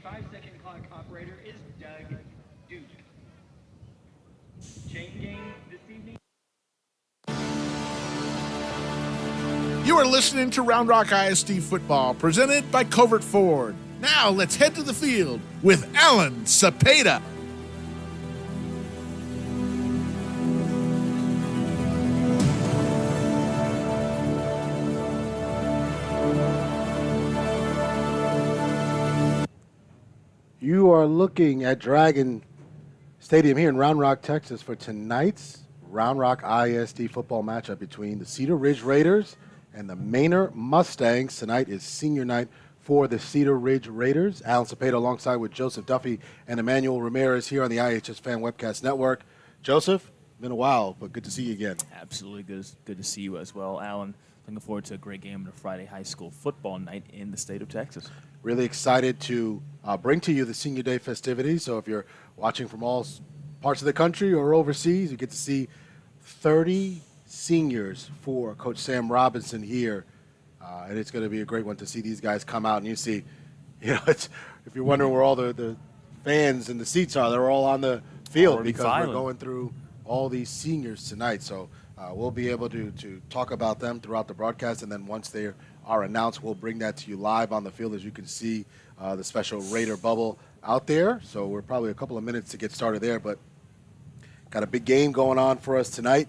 The 5-second clock operator is Doug Duke. Chain game this evening. You are listening to Round Rock ISD Football, presented by Covert Ford. Now let's head to the field with Alan Cepeda. You are looking at Dragon Stadium here in Round Rock, Texas for tonight's Round Rock ISD football matchup between the Cedar Ridge Raiders and the Manor Mustangs. Tonight is senior night for the Cedar Ridge Raiders. Alan Cepeda alongside with Joseph Duffy and Emmanuel Ramirez here on the iHSFAN Webcast Network. Joseph, been a while, but good to see you again. Absolutely good to see you as well, Alan. Looking forward to a great game on a Friday high school football night in the state of Texas. Really excited to bring to you the Senior Day festivities. So if you're watching from all parts of the country or overseas, you get to see 30 seniors for Coach Sam Robinson here. And it's going to be a great one to see these guys come out. And you see, if you're wondering where all the fans and the seats are, they're all on the field because we're going through all these seniors tonight. So we'll be able to talk about them throughout the broadcast. And then once they are announced, we'll bring that to you live on the field. As you can see, the special Raider bubble out there. So we're probably a couple of minutes to get started there. But got a big game going on for us tonight.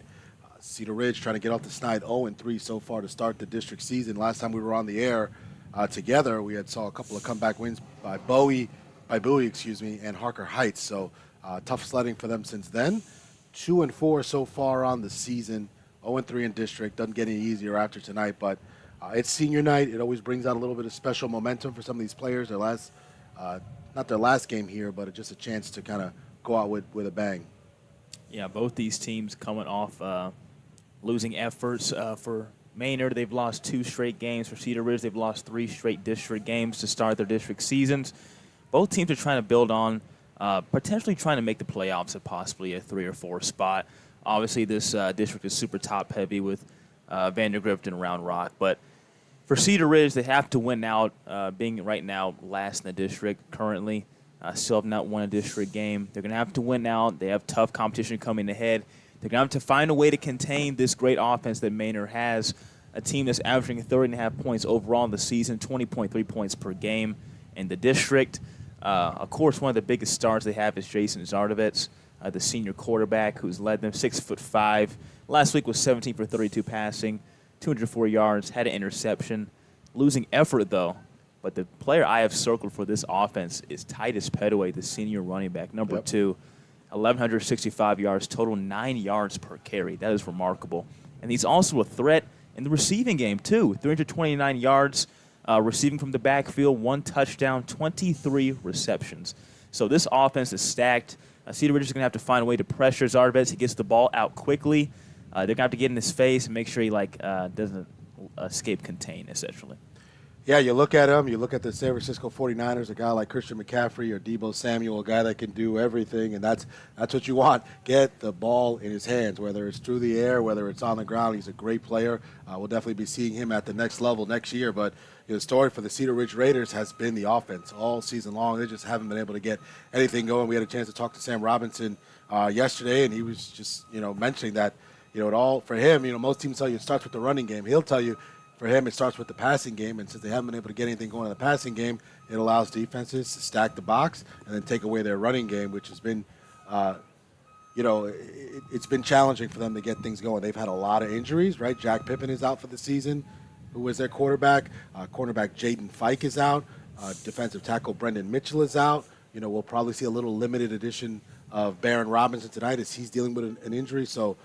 Cedar Ridge trying to get off the snide 0-3 so far to start the district season. Last time we were on the air together, we had saw a couple of comeback wins by Bowie, and Harker Heights. So tough sledding for them since then. 2-4 so far on the season. 0-3 in district. Doesn't get any easier after tonight, but it's senior night. It always brings out a little bit of special momentum for some of these players. Their last, not their last game here, but just a chance to kind of go out with a bang. Yeah, both these teams coming off losing efforts. For Manor, they've lost 2 straight games. For Cedar Ridge, they've lost 3 straight district games to start their district seasons. Both teams are trying to build on, potentially trying to make the playoffs at possibly a 3 or 4 spot. Obviously, this district is super top-heavy with Vandergrift and Round Rock. But for Cedar Ridge, they have to win out, being right now last in the district currently. Still have not won a district game. They're going to have to win out. They have tough competition coming ahead. They're going to have to find a way to contain this great offense that Manor has, a team that's averaging 30.5 points overall in the season, 20.3 points per game in the district. Of course, one of the biggest stars they have is Jason Zardovitz, the senior quarterback who's led them, 6'5". Last week was 17 for 32 passing, 204 yards, had an interception. Losing effort, though. But the player I have circled for this offense is Titus Petaway, the senior running back, number 2. 1,165 yards, total 9 yards per carry. That is remarkable. And he's also a threat in the receiving game, too. 329 yards receiving from the backfield, 1 touchdown, 23 receptions. So this offense is stacked. Cedar Ridge is going to have to find a way to pressure Zardovitz. He gets the ball out quickly. They're going to have to get in his face and make sure he doesn't escape contain, essentially. Yeah, you look at him, you look at the San Francisco 49ers, a guy like Christian McCaffrey or Deebo Samuel, a guy that can do everything, and that's what you want. Get the ball in his hands, whether it's through the air, whether it's on the ground. He's a great player. We'll definitely be seeing him at the next level next year, but the story for the Cedar Ridge Raiders has been the offense all season long. They just haven't been able to get anything going. We had a chance to talk to Sam Robinson yesterday, and he was just, mentioning that, it all, for him, most teams tell you it starts with the running game. He'll tell you, for him, it starts with the passing game, and since they haven't been able to get anything going in the passing game, it allows defenses to stack the box and then take away their running game, which has been, it's been challenging for them to get things going. They've had a lot of injuries, right? Jack Pippen is out for the season, who was their quarterback. Cornerback Jaden Fike is out. Defensive tackle Brendan Mitchell is out. We'll probably see a little limited edition of Barron Robinson tonight as he's dealing with an injury. So,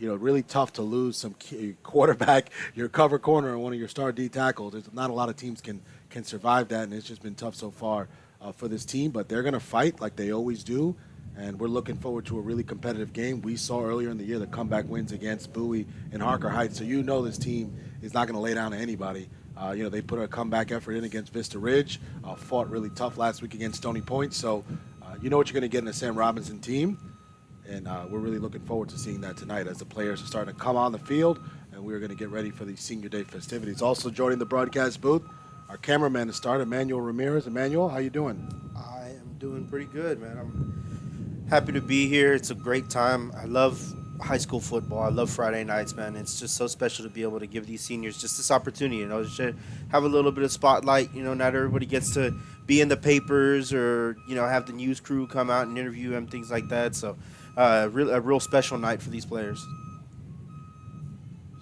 really tough to lose some quarterback, your cover corner, and one of your star D tackles. There's not a lot of teams can survive that, and it's just been tough so far for this team. But they're going to fight like they always do, and we're looking forward to a really competitive game. We saw earlier in the year the comeback wins against Bowie and Harker Heights, so this team is not going to lay down to anybody. They put a comeback effort in against Vista Ridge, fought really tough last week against Stony Point. So what you're going to get in a Sam Robinson team. And we're really looking forward to seeing that tonight as the players are starting to come on the field, and we're going to get ready for the Senior Day festivities. Also joining the broadcast booth, our cameraman to start, Emmanuel Ramirez. Emmanuel, how you doing? I am doing pretty good, man. I'm happy to be here. It's a great time. I love high school football. I love Friday nights, man. It's just so special to be able to give these seniors just this opportunity, to have a little bit of spotlight. Not everybody gets to be in the papers or, have the news crew come out and interview them, things like that. So a real special night for these players.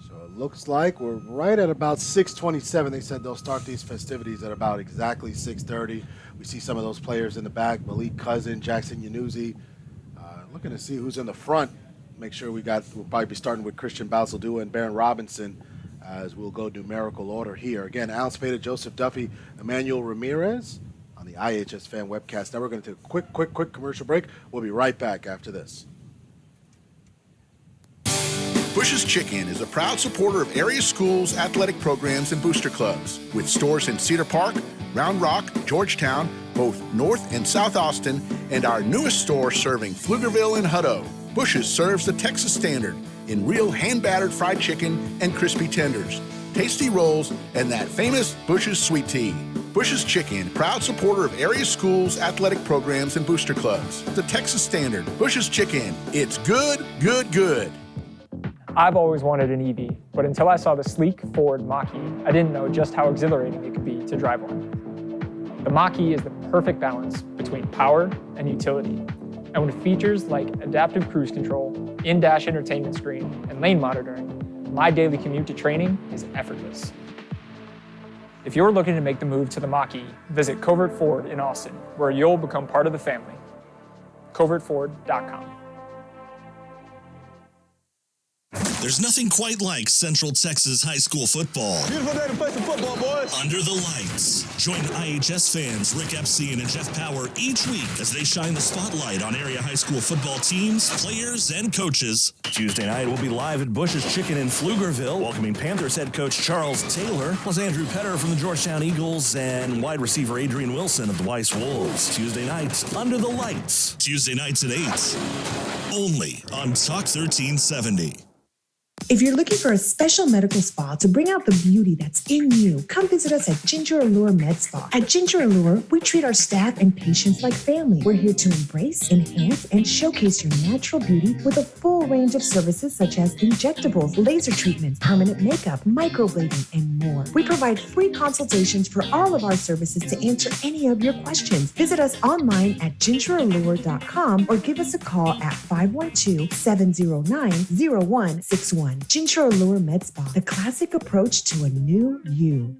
So it looks like we're right at about 6:27. They said they'll start these festivities at about exactly 6:30. We see some of those players in the back, Malik Cousin, Jackson Yanuzzi. Looking to see who's in the front. Make sure we'll probably be starting with Christian Balsaldua and Baron Robinson as we'll go numerical order here. Again, Alan Spada, Joseph Duffy, Emmanuel Ramirez on the iHSFAN Webcast. Now we're going to take a quick commercial break. We'll be right back after this. Bush's Chicken is a proud supporter of area schools, athletic programs, and booster clubs, with stores in Cedar Park, Round Rock, Georgetown, both North and South Austin, and our newest store serving Pflugerville and Hutto. Bush's serves the Texas standard in real hand-battered fried chicken and crispy tenders, tasty rolls, and that famous Bush's sweet tea. Bush's Chicken, proud supporter of area schools, athletic programs, and booster clubs. The Texas standard, Bush's Chicken. It's good, good, good. I've always wanted an EV, but until I saw the sleek Ford Mach-E, I didn't know just how exhilarating it could be to drive one. The Mach-E is the perfect balance between power and utility. And with features like adaptive cruise control, in-dash entertainment screen, and lane monitoring, my daily commute to training is effortless. If you're looking to make the move to the Mach-E, visit Covert Ford in Austin, where you'll become part of the family. CovertFord.com. There's nothing quite like Central Texas high school football. Beautiful day to play some football, boys. Under the lights. Join IHS fans Rick Epstein and Jeff Power each week as they shine the spotlight on area high school football teams, players, and coaches. Tuesday night, we'll be live at Bush's Chicken in Pflugerville, welcoming Panthers head coach Charles Taylor, plus Andrew Petter from the Georgetown Eagles and wide receiver Adrian Wilson of the Weiss Wolves. Tuesday nights, Under the Lights. Tuesday nights at 8. Only on Talk 1370. If you're looking for a special medical spa to bring out the beauty that's in you, come visit us at Ginger Allure Med Spa. At Ginger Allure, we treat our staff and patients like family. We're here to embrace, enhance, and showcase your natural beauty with a full range of services such as injectables, laser treatments, permanent makeup, microblading, and more. We provide free consultations for all of our services to answer any of your questions. Visit us online at gingerallure.com or give us a call at 512-709-0161. Ginger Allure Med Spa, the classic approach to a new you.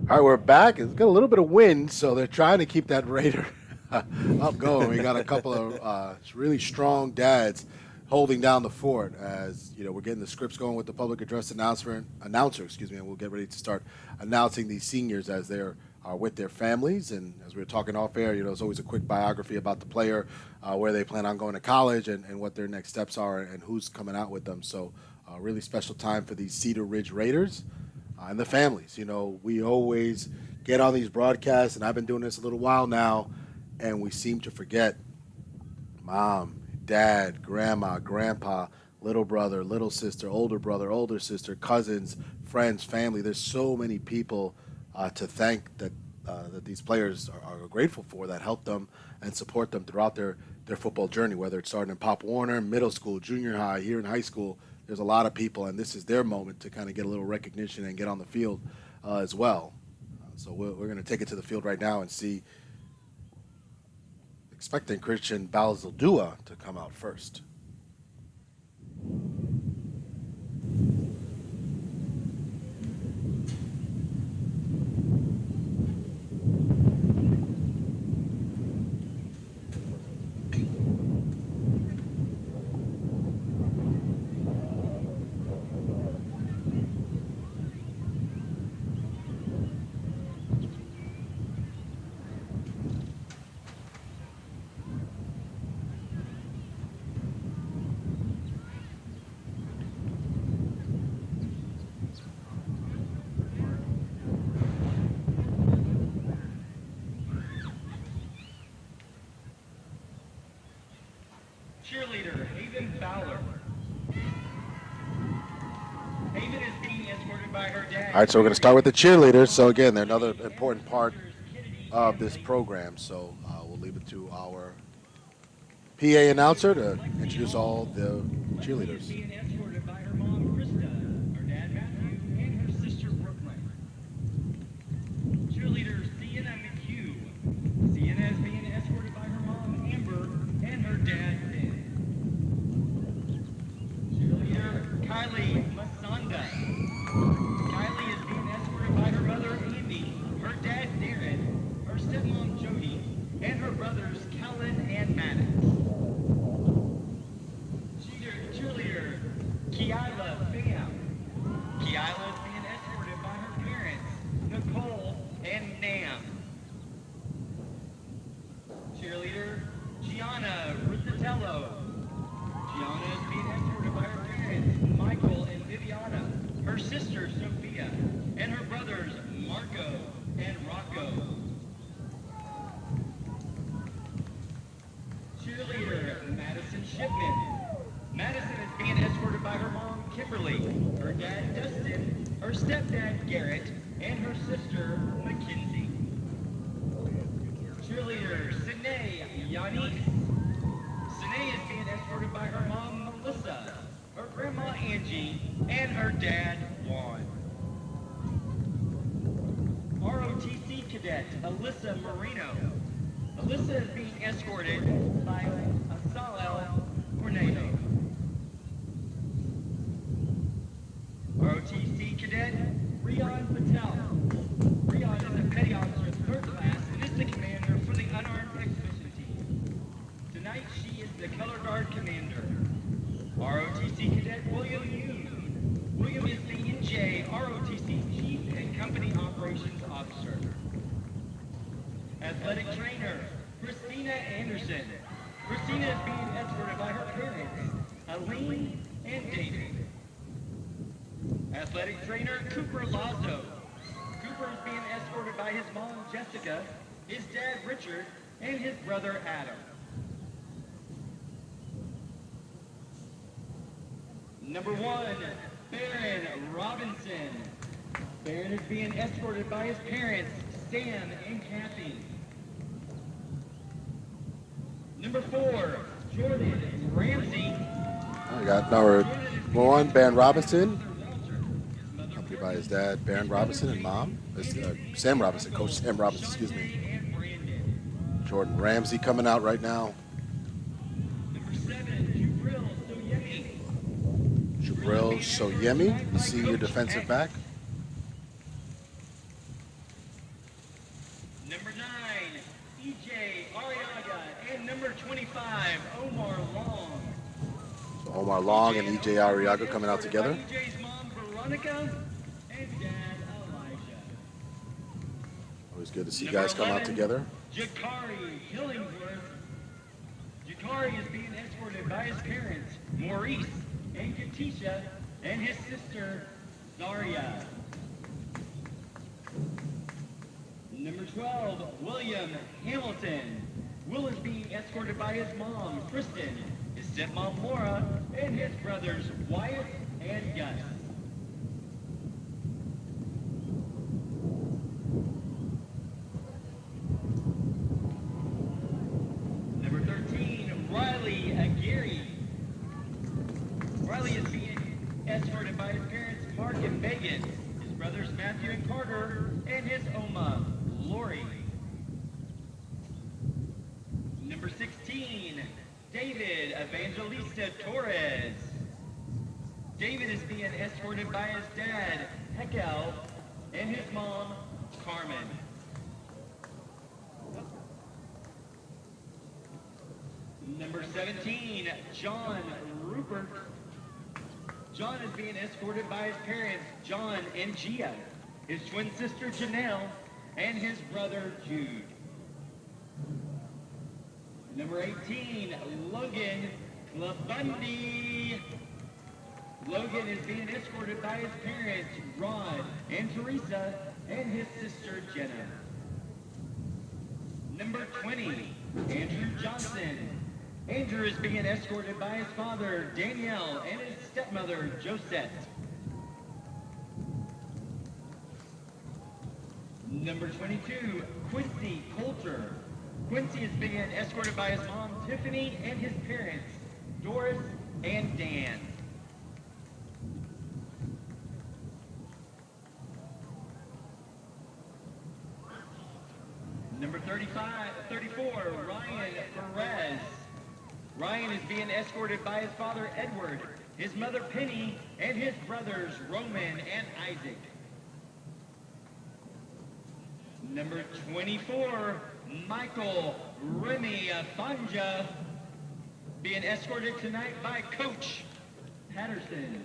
All right, we're back. It's got a little bit of wind, so they're trying to keep that Raider up going. We got a couple of really strong dads holding down the fort as we're getting the scripts going with the public address announcer, and we'll get ready to start announcing these seniors as they're with their families. And as we were talking off air, it's always a quick biography about the player, where they plan on going to college and what their next steps are and who's coming out with them. So a really special time for these Cedar Ridge Raiders. And the families, we always get on these broadcasts, and I've been doing this a little while now, and we seem to forget mom, dad, grandma, grandpa, little brother, little sister, older sister, cousins, friends, family. There's so many people to thank that these players are grateful for, that help them and support them throughout their football journey, whether it's starting in Pop Warner, middle school, junior high, here in high school. There's a lot of people, and this is their moment to kind of get a little recognition and get on the field as well. So we're going to take it to the field right now and see, expecting Christian Balsaldua to come out first. Cheerleader Haven Fowler. Haven is being escorted by her dad. All right, so we're going to start with the cheerleaders. So again, they're another important part of this program. So we'll leave it to our PA announcer to introduce all the cheerleaders. Being escorted by her mom, Krista, her dad, Matthew, and her sister, Brooklyn. Cheerleader Sienna McHugh. Sienna is being escorted by her mom, Amber, and her dad, Ben. Cheerleader Kylie Masanda. Kylie is being escorted by her mother, Andy, her dad, Darren, her stepmom, Jody, and her brothers, Callan and Maddox. Cheerleader Kiala Bam. Kiala is being escorted by her parents, Nicole and Nam. Cheerleader Gianna Rizzatello. Gianna is being escorted by her parents, Michael and Viviana, her sister Sophia, and her brothers Marco and Rocco. Cheerleader Madison Shipman. Madison is being escorted by her mom, Kimberly, her dad, Dustin, her stepdad, Garrett, and her sister, Mackenzie. Cheerleader Sine Yanis. Sine is being escorted by her mom, Melissa, her grandma, Angie, and her dad, Juan. ROTC cadet Alyssa Marino. Alyssa is being escorted by Asalel Cornejo. ROTC cadet Rion Patel. Rion is a petty officer of 3rd class and is the commander for the unarmed exhibition team. Tonight she is the color guard commander. ROTC cadet William Yoon. William is the NJ ROTC chief and company operations officer. Athletic trainer Christina Anderson. Christina is being escorted by her parents, Aline and David. Athletic trainer Cooper Lazo. Cooper is being escorted by his mom, Jessica, his dad, Richard, and his brother, Adam. Number 1, Baron Robinson. Baron is being escorted by his parents, Sam and Kathy. Number 4, Jordan Ramsey. We got number 1, Baron Robinson, accompanied by his dad, Baron Robinson, and mom, Sam Robinson, Coach Sam Robinson, excuse me. Jordan Ramsey coming out right now. Number 7, Jubril Soyemi. Jubril Soyemi, senior defensive back. Number 9, EJ Arriaga, and number 25, Omar Long. So Omar Long and EJ Arriaga coming out together. EJ's mom, Veronica, and dad, Elijah. Always good to see guys come out together. Jakari Hillingsworth. Jakari is being escorted by his parents, Maurice and Katisha, and his sister, Zaria. Number 12, William Hamilton. Will is being escorted by his mom, Kristen, his stepmom, Laura, and his brothers, Wyatt and Gus. Number 13, Riley Aguirre. Riley is being escorted by his parents, Mark and Megan, his brothers, Matthew and Carter, and his Oma, Lori. Number 16, David Evangelista Torres. David is being escorted by his dad, Hekel, and his mom, Carmen. Number 17, John Rupert. John is being escorted by his parents, John and Gia, his twin sister, Janelle, and his brother, Jude. Number 18, Logan Labundi. Logan is being escorted by his parents, Rod and Teresa, and his sister, Jenna. Number 20, Andrew Johnson. Andrew is being escorted by his father, Danielle, and his stepmother, Josette. Number 22, Quincy Coulter. Quincy is being escorted by his mom, Tiffany, and his parents, Doris and Dan. Number 34, Ryan Perez. Ryan is being escorted by his father, Edward, his mother, Penny, and his brothers, Roman and Isaac. Number 24, Michael Remy Fanja, being escorted tonight by Coach Patterson.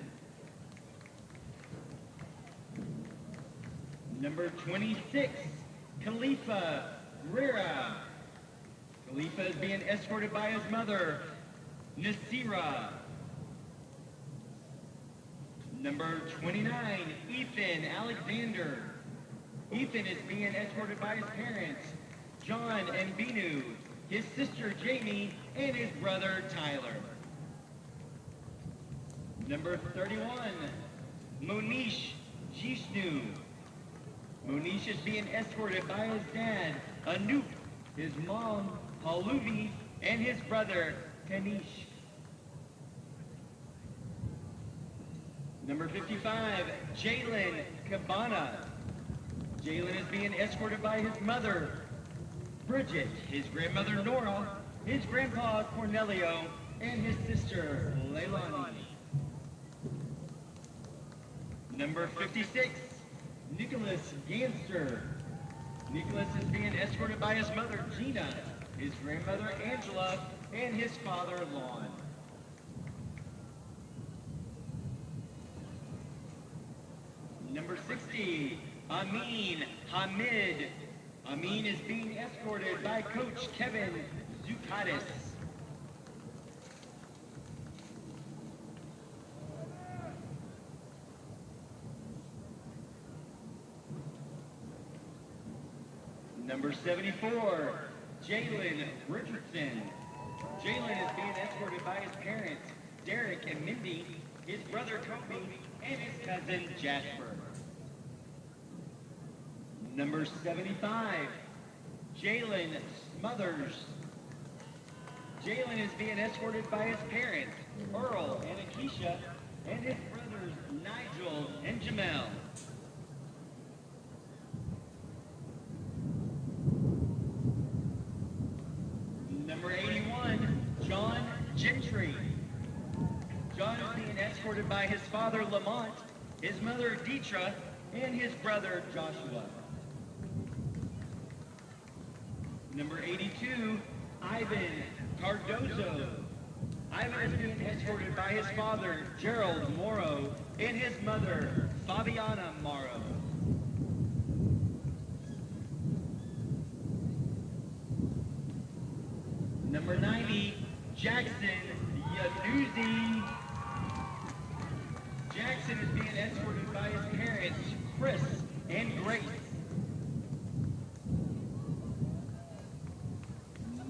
Number 26, Khalifa Rira. Khalifa is being escorted by his mother, Nasira. Number 29, Ethan Alexander. Ethan is being escorted by his parents, John and Binu, his sister Jamie, and his brother Tyler. Number 31, Monish Jishnu. Monish is being escorted by his dad, Anoop, his mom, Haluvi, and his brother, Kanish. Number 55, Jalen Cabana. Jalen is being escorted by his mother, Bridget, his grandmother, Nora, his grandpa, Cornelio, and his sister, Leilani. Number 56, Nicholas Ganster. Nicholas is being escorted by his mother, Gina, his grandmother, Angela, and his father, Lon. Number 60, Amin Hamid. Amin is being escorted by Coach Kevin Zukatis. Number 74, Jalen Richardson. Jalen is being escorted by his parents, Derek and Mindy, his brother Kobe, and his cousin Jasper. Number 75, Jalen Smothers. Jalen is being escorted by his parents, Earl and Akeisha, and his brothers Nigel and Jamel. Number 81, John Gentry. John is being escorted by his father Lamont, his mother Deetra, and his brother Joshua. Number 82, Ivan Cardozo. Ivan is being escorted by his father, Gerald Morrow, and his mother, Fabiana Morrow. Number 90, Jackson Yanuzi. Jackson is being escorted by his parents, Chris and Grace.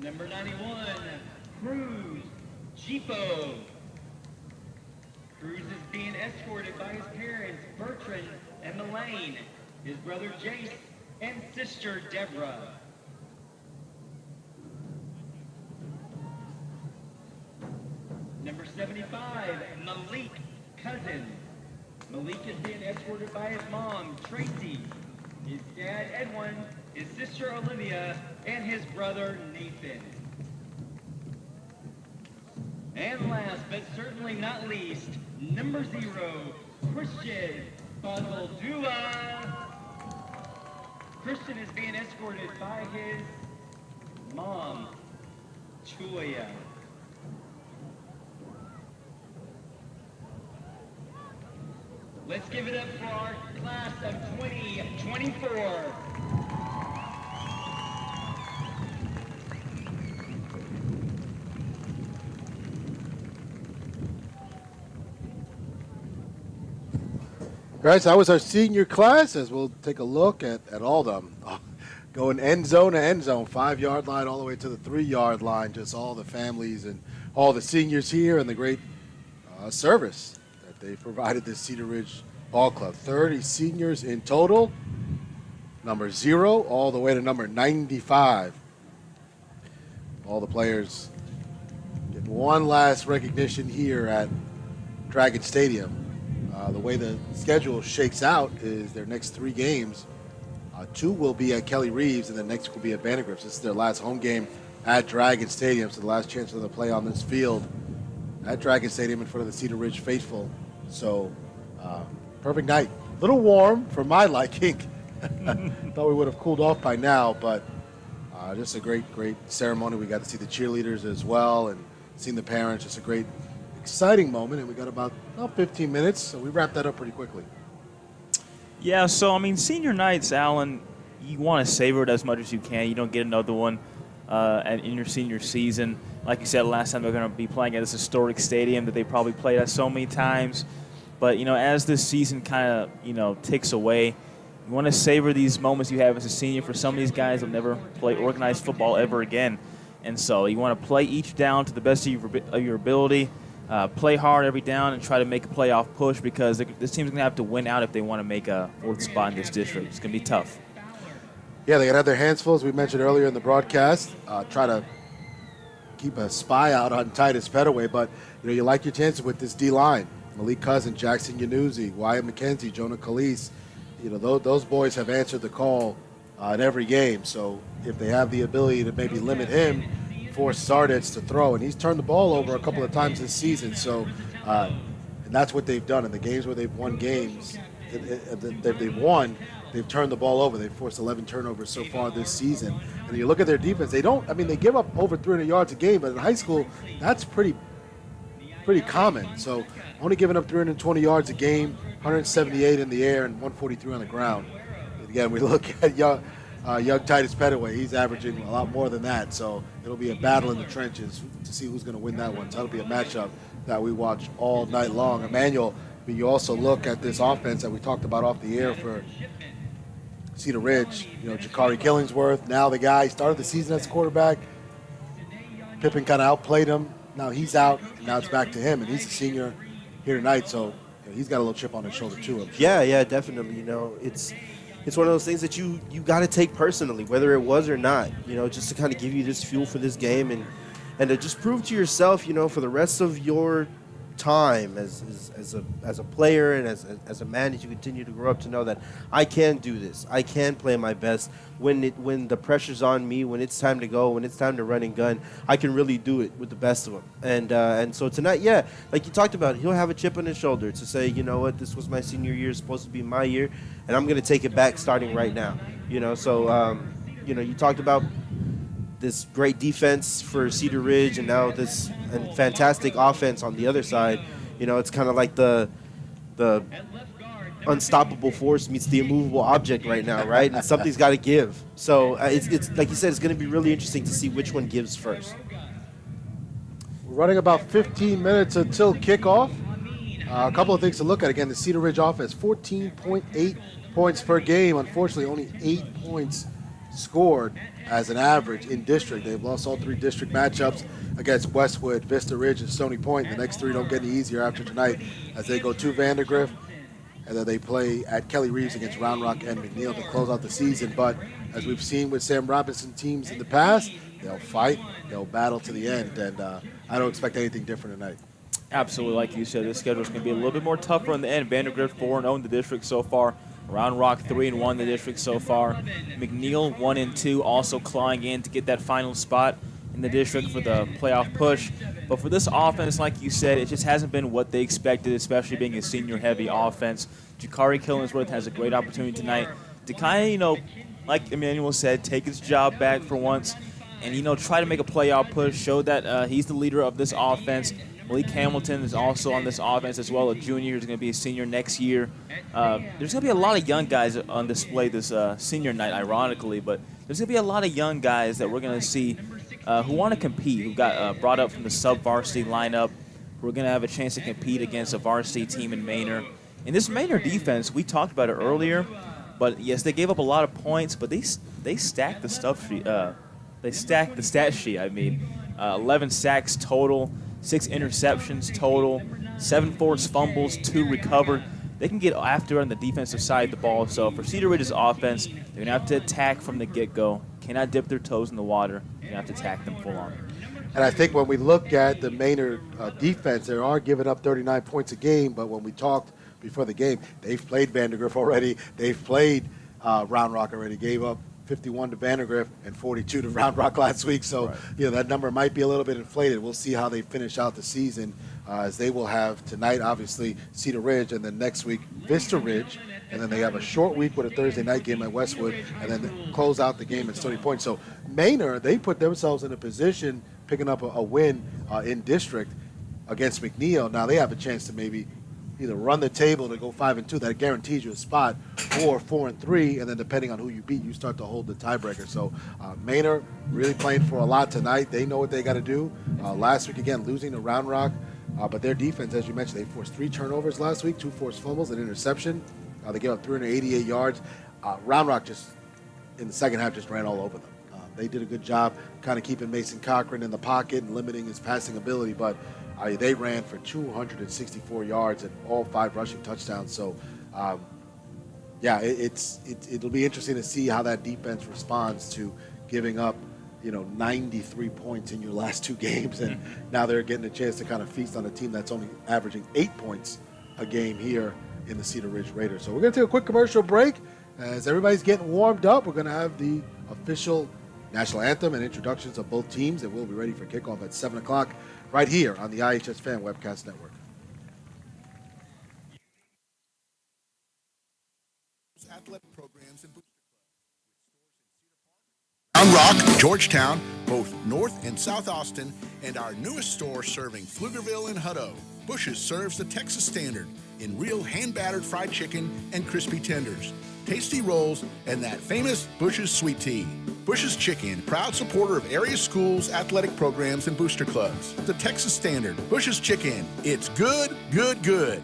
Number 91, Cruz Jipo. Cruz is being escorted by his parents, Bertrand and Elaine, his brother Jace, and sister Deborah. Number 75, Malik Cousin. Malik is being escorted by his mom, Tracy, his dad, Edwin, his sister, Olivia, and his brother, Nathan. And last, but certainly not least, number 0, Christian Bazaldua. Christian is being escorted by his mom, Chuya. Let's give it up for our class of 2024. Guys, that was our senior class. As we'll take a look at all the going end zone to end zone, 5-yard line all the way to the 3-yard line. Just all the families and all the seniors here and the great service that they provided this Cedar Ridge Ball Club. 30 seniors in total, number 0 all the way to number 95. All the players get one last recognition here at Dragon Stadium. The way the schedule shakes out is their next 3 games. 2 will be at Kelly Reeves, and the next will be at Vandergrift. This is their last home game at Dragon Stadium, so the last chance for them to play on this field at Dragon Stadium in front of the Cedar Ridge faithful. So, perfect night. A little warm for my liking. Thought we would have cooled off by now, but just a great ceremony. We got to see the cheerleaders as well and seeing the parents. Just a great, exciting moment, and we got about 15 minutes, so we wrapped that up pretty quickly. Yeah, so, I mean, senior nights, Alan, you want to savor it as much as you can. You don't get another one in your senior season. Like you said, last time they're going to be playing at this historic stadium that they probably played at so many times. But, as this season kind of, ticks away, you want to savor these moments you have as a senior. For some of these guys, they'll never play organized football ever again. And so you want to play each down to the best of your ability. Play hard every down and try to make a playoff push because this team's going to have to win out if they want to make a 4th spot in this district. It's going to be tough. Yeah, they got to have their hands full, as we mentioned earlier in the broadcast. Try to keep a spy out on Titus Pettaway, but you like your chances with this D-line. Malik Cousin, Jackson Yanuzzi, Wyatt McKenzie, Jonah Calise. Those boys have answered the call in every game. So if they have the ability to maybe limit him, force Sardets to throw, and he's turned the ball over a couple of times this season. So, and that's what they've done in the games where they've won games. They've turned the ball over. They've forced 11 turnovers so far this season. And you look at their defense; they give up over 300 yards a game, but in high school, that's pretty common. So, only giving up 320 yards a game, 178 in the air, and 143 on the ground. And again, we look at young Titus Pettaway. He's averaging a lot more than that. So it'll be a battle in the trenches to see who's going to win that one. So that'll be a matchup that we watch all night long. Emmanuel, you also look at this offense that we talked about off the air for Cedar Ridge. Jakari Killingsworth, now the guy started the season as a quarterback. Pippen kind of outplayed him. Now he's out, and now it's back to him, and he's a senior here tonight. So he's got a little chip on his shoulder too. I'm sure. Yeah, definitely. It's one of those things that you got to take personally, whether it was or not, just to kind of give you this fuel for this game and to just prove to yourself, for the rest of your time as a player and as a man, as you continue to grow up, to know that I can do this. I can play my best when the pressure's on me, when it's time to go, when it's time to run and gun. I can really do it with the best of them. And so tonight, yeah, like you talked about, he'll have a chip on his shoulder to say, you know what, this was my senior year, it's supposed to be my year, and I'm going to take it back starting right now. So you talked about this great defense for Cedar Ridge, and now this fantastic offense on the other side. It's kind of like the unstoppable force meets the immovable object right now, right? And something's got to give. So it's like you said, it's going to be really interesting to see which one gives first. We're running about 15 minutes until kickoff. A couple of things to look at. Again, the Cedar Ridge offense, 14.8 points per game. Unfortunately, only 8 points scored as an average in district. They've lost all 3 district matchups against Westwood, Vista Ridge, and Stony Point. The next 3 don't get any easier after tonight as they go to Vandergrift, and then they play at Kelly Reeves against Round Rock and MacLeod to close out the season. But as we've seen with Sam Robinson teams in the past, they'll fight, they'll battle to the end, and I don't expect anything different tonight. Absolutely, like you said, this schedule is going to be a little bit more tougher in the end. Vandergrift 4-0 in the district so far. Round Rock 3-1 in the district so far. MacLeod 1-2, also clawing in to get that final spot in the district for the playoff push. But for this offense, like you said, it just hasn't been what they expected, especially being a senior-heavy offense. Jakari Killingsworth has a great opportunity tonight to kind of, like Emmanuel said, take his job back for once and, try to make a playoff push, show that he's the leader of this offense. Malik Hamilton is also on this offense as well, a junior who's going to be a senior next year. There's going to be a lot of young guys on display this senior night, ironically, but there's going to be a lot of young guys that we're going to see who want to compete, who got brought up from the sub-varsity lineup, who are going to have a chance to compete against a varsity team in Manor. In this Manor defense, we talked about it earlier, But yes, they gave up a lot of points, but they stacked the stuff sheet. They stacked the stat sheet. I mean, 11 sacks total, 6 interceptions total, 7 forced fumbles, 2 recovered. They can get after on the defensive side of the ball. So for Cedar Ridge's offense, they're going to have to attack from the get-go. Cannot dip their toes in the water. They're going to have to attack them full on. And I think when we look at the Manor defense, they are giving up 39 points a game. But when we talked before the game, they've played Vandergrift already. They've played Round Rock already. Gave up 51 to Vandergrift and 42 to Round Rock last week. So, that number might be a little bit inflated. We'll see how they finish out the season, as they will have tonight, obviously, Cedar Ridge, and then next week, Vista Ridge. And then they have a short week with a Thursday night game at Westwood, and then close out the game at Stony Point. So Manor, they put themselves in a position picking up a win in district against MacLeod. Now they have a chance to maybe either run the table to go 5-2. That guarantees you a spot, or 4-3, and then depending on who you beat, you start to hold the tiebreaker. So Manor really playing for a lot tonight. They know what they got to do. Last week, again, losing to Round Rock, but their defense, as you mentioned, they forced 3 turnovers last week, 2 forced fumbles, an interception. They gave up 388 yards. Round Rock just, in the second half, just ran all over them. They did a good job kind of keeping Mason Cochran in the pocket and limiting his passing ability, but they ran for 264 yards and all 5 rushing touchdowns. So, it'll be interesting to see how that defense responds to giving up, 93 points in your last 2 games, and now they're getting a chance to kind of feast on a team that's only averaging 8 points a game here in the Cedar Ridge Raiders. So we're going to take a quick commercial break. As everybody's getting warmed up, we're going to have the official national anthem and introductions of both teams, and we'll be ready for kickoff at 7 o'clock right here on the iHSFAN Webcast Network. Athletic programs and Round Rock, Georgetown, both North and South Austin, and our newest store serving Pflugerville and Hutto. Bush's serves the Texas standard in real hand-battered fried chicken and crispy tenders, tasty rolls, and that famous Bush's sweet tea. Bush's Chicken, proud supporter of area schools, athletic programs, and booster clubs. The Texas standard, Bush's Chicken. It's good, good, good.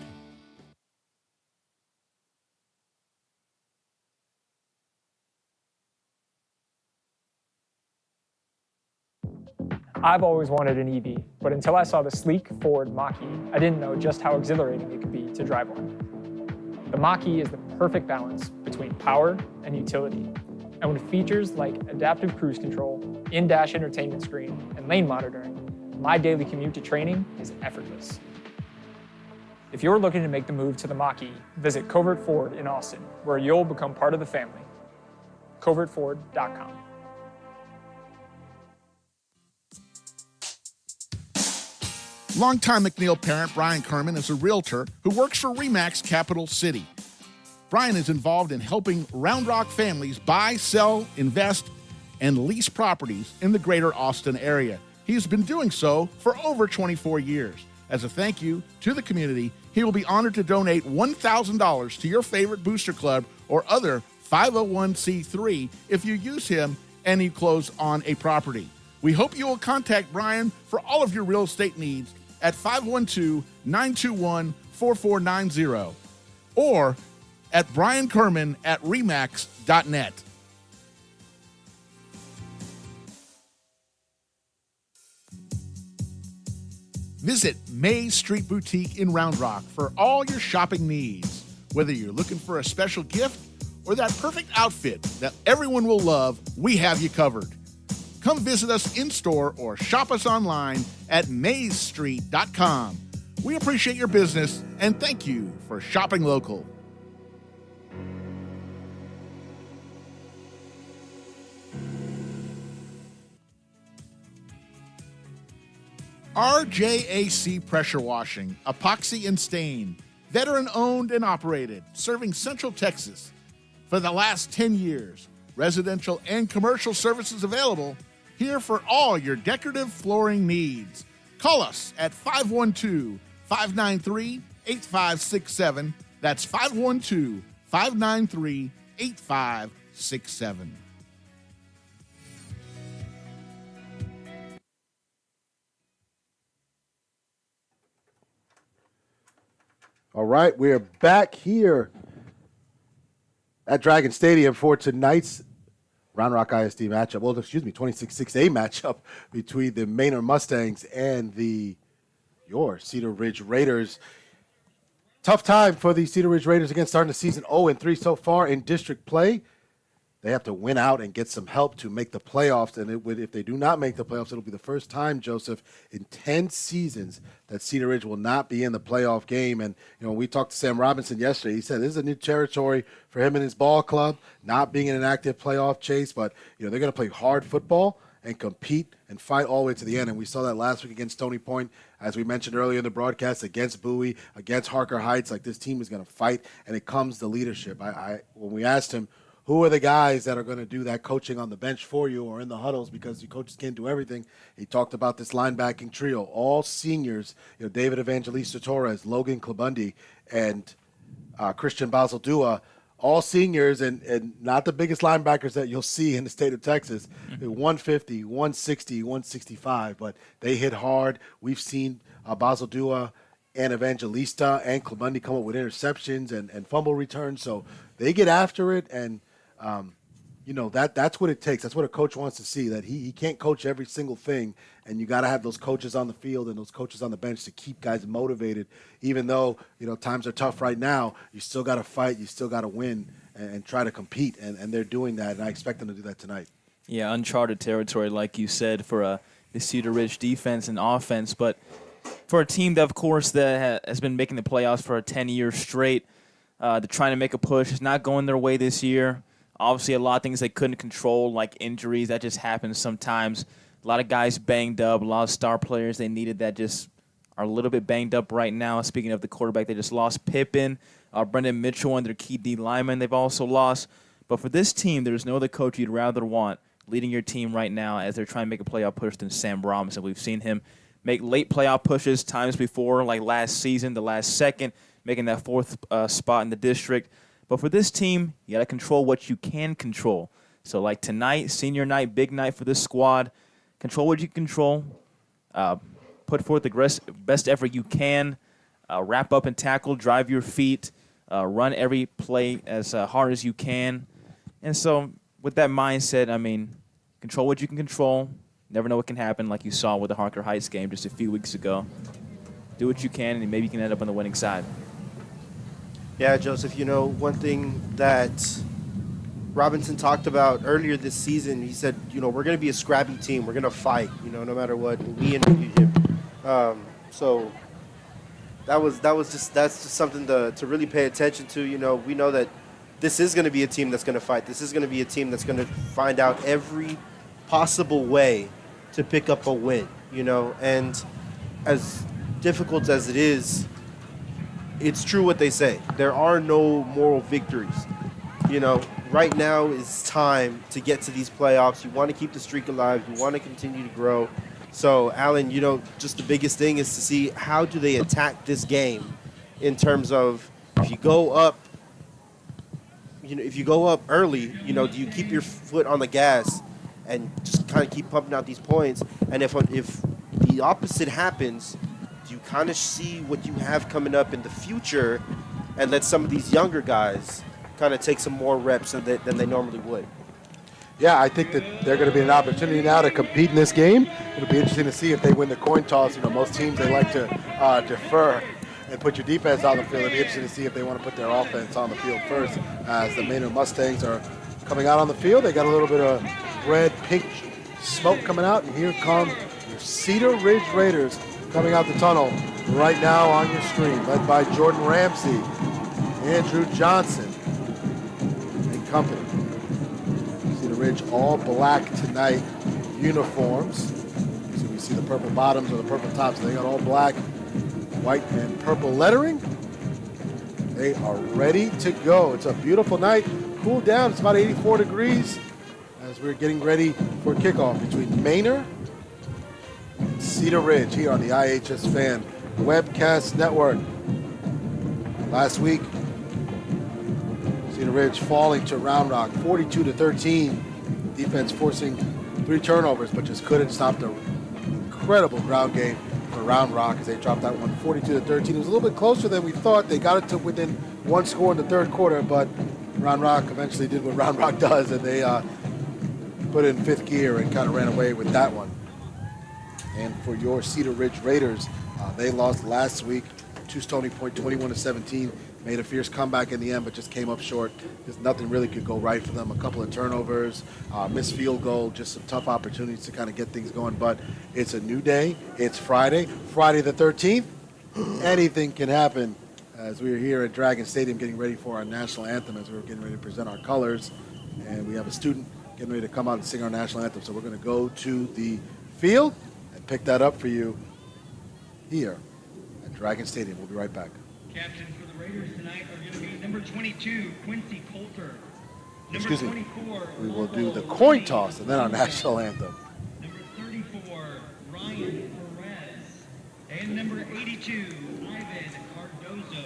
I've always wanted an EV, but until I saw the sleek Ford Mach-E, I didn't know just how exhilarating it could be to drive one. The Mach-E is the perfect balance between power and utility. And with features like adaptive cruise control, in-dash entertainment screen, and lane monitoring, my daily commute to training is effortless. If you're looking to make the move to the Mach-E, visit Covert Ford in Austin, where you'll become part of the family. covertford.com. Longtime MacLeod parent Brian Kerman is a realtor who works for RE/MAX Capital City. Brian is involved in helping Round Rock families buy, sell, invest, and lease properties in the greater Austin area. He's been doing so for over 24 years. As a thank you to the community, he will be honored to donate $1,000 to your favorite booster club or other 501c3 if you use him and you close on a property. We hope you will contact Brian for all of your real estate needs at 512-921-4490 or at briankerman@remax.net. Visit Mays Street Boutique in Round Rock for all your shopping needs. Whether you're looking for a special gift or that perfect outfit that everyone will love, we have you covered. Come visit us in-store or shop us online at maysstreet.com. We appreciate your business and thank you for shopping local. RJAC Pressure Washing, Epoxy and Stain, veteran-owned and operated, serving Central Texas for the last 10 years. Residential and commercial services available. Here for all your decorative flooring needs. Call us at 512-593-8567. That's 512-593-8567. All right, we're back here at Dragon Stadium for tonight's Round Rock ISD matchup. Well, 26-6A matchup between the Manor Mustangs and your Cedar Ridge Raiders. Tough time for the Cedar Ridge Raiders again, starting the season 0-3 so far in district play. They have to win out and get some help to make the playoffs. And if they do not make the playoffs, it'll be the first time, Joseph, in 10 seasons that Cedar Ridge will not be in the playoff game. And, we talked to Sam Robinson yesterday. He said this is a new territory for him and his ball club, not being in an active playoff chase. But, they're going to play hard football and compete and fight all the way to the end. And we saw that last week against Stony Point, as we mentioned earlier in the broadcast, against Bowie, against Harker Heights. Like, this team is going to fight, and it comes to leadership. When we asked him, who are the guys that are going to do that coaching on the bench for you or in the huddles because you coaches can't do everything? He talked about this linebacking trio, all seniors, David Evangelista Torres, Logan Klabundi, and Christian Basildua, all seniors and not the biggest linebackers that you'll see in the state of Texas, 150, 160, 165, but they hit hard. We've seen Basildua and Evangelista and Klabundi come up with interceptions and fumble returns, so they get after it, and that's what it takes. That's what a coach wants to see, that he can't coach every single thing, and you got to have those coaches on the field and those coaches on the bench to keep guys motivated. Even though, times are tough right now, you still got to fight, you still got to win and try to compete, and they're doing that, and I expect them to do that tonight. Yeah, uncharted territory, like you said, for the Cedar Ridge defense and offense, but for a team that, of course, that has been making the playoffs for 10 years straight, they're trying to make a push. It's not going their way this year. Obviously, a lot of things they couldn't control, like injuries. That just happens sometimes. A lot of guys banged up, a lot of star players they needed that just are a little bit banged up right now. Speaking of the quarterback, they just lost Pippin, Brendan Mitchell, and their key D lineman they've also lost. But for this team, there's no other coach you'd rather want leading your team right now as they're trying to make a playoff push than Sam Robinson. We've seen him make late playoff pushes times before, like last season, the last second, making that fourth spot in the district. But for this team, you got to control what you can control. So like tonight, senior night, big night for this squad. Control what you can control. Put forth the best effort you can. Wrap up and tackle, drive your feet, run every play as hard as you can. And so with that mindset, control what you can control. Never know what can happen, like you saw with the Harker Heights game just a few weeks ago. Do what you can, and maybe you can end up on the winning side. Yeah, Joseph, one thing that Robinson talked about earlier this season, he said, we're going to be a scrappy team. We're going to fight, no matter what. We interviewed him. So that's just something to really pay attention to. We know that this is going to be a team that's going to fight. This is going to be a team that's going to find out every possible way to pick up a win, and as difficult as it is, it's true what they say. There are no moral victories. Right now is time to get to these playoffs. You want to keep the streak alive. You want to continue to grow. So, Alan, just the biggest thing is to see how do they attack this game in terms of if you go up, early, do you keep your foot on the gas and just kind of keep pumping out these points? And if the opposite happens, you kind of see what you have coming up in the future and let some of these younger guys kind of take some more reps than they normally would. Yeah, I think that they're going to be an opportunity now to compete in this game. It'll be interesting to see if they win the coin toss. Most teams, they like to defer and put your defense on the field. It'll be interesting to see if they want to put their offense on the field first. As the Manor Mustangs are coming out on the field, they got a little bit of red, pink smoke coming out, and here come your Cedar Ridge Raiders coming out the tunnel right now on your screen, led by Jordan Ramsey, Andrew Johnson, and company. Cedar Ridge all black tonight uniforms. So we see the purple bottoms or the purple tops. They got all black, white, and purple lettering. They are ready to go. It's a beautiful night. Cool down. It's about 84 degrees as we're getting ready for kickoff between Manor and Cedar Ridge here on the iHSFAN Webcast Network. Last week, Cedar Ridge falling to Round Rock 42-13. Defense forcing 3 turnovers, but just couldn't stop the incredible ground game for Round Rock as they dropped that one 42-13. It was a little bit closer than we thought. They got it to within 1 score in the third quarter, but Round Rock eventually did what Round Rock does, and they put it in fifth gear and kind of ran away with that one. And for your Cedar Ridge Raiders, they lost last week to Stony Point 21-17. Made a fierce comeback in the end, but just came up short. Just nothing really could go right for them. A couple of turnovers, missed field goal, just some tough opportunities to kind of get things going. But it's a new day. It's Friday the 13th. Anything can happen as we're here at Dragon Stadium getting ready for our national anthem, as we're getting ready to present our colors. And we have a student getting ready to come out and sing our national anthem. So we're going to go to the field and pick that up for you here at Dragon Stadium. We'll be right back. Captains for the Raiders tonight are going to be number 22, Quincy Coulter. Number Excuse me. 24, We will do the Lobo coin Lee. toss and then our national anthem. Number 34, Ryan Perez. And number 82, Ivan Cardozo.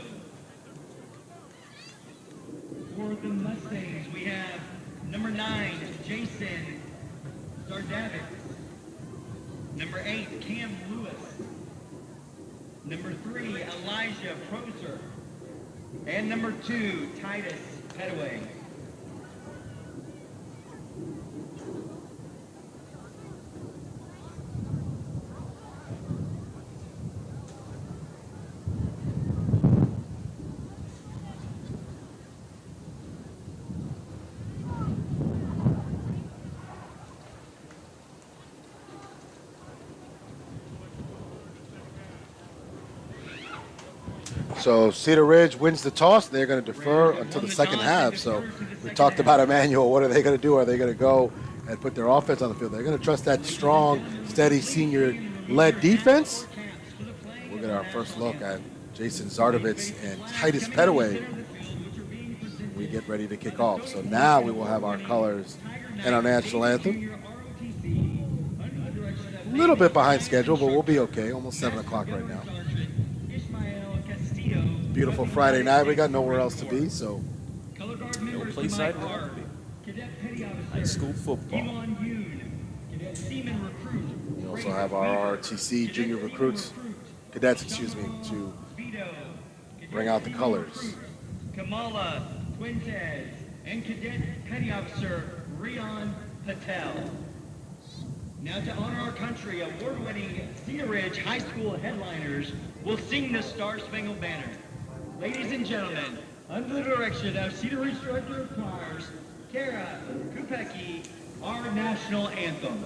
For the Mustangs, we have number 9, Jason Zardavic. Number 8, Cam Lewis. Number 3, Elijah Proser. And number 2, Titus Petaway. So Cedar Ridge wins the toss. They're going to defer until the second half. So we talked about Emmanuel. What are they going to do? Are they going to go and put their offense on the field? They're going to trust that strong, steady, senior-led defense. We'll get our first look at Jason Zardovitz and Titus Petaway. We get ready to kick off. So now we will have our colors and our national anthem. A little bit behind schedule, but we'll be okay. Almost 7 o'clock right now. Beautiful Friday night. We got nowhere else to be, so. No place I'd rather be. High school football. We also have our RTC junior recruits, cadets, to bring out the colors. Kamala Fuentes and Cadet Petty Officer Rian Patel. Now to honor our country, award-winning Cedar Ridge High School headliners will sing the Star Spangled Banner. Ladies and gentlemen, under the direction of Cedar Ridge Director of Choirs, Kara Kupecki, our national anthem.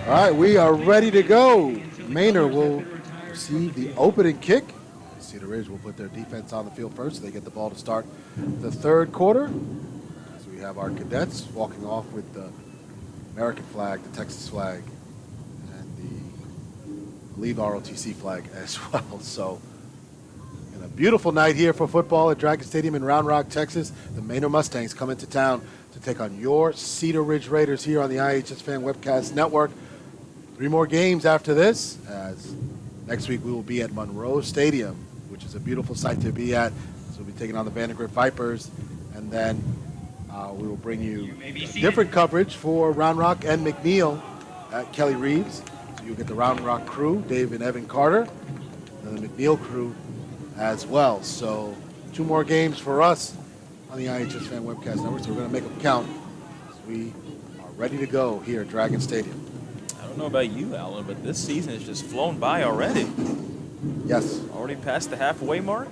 All right, we are ready to go. Manor will receive the opening kick. Cedar Ridge will put their defense on the field first. So they get the ball to start the third quarter. So we have our cadets walking off with the American flag, the Texas flag, and the, I believe, ROTC flag as well. So, and a beautiful night here for football at Dragon Stadium in Round Rock, Texas. The Manor Mustangs come into town to take on your Cedar Ridge Raiders here on the iHSFAN Webcast Network. 3 more games after this, as next week we will be at Monroe Stadium, which is a beautiful site to be at. So we'll be taking on the Vandergrift Vipers. And then We will bring you different coverage for Round Rock and McNeil at Kelly Reeves. So you'll get the Round Rock crew, Dave and Evan Carter, and the McNeil crew as well. So 2 more games for us on the iHSFAN Webcast Network. So we're going to make them count. We are ready to go here at Dragon Stadium. I don't know about you, Alan, but this season has just flown by already. Yes. Already past the halfway mark.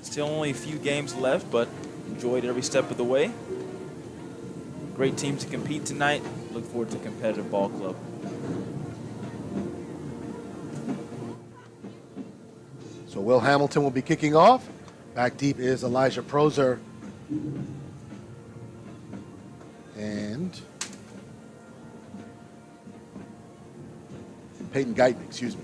Still only a few games left, but enjoyed every step of the way. Great teams to compete tonight. Look forward to a competitive ball club. So Will Hamilton will be kicking off. Back deep is Elijah Proser. And Peyton Guyton, excuse me.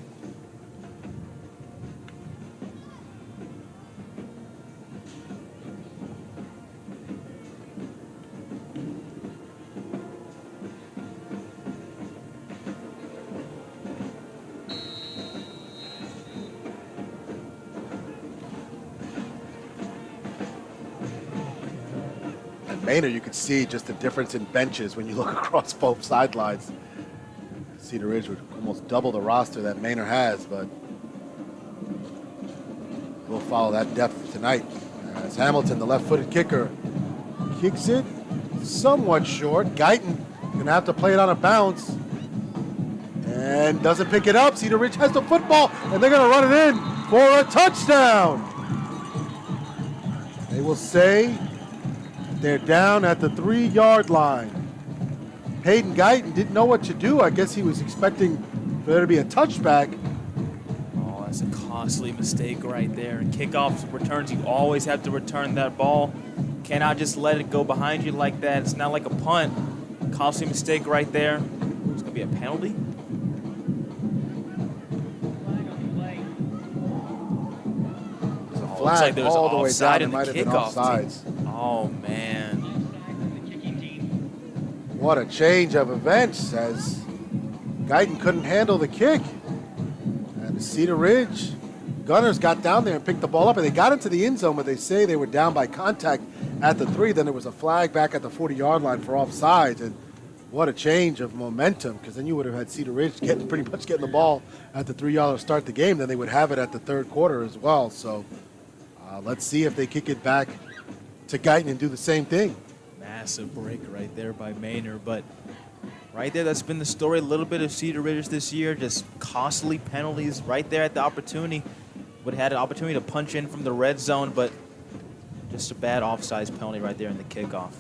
Manor, you could see just the difference in benches when you look across both sidelines. Cedar Ridge would almost double the roster that Manor has, but we'll follow that depth tonight. As Hamilton, the left-footed kicker, kicks it somewhat short. Guyton gonna have to play it on a bounce and doesn't pick it up. Cedar Ridge has the football, and they're gonna run it in for a touchdown. They will say they're down at the 3-yard line. Peyton Guyton didn't know what to do. I guess he was expecting for there to be a touchback. Oh, that's a costly mistake right there. And kickoffs, returns, you always have to return that ball. Cannot just let it go behind you like that. It's not like a punt. Costly mistake right there. It's going to be a penalty. There's a Looks flag like there's all the way down. offside It in the might have been kickoff offsides. team. Oh, man. What a change of events as Guyton couldn't handle the kick. And Cedar Ridge Gunners got down there and picked the ball up, and they got into the end zone, but they say they were down by contact at the 3. Then there was a flag back at the 40-yard line for offsides, and what a change of momentum, because then you would have had Cedar Ridge pretty much getting the ball at the 3-yard to start the game. Then they would have it at the 3rd quarter as well. So let's see if they kick it back to Guyton and do the same thing. Massive break right there by Manor, but right there, that's been the story a little bit of Cedar Ridge this year, just costly penalties right there at the opportunity. Would have had an opportunity to punch in from the red zone, but just a bad offsides penalty right there in the kickoff.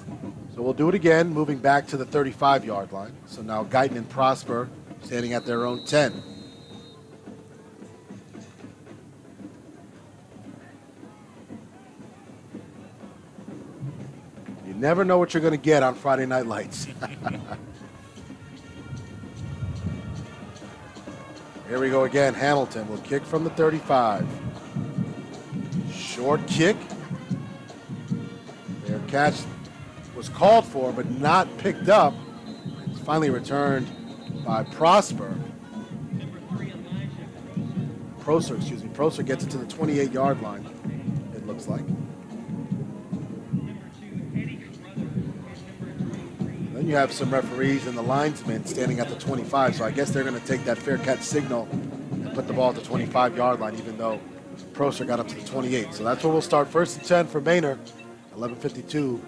So we'll do it again, moving back to the 35-yard line. So now Guyton and Prosper standing at their own 10. You never know what you're going to get on Friday Night Lights. Here we go again. Hamilton will kick from the 35. Short kick. Their catch was called for, but not picked up. It's finally returned by Prosper. Proser, excuse me. Proser gets it to the 28-yard line, it looks like. Then you have some referees and the linesmen standing at the 25, so I guess they're going to take that fair catch signal and put the ball at the 25-yard line, even though Proser got up to the 28. So that's where we'll start. 1st and 10 for Manor. 11:52 to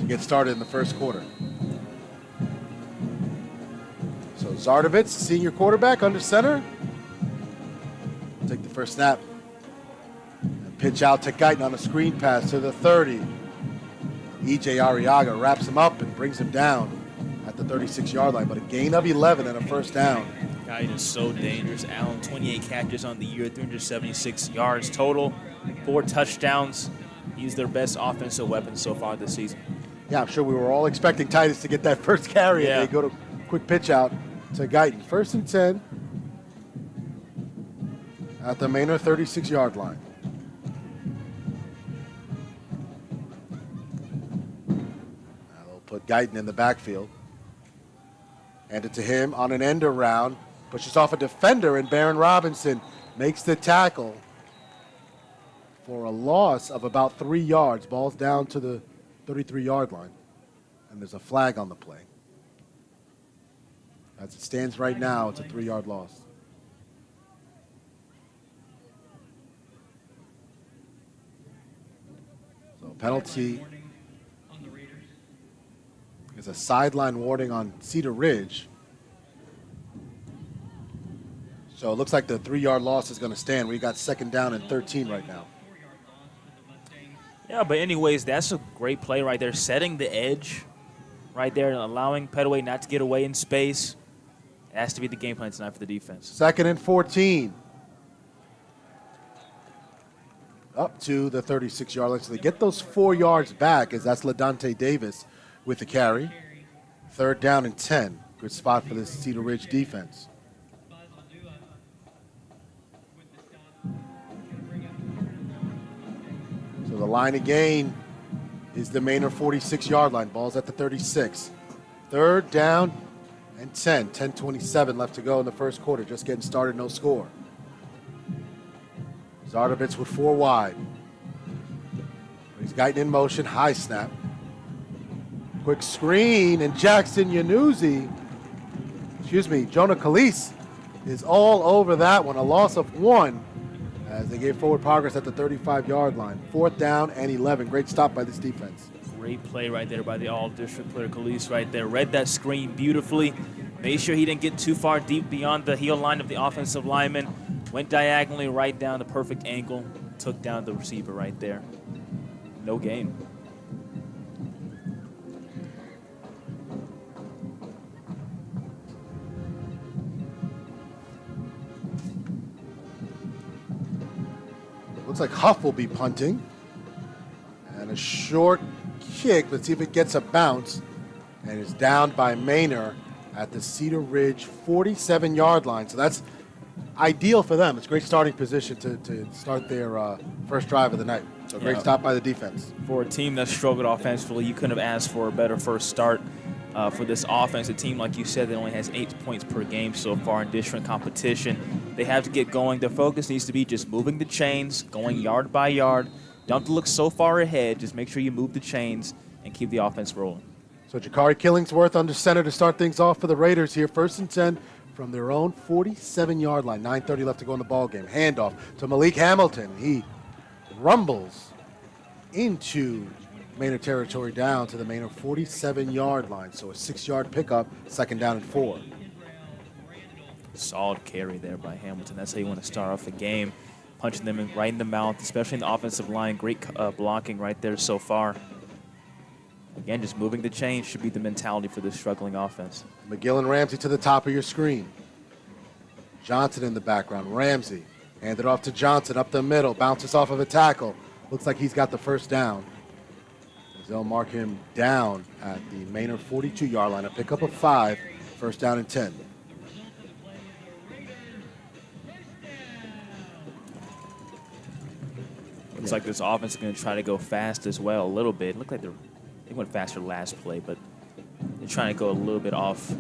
get started in the 1st quarter. So Zardovitz, senior quarterback, under center. Take the first snap. And pitch out to Guyton on a screen pass to the 30. E.J. Arriaga wraps him up and brings him down at the 36-yard line, but a gain of 11 and a 1st down. Guyton is so dangerous. Allen, 28 catches on the year, 376 yards total, 4 touchdowns. He's their best offensive weapon so far this season. Yeah, I'm sure we were all expecting Titus to get that first carry, and they go to quick pitch out to Guyton. 1st and 10 at the Manor 36-yard line. Now they'll put Guyton in the backfield. Hand it to him on an end around. Pushes off a defender, and Baron Robinson makes the tackle. for a loss of about 3 yards. Ball's down to the 33-yard line, and there's a flag on the play. As it stands right now, it's a 3-yard loss. So penalty is a sideline warning on Cedar Ridge. So it looks like the 3-yard loss is going to stand. We got 2nd down and 13 right now. Yeah, but anyways, that's a great play right there. Setting the edge right there and allowing Petaway not to get away in space. It has to be the game plan tonight for the defense. 2nd and 14. Up to the 36-yard line. So they get those 4 yards back as that's LaDante Davis with the carry. 3rd down and 10. Good spot for this Cedar Ridge defense. So the line again is the Manor 46-yard line. Ball's at the 36. 3rd down and 10. 10:27 left to go in the first quarter. Just getting started, no score. Zardovitz with 4 wide. He's Guyton in motion, high snap. Quick screen, and Jackson Yanuzzi, Jonah Calise is all over that one. A loss of 1 as they gave forward progress at the 35-yard line. 4th down and 11. Great stop by this defense. Great play right there by the all-district player Calise right there. Read that screen beautifully. Made sure he didn't get too far deep beyond the heel line of the offensive lineman. Went diagonally right down the perfect angle. Took down the receiver right there. No gain. Looks like Huff will be punting. And a short kick. Let's see if it gets a bounce. And it's down by Manor at the Cedar Ridge 47-yard line. So that's ideal for them. It's a great starting position to start their first drive of the night. So great stop by the defense. For a team that struggled offensively, you couldn't have asked for a better first start for this offense. A team, like you said, that only has 8 points per game so far in district competition. They have to get going. Their focus needs to be just moving the chains, going yard by yard. Don't have to look so far ahead. Just make sure you move the chains and keep the offense rolling. So Jakari Killingsworth under center to start things off for the Raiders here. 1st and 10 from their own 47-yard line. 9:30 left to go in the ball game. Handoff to Malik Hamilton. He rumbles into Manor territory down to the Manor 47-yard line. So a 6-yard pickup, 2nd down and 4. Solid carry there by Hamilton. That's how you want to start off a game. Punching them right in the mouth, especially in the offensive line. Great blocking right there so far. Again, just moving the chains should be the mentality for this struggling offense. McGill and Ramsey to the top of your screen. Johnson in the background. Ramsey handed off to Johnson up the middle. Bounces off of a tackle. Looks like he's got the 1st down. They'll mark him down at the Manor 42-yard line. A pickup of 5. 1st down and 10. Looks like this offense is going to try to go fast as well a little bit. Looked like they went faster last play, but they're trying to go a little bit off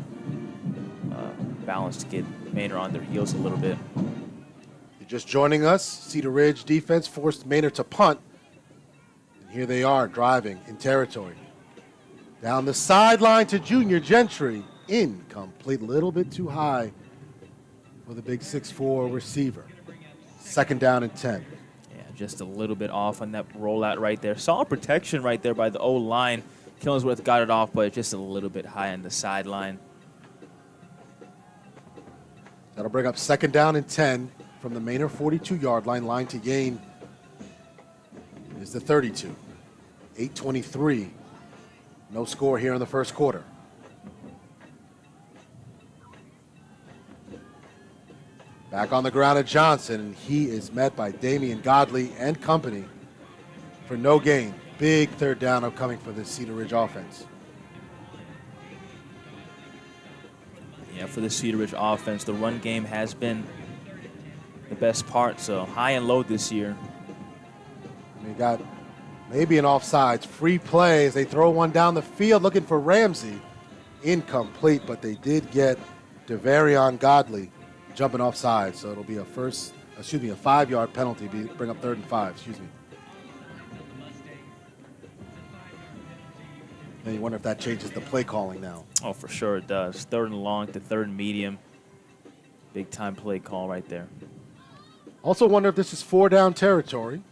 balance to get Manor on their heels a little bit. You're just joining us. Cedar Ridge defense forced Manor to punt. And here they are driving in territory. Down the sideline to Junior Gentry. Incomplete, a little bit too high for the big 6'4" receiver. 2nd down and 10. Just a little bit off on that rollout right there. Solid protection right there by the O-line. Killingsworth got it off, but just a little bit high on the sideline. That'll bring up 2nd down and 10 from the Manor 42-yard line. Line to gain is the 32. 8:23. No score here in the first quarter. Back on the ground at Johnson, and he is met by Damian Godley and company for no gain. Big 3rd down upcoming for the Cedar Ridge offense. Yeah, for the Cedar Ridge offense, the run game has been the best part, so high and low this year. We got maybe an offsides. Free play as they throw one down the field looking for Ramsey. Incomplete, but they did get Devarion Godley jumping offside, so it'll be a excuse me, a 5-yard penalty, bring up 3rd and 5, excuse me. And you wonder if that changes the play calling now. Oh, for sure it does. 3rd and long to 3rd and medium. Big time play call right there. Also wonder if this is 4-down territory.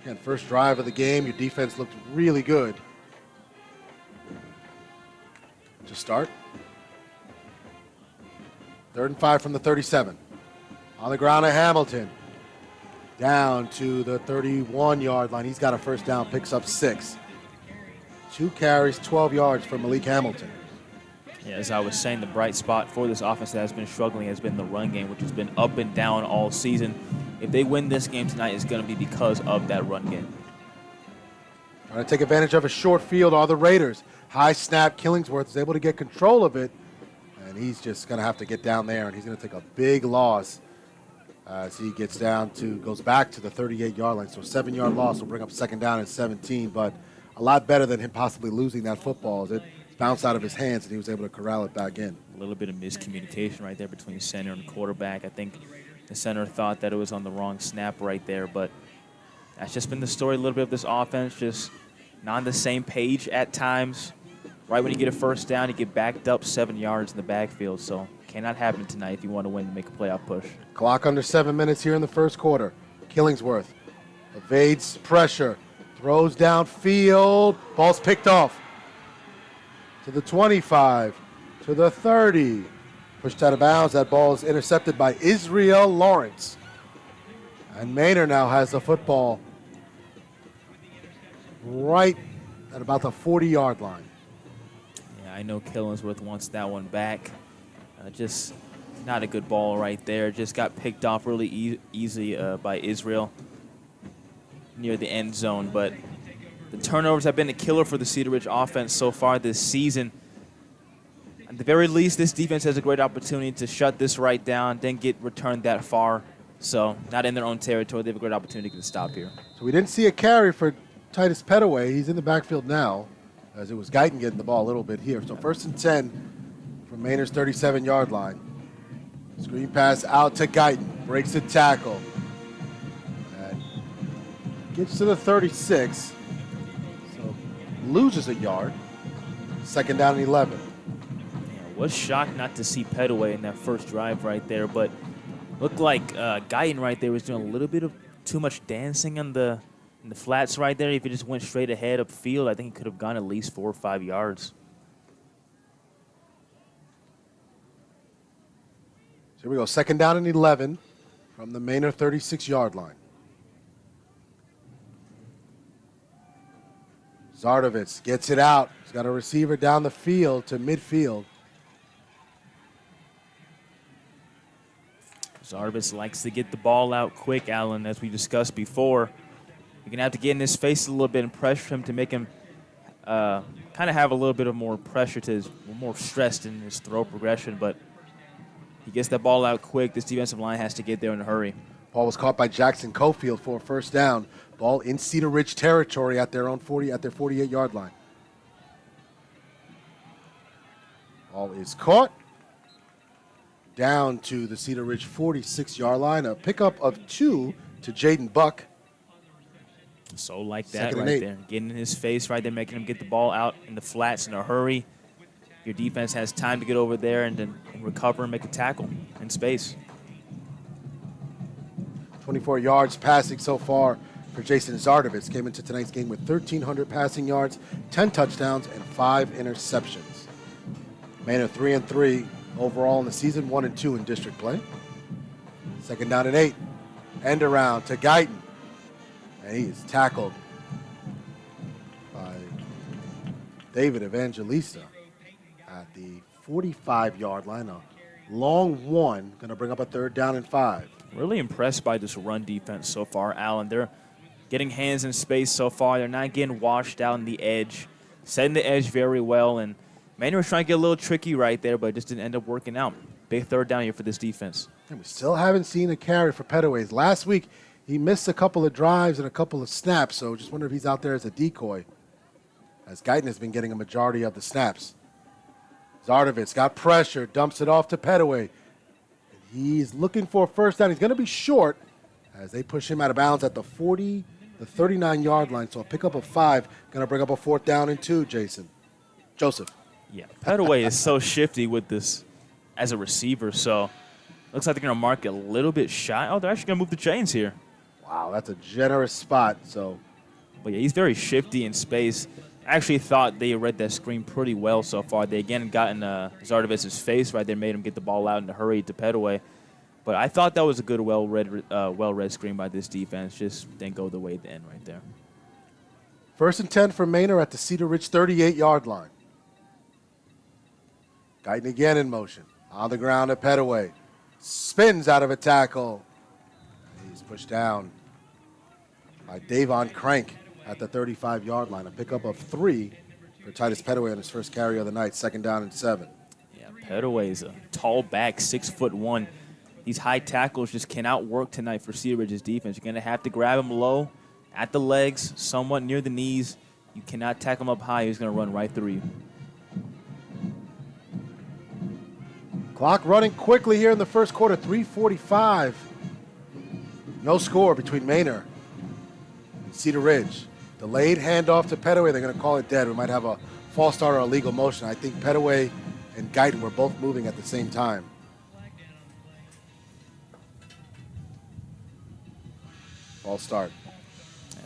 Again, first drive of the game, your defense looked really good to start. 3rd and 5 from the 37. On the ground at Hamilton. Down to the 31-yard line. He's got a first down, picks up 6. 2 carries, 12 yards for Malik Hamilton. Yeah, as I was saying, the bright spot for this offense that has been struggling has been the run game, which has been up and down all season. If they win this game tonight, it's going to be because of that run game. Trying to take advantage of a short field are the Raiders. High snap, Killingsworth is able to get control of it, and he's just going to have to get down there, and he's going to take a big loss as he goes back to the 38-yard line. So a 7-yard loss will bring up 2nd down and 17, but a lot better than him possibly losing that football as it bounced out of his hands and he was able to corral it back in. A little bit of miscommunication right there between center and quarterback. I think the center thought that it was on the wrong snap right there, but that's just been the story a little bit of this offense, just not on the same page at times. Right when you get a first down, you get backed up 7 yards in the backfield, so cannot happen tonight if you want to win and make a playoff push. Clock under 7 minutes here in the first quarter. Killingsworth evades pressure, throws downfield, ball's picked off. To the 25, to the 30. Pushed out of bounds, that ball is intercepted by Israel Lawrence. And Manor now has the football right at about the 40-yard line. Yeah, I know Killingsworth wants that one back. Just not a good ball right there. Just got picked off really easy by Israel near the end zone. But the turnovers have been a killer for the Cedar Ridge offense so far this season. At the very least, this defense has a great opportunity to shut this right down, then get returned that far. So not in their own territory. They have a great opportunity to stop here. So we didn't see a carry for Titus Petaway. He's in the backfield now, as it was Guyton getting the ball a little bit here. So 1st and 10 from Manor's 37-yard line. Screen pass out to Guyton. Breaks the tackle. And gets to the 36. So loses a yard. 2nd down and 11. Yeah, was shocked not to see Petaway in that first drive right there, but looked like Guyton right there was doing a little bit of too much dancing in the flats right there. If he just went straight ahead upfield, I think he could have gone at least 4 or 5 yards. Here we go, 2nd down and 11 from the Manor 36-yard line. Zardovitz gets it out. He's got a receiver down the field to midfield. Zardovitz likes to get the ball out quick, Alan, as we discussed before. You're going to have to get in his face a little bit and pressure him to make him kind of have a little bit of more pressure to his, more stressed in his throw progression, but he gets that ball out quick. This defensive line has to get there in a hurry. Ball was caught by Jackson Cofield for a first down. Ball in Cedar Ridge territory at their 48-yard line. Ball is caught down to the Cedar Ridge 46-yard line. A pickup of 2 to Jaden Buck. So like that 2nd and right 8. there. Getting in his face right there, making him get the ball out in the flats in a hurry. Your defense has time to get over there and then recover and make a tackle in space. 24 yards passing so far for Jason Zardovitz. Came into tonight's game with 1,300 passing yards, 10 touchdowns, and 5 interceptions. Manor 3-3 overall in the season, 1-2 in district play. 2nd down and 8. End around to Guyton. And he is tackled by David Evangelista at the 45-yard line. A long one, going to bring up a 3rd down and 5. Really impressed by this run defense so far, Alan. They're getting hands in space so far. They're not getting washed out on the edge, setting the edge very well. And Manor was trying to get a little tricky right there, but it just didn't end up working out. Big 3rd down here for this defense. And we still haven't seen a carry for Pettaways. Last week, he missed a couple of drives and a couple of snaps, so just wonder if he's out there as a decoy, as Guyton has been getting a majority of the snaps. Zardovitz got pressure, dumps it off to Pettaway. He's looking for a first down. He's going to be short as they push him out of bounds at the 39-yard line. So a pickup of 5, going to bring up a 4th down and 2, Joseph. Yeah, Petaway is so shifty with this as a receiver, so looks like they're going to mark it a little bit shy. Oh, they're actually going to move the chains here. Wow, that's a generous spot. But yeah, he's very shifty in space. I actually thought they read that screen pretty well so far. They again got in Zardovitz's face right there, made him get the ball out in a hurry to Petaway. But I thought that was a good, well-read screen by this defense. Just didn't go the way at the end right there. 1st and 10 for Manor at the Cedar Ridge 38-yard line. Guyton again in motion. On the ground at Petaway. Spins out of a tackle. He's pushed down by Davon Crank at the 35-yard line. A pickup of 3 for Titus Petaway on his first carry of the night. 2nd down and 7. Yeah, Petaway is a tall back, 6'1". These high tackles just cannot work tonight for Cedar Ridge's defense. You're going to have to grab him low at the legs, somewhat near the knees. You cannot tackle him up high. He's going to run right through you. Clock running quickly here in the first quarter, 3:45. No score between Manor and Cedar Ridge. Delayed handoff to Petaway. They're going to call it dead. We might have a false start or a legal motion. I think Petaway and Guyton were both moving at the same time. False start.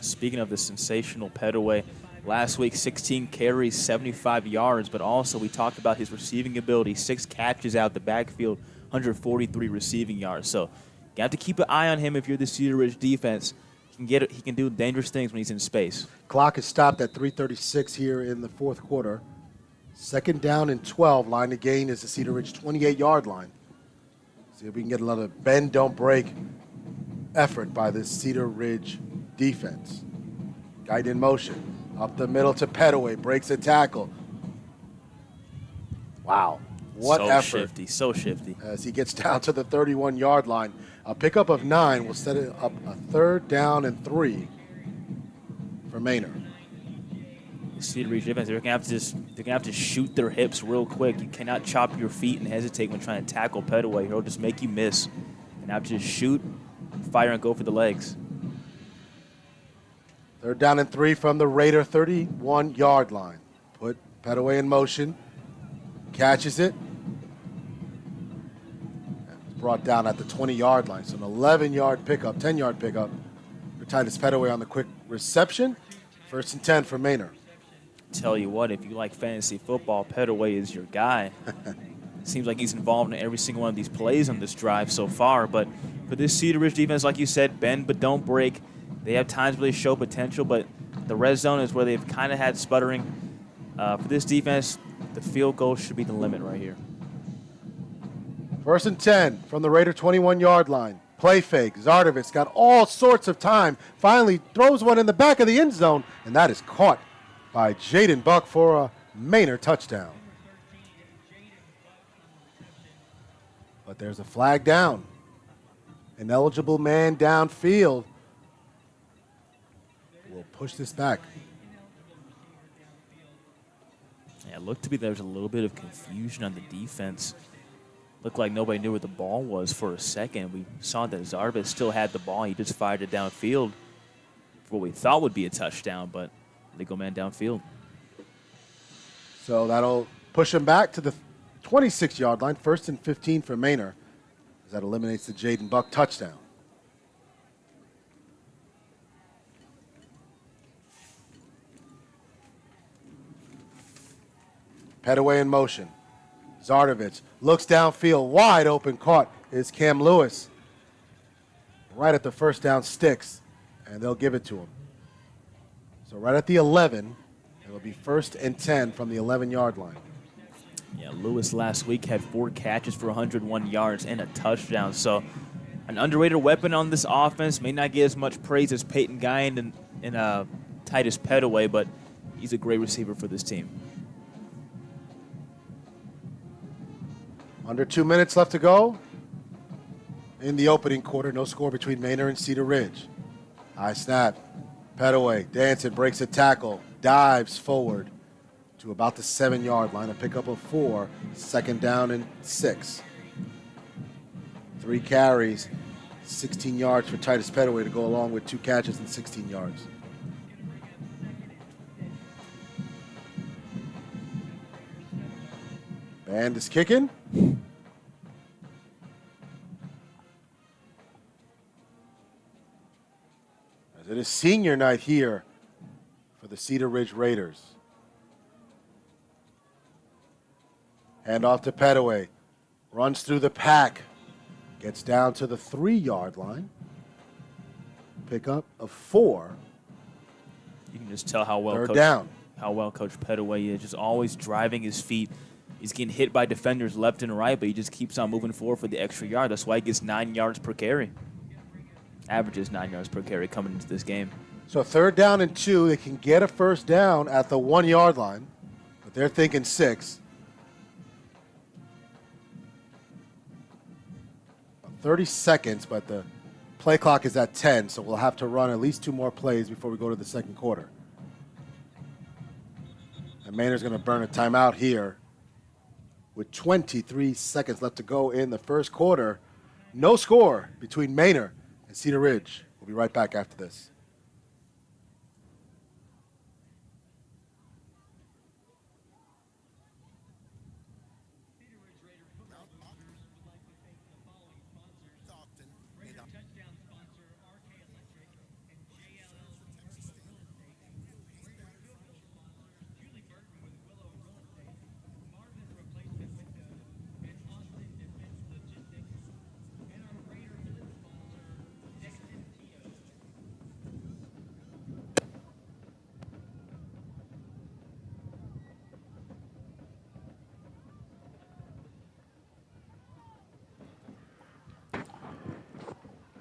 Speaking of the sensational Petaway, last week 16 carries, 75 yards, but also we talked about his receiving ability, 6 catches out the backfield, 143 receiving yards. So you have to keep an eye on him if you're the Cedar Ridge defense. He can do dangerous things when he's in space. Clock is stopped at 3:36 here in the fourth quarter. 2nd down and 12. Line to gain is the Cedar Ridge 28-yard line. See if we can get another bend, don't break effort by this Cedar Ridge defense. Guide in motion. Up the middle to Petaway. Breaks a tackle. Wow. What effort. So shifty. As he gets down to the 31-yard line. A pickup of 9 will set it up a 3rd down and 3 for Manor. Cedar Ridge defense, they're gonna have to shoot their hips real quick. You cannot chop your feet and hesitate when trying to tackle Petaway. He'll just make you miss. And have to just shoot, fire, and go for the legs. 3rd down and 3 from the Raider 31-yard line. Put Petaway in motion. Catches it. Brought down at the 20-yard line. So an 11-yard pickup, 10-yard pickup for Titus Petaway on the quick reception. 1st and 10 for Manor. Tell you what, if you like fantasy football, Petaway is your guy. It seems like he's involved in every single one of these plays on this drive so far. But for this Cedar Ridge defense, like you said, bend but don't break. They have times where they show potential, but the red zone is where they've kind of had sputtering. For this defense, the field goal should be the limit right here. 1st and 10 from the Raider 21-yard line. Play fake. Zardovitz got all sorts of time. Finally throws one in the back of the end zone, and that is caught by Jaden Buck for a Manor touchdown. But there's a flag down. An eligible man downfield will push this back. Yeah, it looked to be there was a little bit of confusion on the defense. Looked like nobody knew where the ball was for a second. We saw that Zarvitz still had the ball. He just fired it downfield for what we thought would be a touchdown, but legal man downfield. So that'll push him back to the 26-yard line. 1st and 15 for Manor. That eliminates the Jaden Buck touchdown. Petaway in motion. Zardovitz looks downfield, wide open, caught is Cam Lewis. Right at the 1st down sticks, and they'll give it to him. So right at the 11, it'll be 1st and 10 from the 11-yard line. Yeah, Lewis last week had 4 catches for 101 yards and a touchdown. So an underrated weapon on this offense. May not get as much praise as Peyton Guyan and Titus Petaway, but he's a great receiver for this team. Under 2 minutes left to go in the opening quarter. No score between Manor and Cedar Ridge. High snap. Petaway, dancing, breaks a tackle, dives forward to about the 7-yard line. A pickup of 4, 2nd down and 6. 3 carries, 16 yards for Titus Pettaway to go along with 2 catches and 16 yards. Band is kicking. As it is senior night here for the Cedar Ridge Raiders. Hand off to Pettaway. Runs through the pack. Gets down to the 3-yard line. Pickup of 4. You can just tell how well Third down. How well Coach Pettaway is. Just always driving his feet. He's getting hit by defenders left and right, but he just keeps on moving forward for the extra yard. That's why he gets 9 yards per carry. Averages 9 yards per carry coming into this game. So 3rd down and 2. They can get a first down at the 1-yard line, but they're thinking 6. 30 seconds, but the play clock is at 10, so we'll have to run at least 2 more plays before we go to the second quarter. And Manor's going to burn a timeout here with 23 seconds left to go in the first quarter. No score between Manor and Cedar Ridge. We'll be right back after this.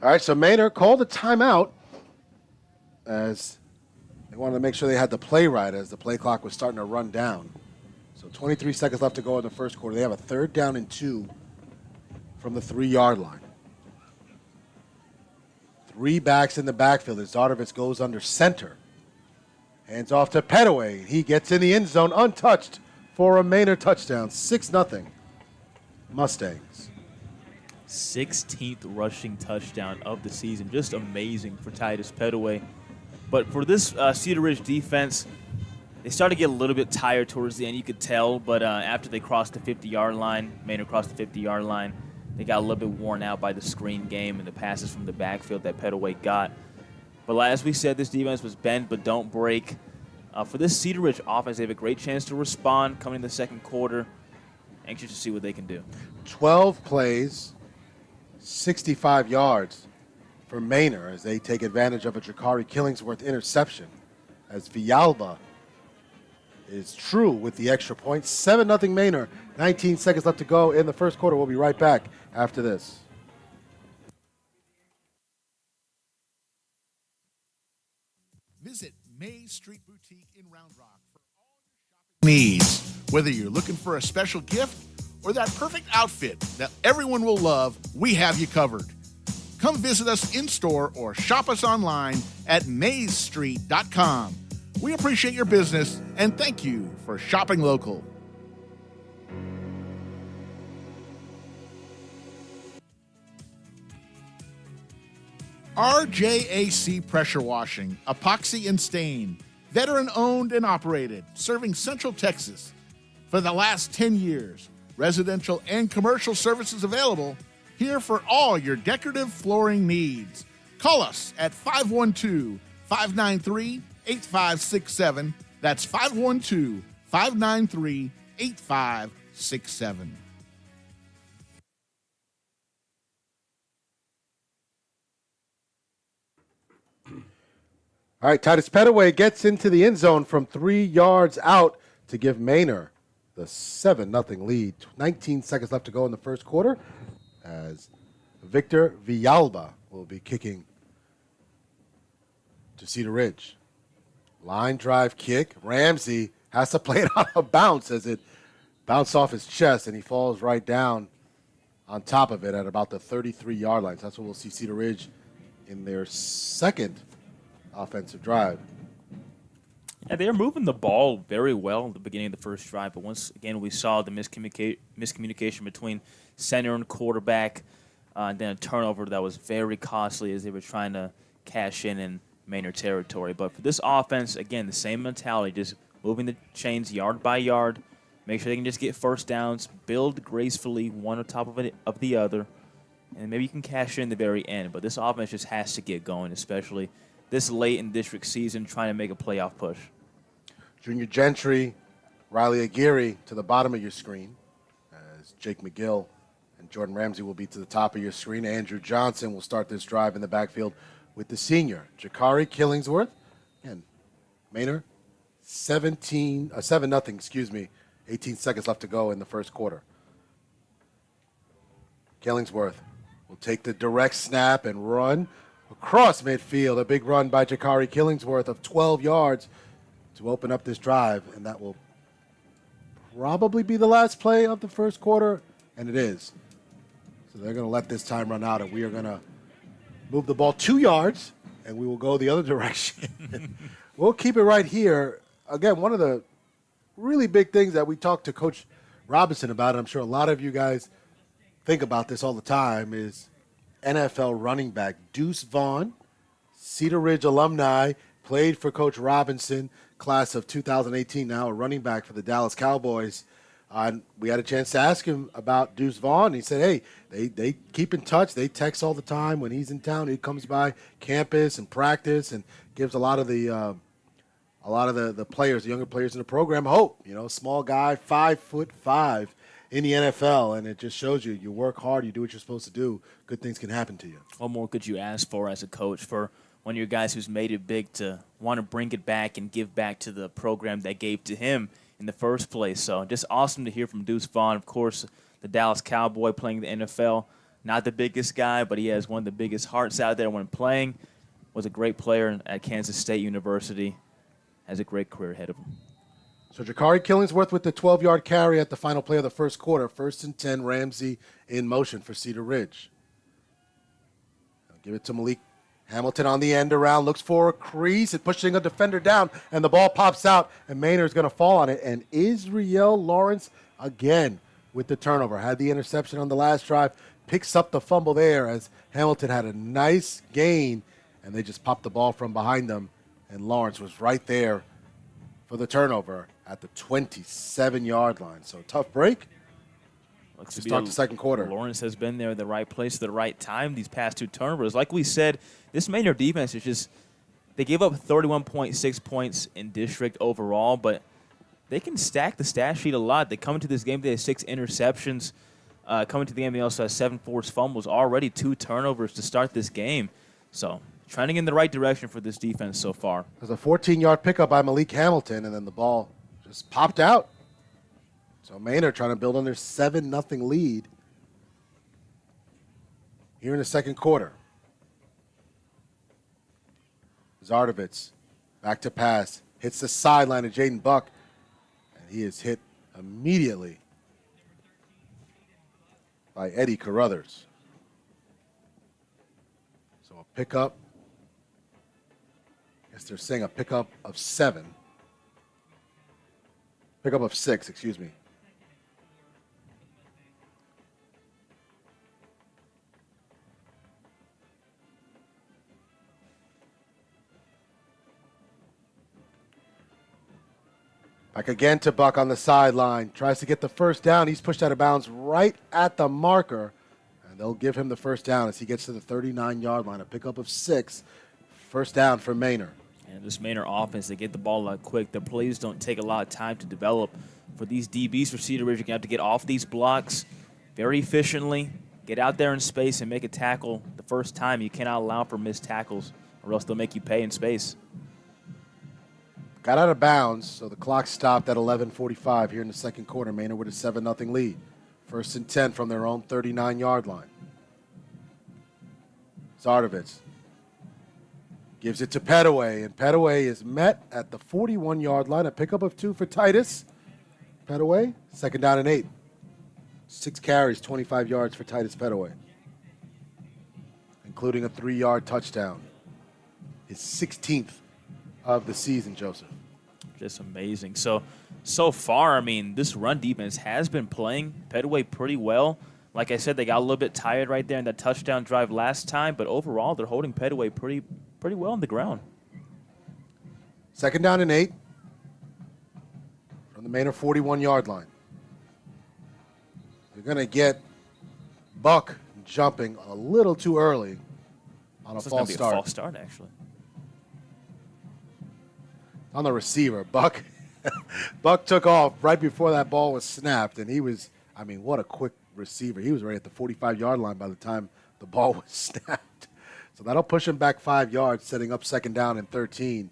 All right, so Manor called a timeout as they wanted to make sure they had the play right as the play clock was starting to run down. So 23 seconds left to go in the first quarter. They have a 3rd down and 2 from the 3-yard line. 3 backs in the backfield as Zardovic goes under center. Hands off to Pettaway. He gets in the end zone untouched for a Manor touchdown. 6-0 Mustangs. 16th rushing touchdown of the season. Just amazing for Titus Pettaway. But for this Cedar Ridge defense, they started to get a little bit tired towards the end, you could tell. But after they crossed the 50-yard line, Manor crossed the 50-yard line, they got a little bit worn out by the screen game and the passes from the backfield that Pettaway got. But as we said, this defense was bend but don't break. For this Cedar Ridge offense, they have a great chance to respond coming in the second quarter. Anxious to see what they can do. 12 plays, 65 yards for Manor as they take advantage of a Jakari Killingsworth interception as Villalba is true with the extra point. 7-0 Manor, 19 seconds left to go in the first quarter. We'll be right back after this. Visit Mays Street Boutique in Round Rock for all your shopping needs. Whether you're looking for a special gift or that perfect outfit that everyone will love, we have you covered. Come visit us in-store or shop us online at maysstreet.com. We appreciate your business and thank you for shopping local. RJAC Pressure Washing, Epoxy and Stain, veteran-owned and operated, serving Central Texas for the last 10 years. Residential and commercial services available, here for all your decorative flooring needs. Call us at 512-593-8567. That's 512-593-8567. All right, Titus Pettaway gets into the end zone from 3 yards out to give Manor the 7-0 lead. 19 seconds left to go in the first quarter as Victor Villalba will be kicking to Cedar Ridge. Line drive kick. Ramsey has to play it on a bounce as it bounced off his chest, and he falls right down on top of it at about the 33-yard line. So that's what we'll see Cedar Ridge in their second offensive drive. Yeah, they're moving the ball very well at the beginning of the first drive, but once again we saw the miscommunication between center and quarterback. and then a turnover that was very costly as they were trying to cash in Manor territory. But for this offense, again, the same mentality, just moving the chains yard by yard, make sure they can just get first downs, build gracefully one on top of the other, and maybe you can cash in the very end. But this offense just has to get going, especially this late in district season, trying to make a playoff push. Junior Gentry, Riley Aguirre to the bottom of your screen, as Jake McGill and Jordan Ramsey will be to the top of your screen. Andrew Johnson will start this drive in the backfield with the senior, Jakari Killingsworth. And Manor, 7-0, 18 seconds left to go in the first quarter. Killingsworth will take the direct snap and run across midfield. A big run by Jakari Killingsworth of 12 yards to open up this drive, and that will probably be the last play of the first quarter, and it is. So they're going to let this time run out, and we are going to move the ball 2 yards, and we will go the other direction. We'll keep it right here. Again, one of the really big things that we talked to Coach Robinson about, and I'm sure a lot of you guys think about this all the time, is NFL running back Deuce Vaughn, Cedar Ridge alumni, played for Coach Robinson, class of 2018 now, a running back for the Dallas Cowboys. We had a chance to ask him about Deuce Vaughn. He said, hey, they keep in touch. They text all the time. When he's in town, he comes by campus and practice and gives a lot of the players, the younger players in the program, hope. You know, small guy, 5'5" in the NFL, and it just shows you work hard, you do what you're supposed to do, good things can happen to you. What more could you ask for as a coach for one of your guys who's made it big to want to bring it back and give back to the program that gave to him in the first place? So just awesome to hear from Deuce Vaughn. Of course, the Dallas Cowboy playing the NFL. Not the biggest guy, but he has one of the biggest hearts out there when playing. Was a great player at Kansas State University. Has a great career ahead of him. So Jakari Killingsworth with the 12-yard carry at the final play of the first quarter. 1st and 10, Ramsey in motion for Cedar Ridge. I'll give it to Malik Hamilton on the end around, looks for a crease and pushing a defender down, and the ball pops out, and Manor is going to fall on it. And Israel Lawrence again with the turnover. Had the interception on the last drive, picks up the fumble there as Hamilton had a nice gain, and they just popped the ball from behind them, and Lawrence was right there for the turnover at the 27-yard line. So tough break. Looks to start the second quarter. Lawrence has been there at the right place at the right time these past two turnovers. Like we said, this Manor defense is just, they gave up 31.6 points in district overall, but they can stack the stat sheet a lot. They come into this game, they had 6 interceptions. Coming to the game, they also had 7 forced fumbles, already 2 turnovers to start this game. So trending in the right direction for this defense so far. There's a 14-yard pickup by Malik Hamilton, and then the ball just popped out. So Manor trying to build on their 7-0 lead here in the second quarter. Zardovitz back to pass, hits the sideline of Jaden Buck, and he is hit immediately by Eddie Carruthers. So a pickup. I guess they're saying a pickup of 7. Pickup of 6, excuse me. Back again to Buck on the sideline. Tries to get the first down. He's pushed out of bounds right at the marker. And they'll give him the first down as he gets to the 39-yard line. A pickup of 6. First down for Manor. And this Manor offense, they get the ball out quick. The plays don't take a lot of time to develop. For these DBs for Cedar Ridge, you're going to have to get off these blocks very efficiently, get out there in space, and make a tackle the first time. You cannot allow for missed tackles, or else they'll make you pay in space. Got out of bounds, so the clock stopped at 11:45 here in the second quarter. Manor with a 7-0 lead. 1st and 10 from their own 39-yard line. Zardovitz gives it to Petaway, and Petaway is met at the 41-yard line. A pickup of 2 for Titus. Petaway, 2nd down and 8. 6 carries, 25 yards for Titus Petaway, including a 3-yard touchdown. His 16th of the season, Joseph. Just amazing. So far, I mean, this run defense has been playing Petaway pretty well, Like I said, they got a little bit tired right there in that touchdown drive last time, but overall they're holding Petaway pretty well on the ground. 2nd down and 8 from the Manor 41-yard line. You're going to get Buck jumping a little too early on a false start. A false start, actually. On the receiver, Buck took off right before that ball was snapped, and he was, I mean, what a quick receiver. He was right at the 45-yard line by the time the ball was snapped. So that'll push him back 5 yards, setting up 2nd down and 13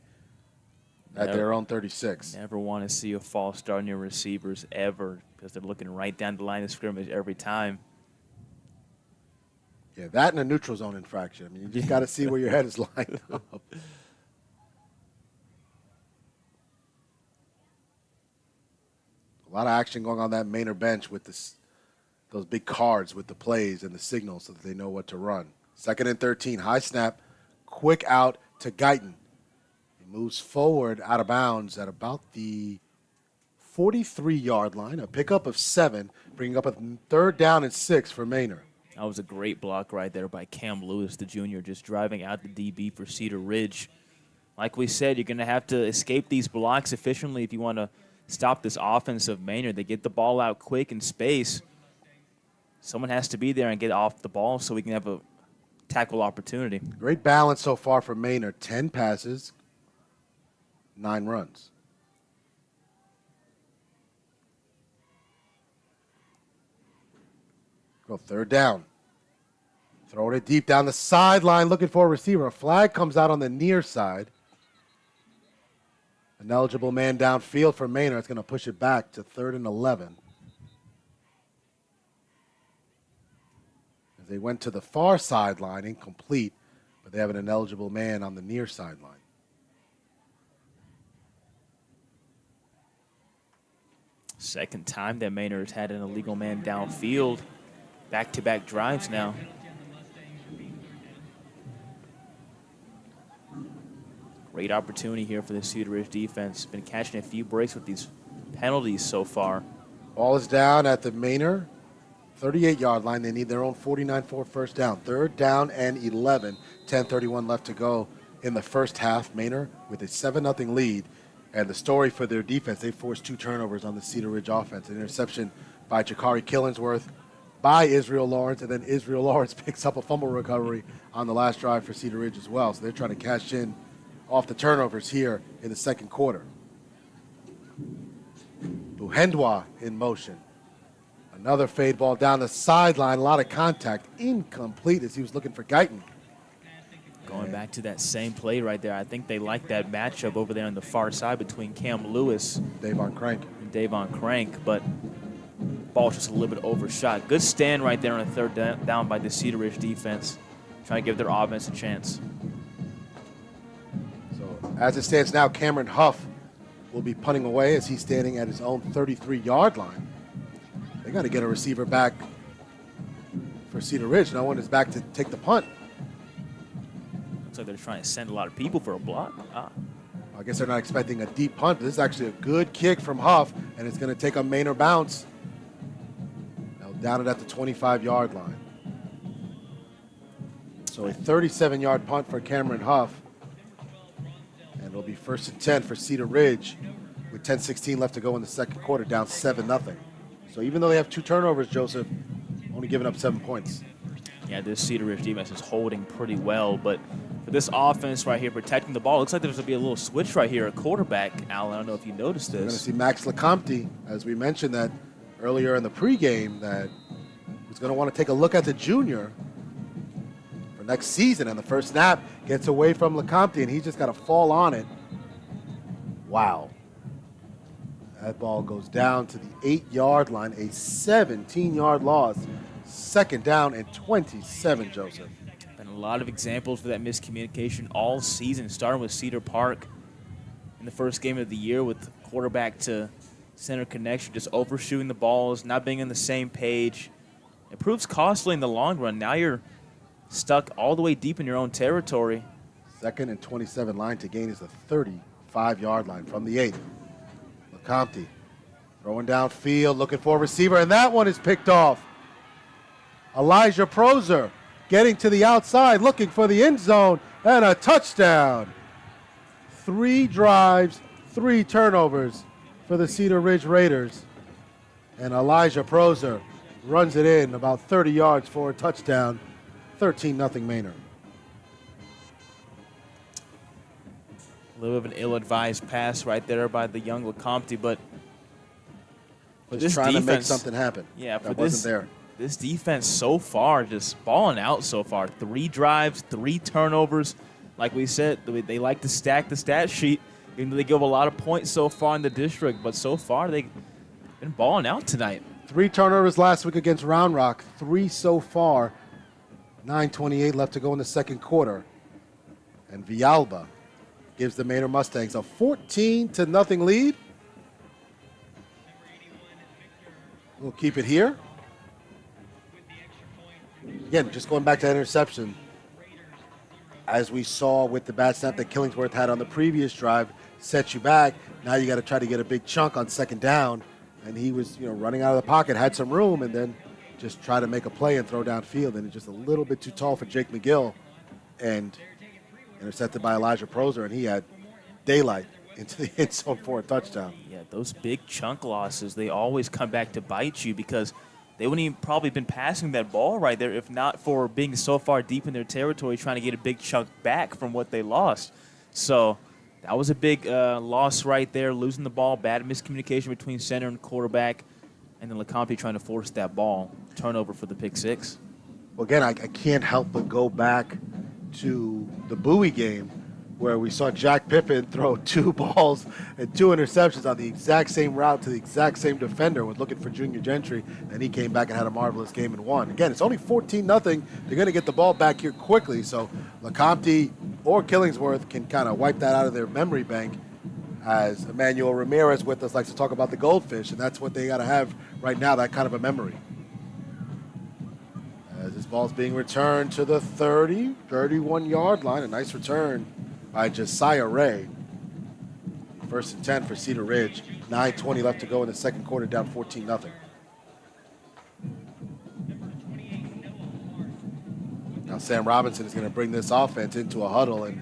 at their own 36. Never want to see a false start on your receivers ever, because they're looking right down the line of scrimmage every time. Yeah, that and a neutral zone infraction. I mean, you just got to see where your head is lined up. A lot of action going on that Manor bench with those big cards with the plays and the signals so that they know what to run. 2nd and 13, high snap, quick out to Guyton. He moves forward out of bounds at about the 43-yard line, a pickup of 7, bringing up a 3rd down and 6 for Manor. That was a great block right there by Cam Lewis, the junior, just driving out the DB for Cedar Ridge. Like we said, you're going to have to escape these blocks efficiently if you want to stop this offense of Manor. They get the ball out quick in space. Someone has to be there and get off the ball so we can have a tackle opportunity. Great balance so far for Manor. 10 passes, 9 runs. Go 3rd down. Throwing it deep down the sideline, looking for a receiver. A flag comes out on the near side. An eligible man downfield for Manor. It's going to push it back to 3rd and 11. As they went to the far sideline, incomplete, but they have an ineligible man on the near sideline. Second time that Manor has had an illegal man downfield. Back-to-back drives now. Great opportunity here for the Cedar Ridge defense. Been catching a few breaks with these penalties so far. Ball is down at the Manor 38-yard line. They need their own 49-4 first down. 3rd down and 11. 10:31 left to go in the first half. Manor with a 7-0 lead. And the story for their defense, they forced 2 turnovers on the Cedar Ridge offense. An interception by Jakari Killingsworth, by Israel Lawrence, and then Israel Lawrence picks up a fumble recovery on the last drive for Cedar Ridge as well. So they're trying to cash in off the turnovers here in the 2nd quarter. Buhendwa in motion. Another fade ball down the sideline. A lot of contact. Incomplete as he was looking for Guyton. Going back to that same play right there, I think they like that matchup over there on the far side between Cam Lewis Davon Crank. and Davon Crank, but ball just a little bit overshot. Good stand right there on a 3rd down by the Cedar Ridge defense, trying to give their offense a chance. So as it stands now, Cameron Huff will be punting away as he's standing at his own 33-yard line. They got to get a receiver back for Cedar Ridge. No one is back to take the punt. Looks like they're trying to send a lot of people for a block. I guess they're not expecting a deep punt, but this is actually a good kick from Huff, and it's going to take a Manor bounce. Now down it at the 25-yard line. So a 37-yard punt for Cameron Huff. And it'll be 1st and 10 for Cedar Ridge with 10:16 left to go in the 2nd quarter, down 7-0. So even though they have 2 turnovers, Joseph, only giving up 7 points. Yeah, this Cedar Ridge defense is holding pretty well, but for this offense right here protecting the ball, looks like there's going to be a little switch right here at quarterback. Alan, I don't know if you noticed this. We're going to see Max Lecomte, as we mentioned that earlier in the pregame, that he's going to want to take a look at the junior for next season. And the first snap gets away from Lecomte, and he's just got to fall on it. Wow. That ball goes down to the 8-yard line, a 17-yard loss. 2nd down and 27, Joseph. Been a lot of examples for that miscommunication all season, starting with Cedar Park in the first game of the year with quarterback to center connection, just overshooting the balls, not being on the same page. It proves costly in the long run. Now you're stuck all the way deep in your own territory. 2nd and 27 line to gain is the 35-yard line from the 8. Lecomte throwing downfield, looking for a receiver, and that one is picked off. Elijah Prozer getting to the outside, looking for the end zone, and a touchdown. 3 drives, 3 turnovers for the Cedar Ridge Raiders. And Elijah Prozer runs it in about 30 yards for a touchdown. 13-0 Manor. A little bit of an ill-advised pass right there by the young LeCompte, but Just trying to make something happen. Yeah, for that wasn't there. This defense so far, just balling out so far. 3 drives, 3 turnovers. Like we said, they like to stack the stat sheet. Even though they give a lot of points so far in the district, but so far they've been balling out tonight. 3 turnovers last week against Round Rock. 3 so far. 9:28 left to go in the second quarter. And Villalba gives the Manor Mustangs a 14-0 lead. We'll keep it here. Again, just going back to that interception, as we saw with the bad snap that Killingsworth had on the previous drive, set you back. Now you got to try to get a big chunk on second down, and he was, running out of the pocket, had some room, and then just try to make a play and throw downfield, and it's just a little bit too tall for Jake McGill, and intercepted by Elijah Prozer, and he had daylight into the end zone for a touchdown. Yeah, those big chunk losses, they always come back to bite you because they wouldn't even probably been passing that ball right there if not for being so far deep in their territory trying to get a big chunk back from what they lost. So that was a big loss right there, losing the ball, bad miscommunication between center and quarterback, and then LeCompte trying to force that ball. Turnover for the pick 6. Well, again, I can't help but go back to the Bowie game where we saw Jack Pippin throw 2 balls and 2 interceptions on the exact same route to the exact same defender, was looking for Junior Gentry, and he came back and had a marvelous game and won. Again, it's only 14-0. They're going to get the ball back here quickly, so LeCompte or Killingsworth can kind of wipe that out of their memory bank, as Emmanuel Ramirez with us likes to talk about the goldfish, and that's what they got to have right now, that kind of a memory. As this ball's being returned to the 31-yard line, a nice return by Josiah Ray. 1st and 10 for Cedar Ridge. 9:20 left to go in the second quarter, down 14-0. Now Sam Robinson is going to bring this offense into a huddle and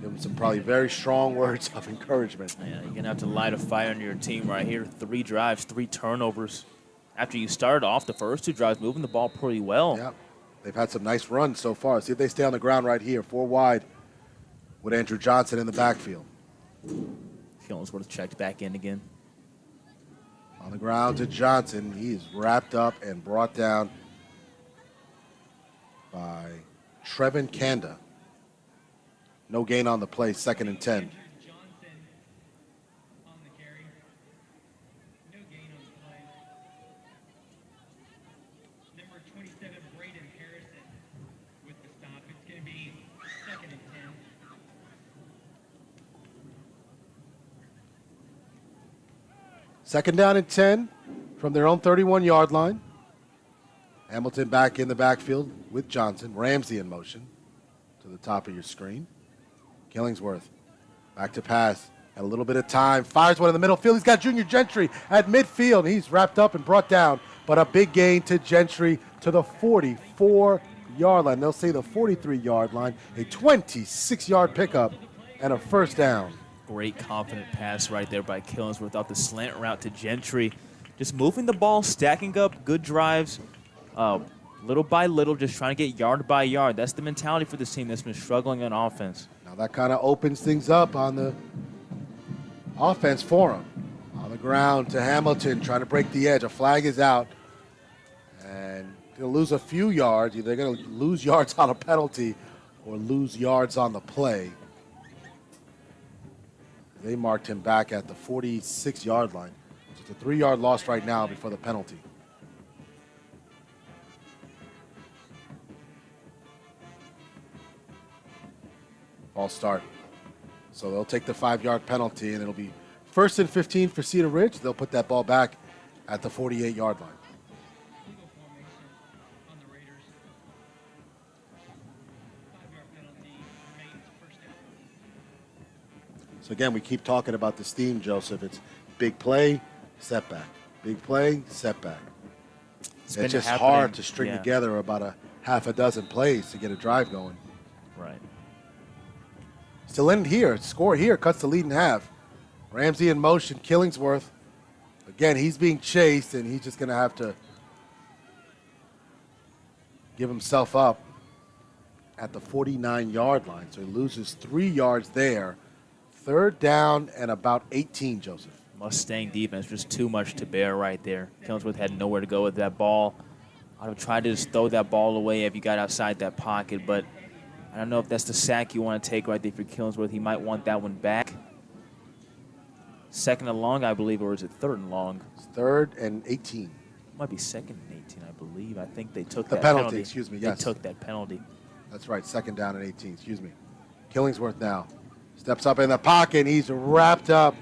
give them some probably very strong words of encouragement. Yeah, you're going to have to light a fire under your team right here. 3 drives, 3 turnovers. After you started off the first 2 drives, moving the ball pretty well. Yeah, they've had some nice runs so far. See if they stay on the ground right here. 4 wide with Andrew Johnson in the backfield. Killingsworth checked back in again. On the ground to Johnson. He's wrapped up and brought down by Trevin Kanda. No gain on the play, 2nd and 10. Second down and 10 from their own 31-yard line. Hamilton back in the backfield with Johnson. Ramsey in motion to the top of your screen. Killingsworth back to pass. Had a little bit of time. Fires one in the middle field. He's got Junior Gentry at midfield. He's wrapped up and brought down. But a big gain to Gentry to the 44-yard line. They'll say the 43-yard line. A 26-yard pickup and a first down. Great confident pass right there by Killingsworth off the slant route to Gentry. Just moving the ball, stacking up good drives, little by little, just trying to get yard by yard. That's the mentality for this team that's been struggling on offense. Now that kind of opens things up on the offense for them. On the ground to Hamilton, trying to break the edge. A flag is out. And going to lose a few yards. Either they're going to lose yards on a penalty or lose yards on the play. They marked him back at the 46-yard line. So it's a 3-yard loss right now before the penalty. False start. So they'll take the 5-yard penalty, and it'll be 1st and 15 for Cedar Ridge. They'll put that ball back at the 48-yard line. So again, we keep talking about this theme, Joseph. It's big play, setback. Big play, setback. It's been just happening. hard to string Yeah. together about a half a dozen plays to get a drive going. Right. Still in here. Score here. Cuts the lead in half. Ramsey in motion. Killingsworth. Again, he's being chased, and he's just going to have to give himself up at the 49-yard line. So he loses 3 yards there. Third down and about 18, Joseph. Mustang defense, just too much to bear right there. Killingsworth had nowhere to go with that ball. I'd have tried to just throw that ball away if you got outside that pocket, but I don't know if that's the sack you want to take right there for Killingsworth. He might want that one back. Second and long, I believe, or is it third and long? It's third and 18. Might be second and 18, I believe. I think they took The that penalty, penalty. excuse me, yes. They took that penalty. That's right, second down and 18, excuse me. Killingsworth now steps up in the pocket, and he's wrapped up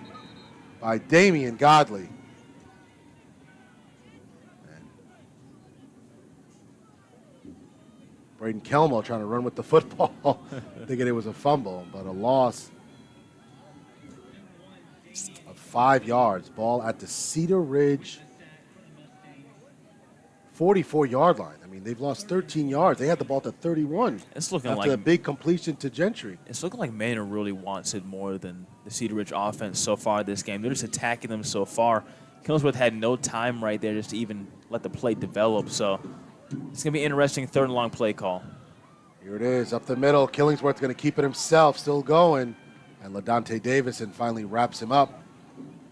by Damian Godley. Braden Kelmo trying to run with the football, thinking it was a fumble, but a loss of 5 yards. Ball at the Cedar Ridge 44-yard line. I mean, they've lost 13 yards. They had the ball at 31. It's looking after like a big completion to Gentry. It's looking like Manor really wants it more than the Cedar Ridge offense so far this game. They're just attacking them so far. Killingsworth had no time right there just to even let the play develop. So it's going to be interesting third and long play call. Here it is, up the middle. Killingsworth's going to keep it himself, still going. And LaDante Davison finally wraps him up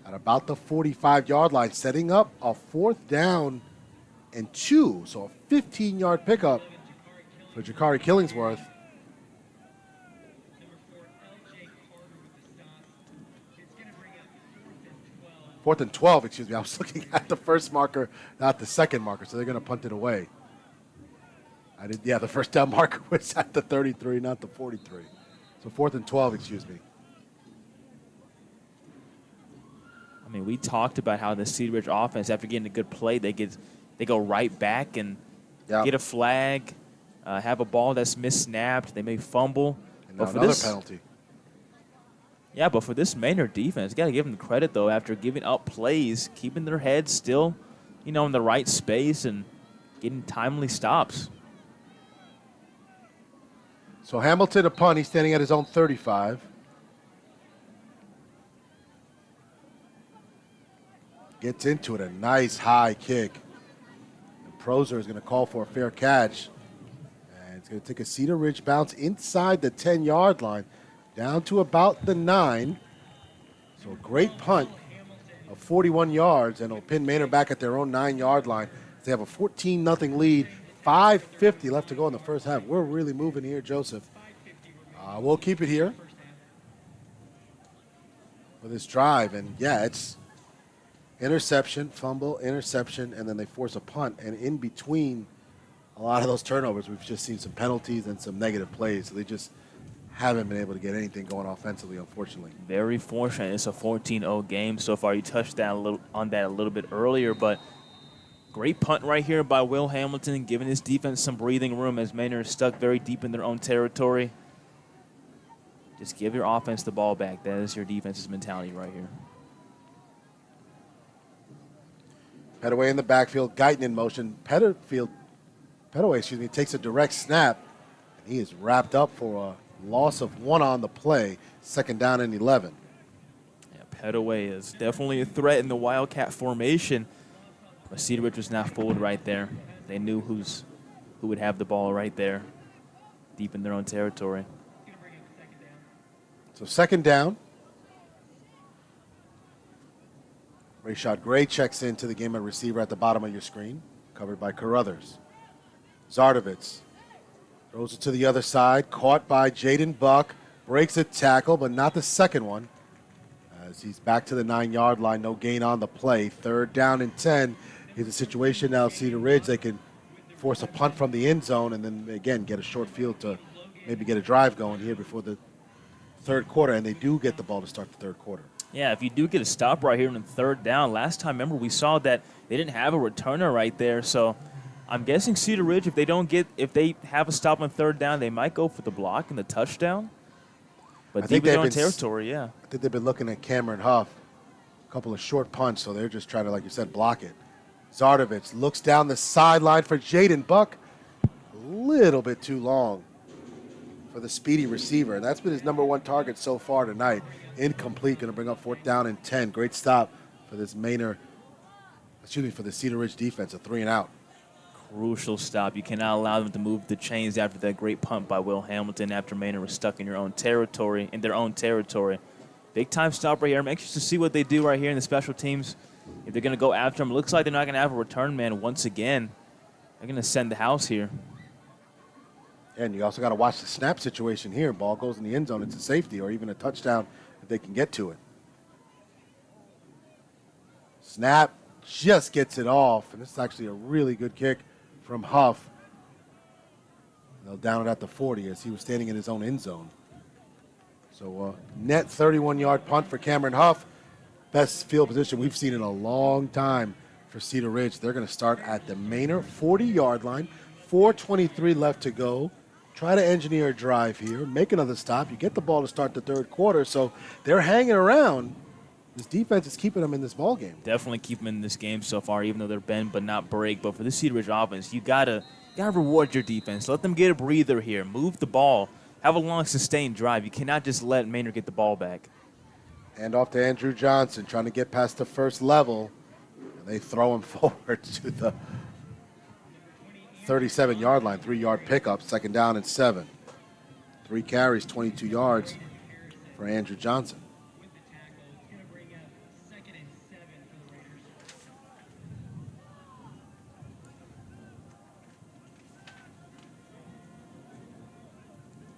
at about the 45-yard line, setting up a 4th down and 2. So a 15-yard pickup for Jakari Killingsworth. Fourth and 12, excuse me. I was looking at the first marker, not the second marker, so they're going to punt it away. Yeah, the first down marker was at the 33, not the 43. So 4th and 12, excuse me. I mean, we talked about how the Cedar Ridge offense, after getting a good play, they go right back and get a flag, have a ball that's missnapped. They may fumble. And but for another this penalty. Yeah, but for this Manor defense, got to give them credit, though, after giving up plays, keeping their heads still, in the right space and getting timely stops. So Hamilton, a punt. He's standing at his own 35. Gets into it, a nice high kick. And Prozer is going to call for a fair catch. And it's going to take a Cedar Ridge bounce inside the 10-yard line, down to about the 9. So a great punt of 41 yards, and it'll pin Manor back at their own 9-yard line. They have a 14-0 lead. 5:50 left to go in the first half. We're really moving here, Joseph. We'll keep it here for this drive. And, yeah, it's interception, fumble, interception, and then they force a punt. And in between a lot of those turnovers, we've just seen some penalties and some negative plays. So they just haven't been able to get anything going offensively, unfortunately. Very fortunate. It's a 14-0 game so far. You touched that on that a little bit earlier, but great punt right here by Will Hamilton, giving his defense some breathing room as Manor is stuck very deep in their own territory. Just give your offense the ball back. That is your defense's mentality right here. Petaway in the backfield, Guyton in motion. Petaway, takes a direct snap. And he is wrapped up for a loss of 1 on the play. 2nd down and 11. Yeah, Petaway is definitely a threat in the Wildcat formation. But Cedar Ridge was not fooled right there. They knew who would have the ball right there, deep in their own territory. So 2nd down. Rayshad Gray checks into the game at receiver at the bottom of your screen, covered by Carruthers. Zardovitz throws it to the other side, caught by Jaden Buck, breaks a tackle, but not the second one, as he's back to the 9-yard line. No gain on the play. 3rd down and 10. Here's a situation now, Cedar Ridge. They can force a punt from the end zone and then, again, get a short field to maybe get a drive going here before the 3rd quarter, and they do get the ball to start the 3rd quarter. Yeah, if you do get a stop right here in the 3rd down, last time, remember, we saw that they didn't have a returner right there. So I'm guessing Cedar Ridge, if they have a stop on 3rd down, they might go for the block and the touchdown. But deep in their own territory, yeah. I think they've been looking at Cameron Huff, a couple of short punts, so they're just trying to, like you said, block it. Zardovich looks down the sideline for Jaden Buck. A little bit too long for the speedy receiver. That's been his number one target so far tonight. Incomplete, going to bring up 4th down and 10. Great stop for this for the Cedar Ridge defense, a 3-and-out. Crucial stop. You cannot allow them to move the chains after that great punt by Will Hamilton after Manor was stuck in their own territory. Big time stop right here. I'm anxious to see what they do right here in the special teams. If they're going to go after him, it looks like they're not going to have a return man once again. They're going to send the house here. And you also got to watch the snap situation here. Ball goes in the end zone. It's a safety or even a touchdown if they can get to it. Snap just gets it off. And this is actually a really good kick from Huff. They'll down it at the 40 as he was standing in his own end zone. So net 31-yard punt for Cameron Huff. Best field position we've seen in a long time for Cedar Ridge. They're going to start at the Manor 40-yard line. 4:23 left to go. Try to engineer a drive here. Make another stop. You get the ball to start the third quarter. So they're hanging around. This defense is keeping them in this ball game. Definitely keep them in this game so far, even though they're bend but not break. But for this Cedar Ridge offense, you gotta reward your defense. Let them get a breather here. Move the ball. Have a long, sustained drive. You cannot just let Manor get the ball back. And off to Andrew Johnson, trying to get past the first level. And they throw him forward to the 37-yard line. 3-yard pickup, 2nd down and 7. 3 carries, 22 yards for Andrew Johnson.